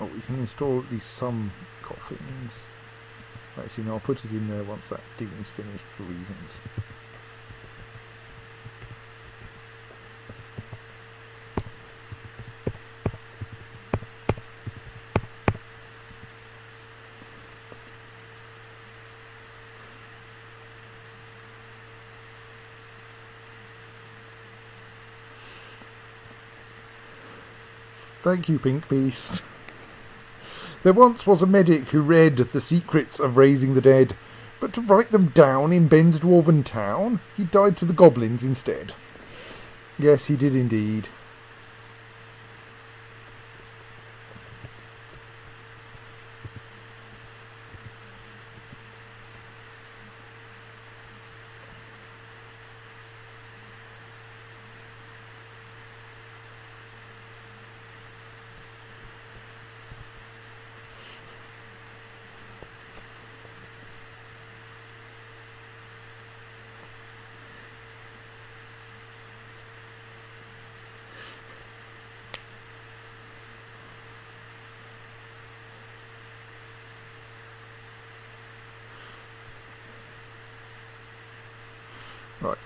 we can install at least some coffins. Actually, no, I'll put it in there once that digging's finished for reasons. Thank you, Pink Beast. There once was a medic who read the secrets of raising the dead, but to write them down in Ben's dwarven town, he died to the goblins instead. Yes, he did indeed. Right.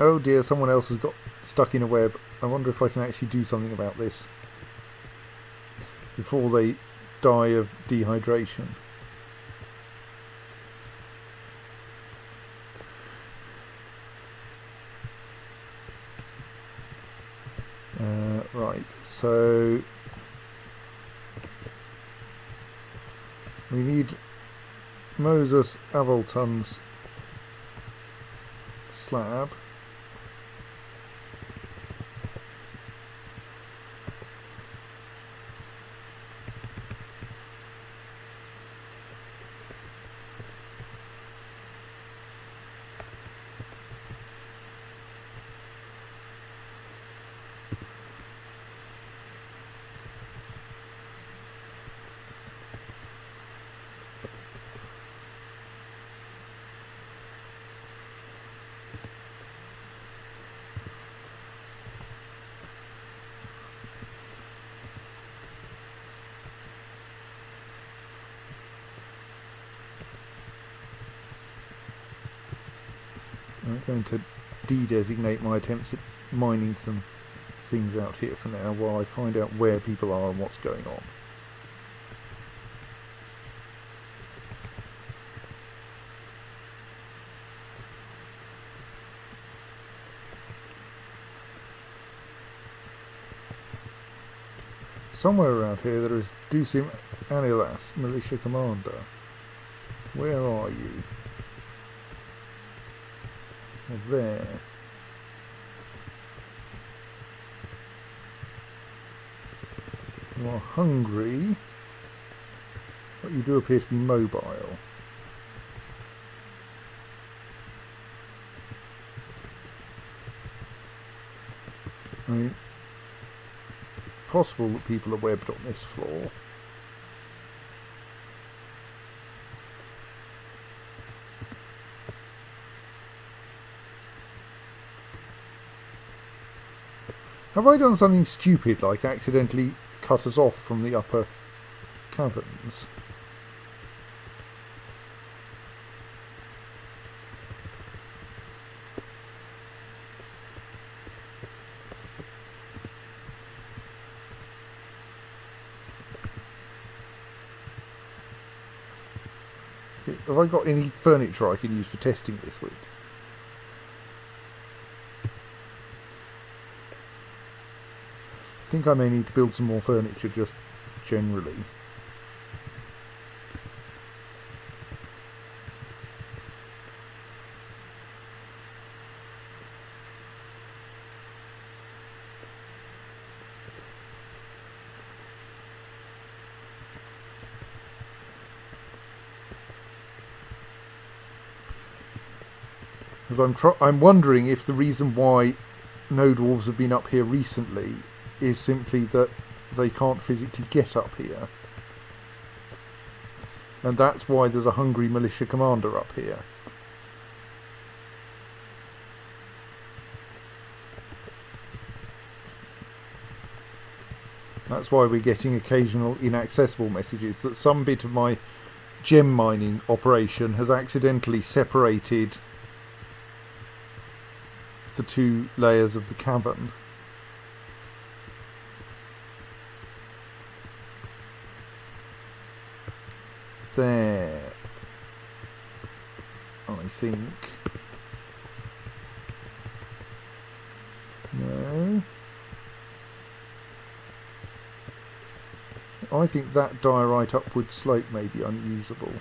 Oh dear, someone else has got stuck in a web. I wonder if I can actually do something about this before they die of dehydration. Right, so we need Moses Avolton's slab. I'm going to de-designate my attempts at mining some things out here for now while I find out where people are and what's going on. Somewhere around here there is Dusim Anilas, militia commander. Where are you? There. You are hungry, but you do appear to be mobile. I mean, possible that people are webbed on this floor. Have I done something stupid, like accidentally cut us off from the upper caverns? Okay, have I got any furniture I can use for testing this with? I think I may need to build some more furniture just generally. Because I'm wondering if the reason why no dwarves have been up here recently is simply that they can't physically get up here. And that's why there's a hungry militia commander up here. That's why we're getting occasional inaccessible messages, that some bit of my gem mining operation has accidentally separated the two layers of the cavern. There, I think. No. I think that diorite upward slope may be unusable.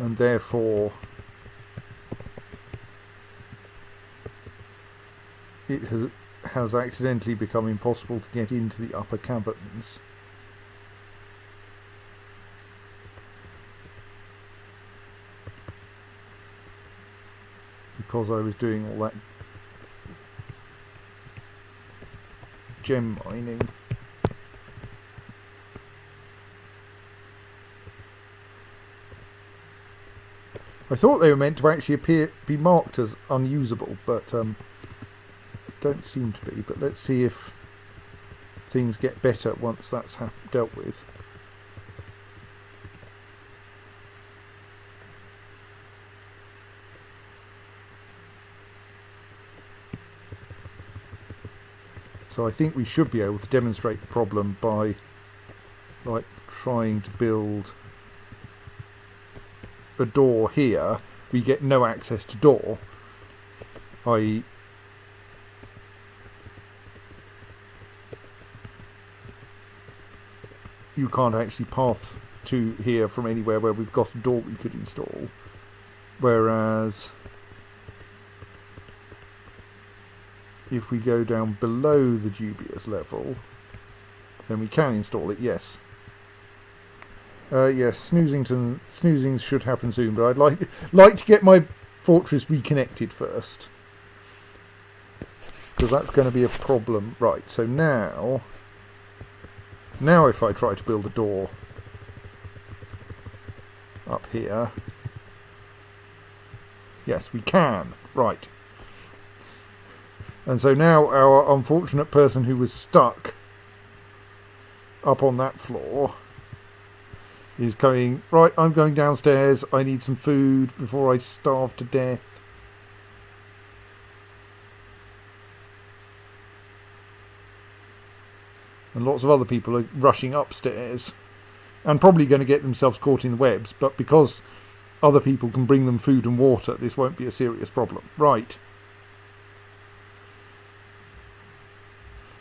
And therefore it has accidentally become impossible to get into the upper caverns. Because I was doing all that gem mining. I thought they were meant to actually be marked as unusable, but don't seem to be. But let's see if things get better once that's dealt with. So I think we should be able to demonstrate the problem by like trying to build a door here. We get no access to door, i.e. you can't actually pass to here from anywhere where we've got a door we could install. Whereas if we go down below the dubious level, then we can install it, yes. Yes, snoozing should happen soon, but I'd like to get my fortress reconnected first, because that's going to be a problem. Right, so now if I try to build a door up here, yes, we can. Right. And so now our unfortunate person who was stuck up on that floor is going, right, I'm going downstairs, I need some food before I starve to death. And lots of other people are rushing upstairs and probably going to get themselves caught in the webs, but because other people can bring them food and water, this won't be a serious problem. Right.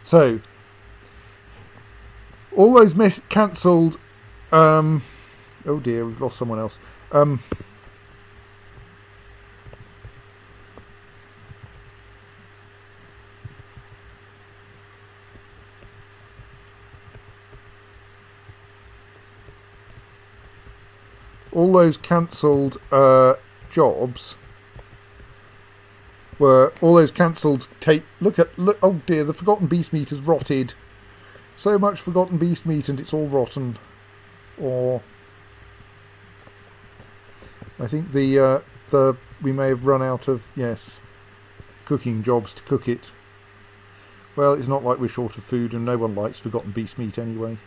So, all those cancelled. Oh dear, we've lost someone else. All those cancelled jobs were all those cancelled. Look! Oh dear, the forgotten beast meat has rotted. So much forgotten beast meat, and it's all rotten. Or I think the we may have run out of cooking jobs to cook it. Well, it's not like we're short of food, and no one likes forgotten beast meat anyway.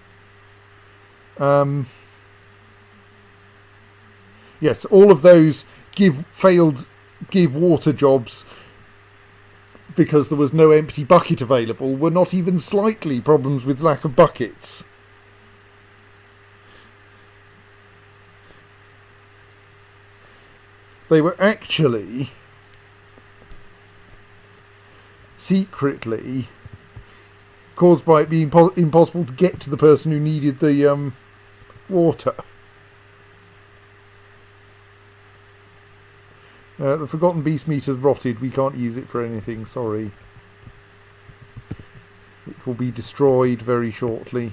Yes, all of those failed give water jobs because there was no empty bucket available were not even slightly problems with lack of buckets. They were actually secretly caused by it being impossible to get to the person who needed the water. The forgotten beast meat has rotted. We can't use it for anything, sorry. It will be destroyed very shortly.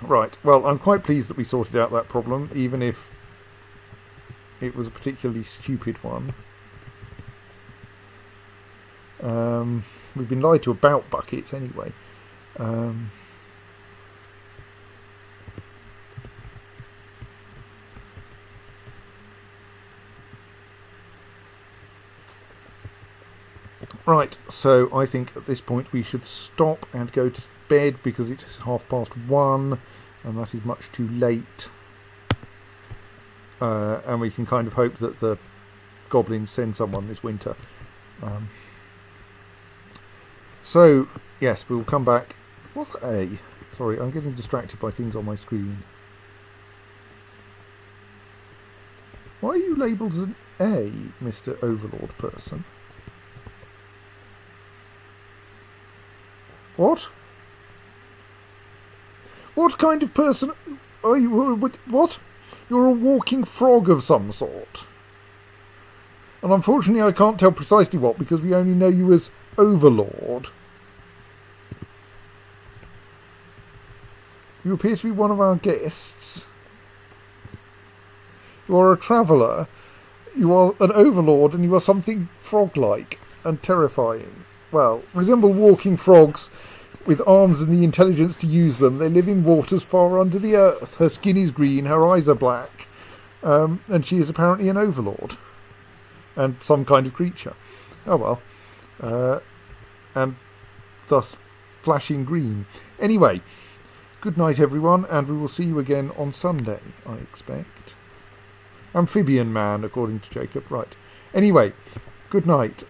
Right, well, I'm quite pleased that we sorted out that problem, even if it was a particularly stupid one. We've been lied to about buckets anyway. Right, so I think at this point we should stop and go to bed because it is 1:30 and that is much too late. And we can kind of hope that the goblins send someone this winter. So, yes, we will come back. What's A? Sorry, I'm getting distracted by things on my screen. Why are you labelled as an A, Mr. Overlord person? What? What kind of person are you? What? You're a walking frog of some sort. And unfortunately I can't tell precisely what because we only know you as Overlord. You appear to be one of our guests. You are a traveller. You are an overlord and you are something frog-like and terrifying. Well, resemble walking frogs with arms and the intelligence to use them. They live in waters far under the earth. Her skin is green, her eyes are black, and she is apparently an overlord. And some kind of creature. Oh well. And thus flashing green. Anyway, good night everyone, and we will see you again on Sunday, I expect. Amphibian man, according to Jacob. Right. Anyway, good night.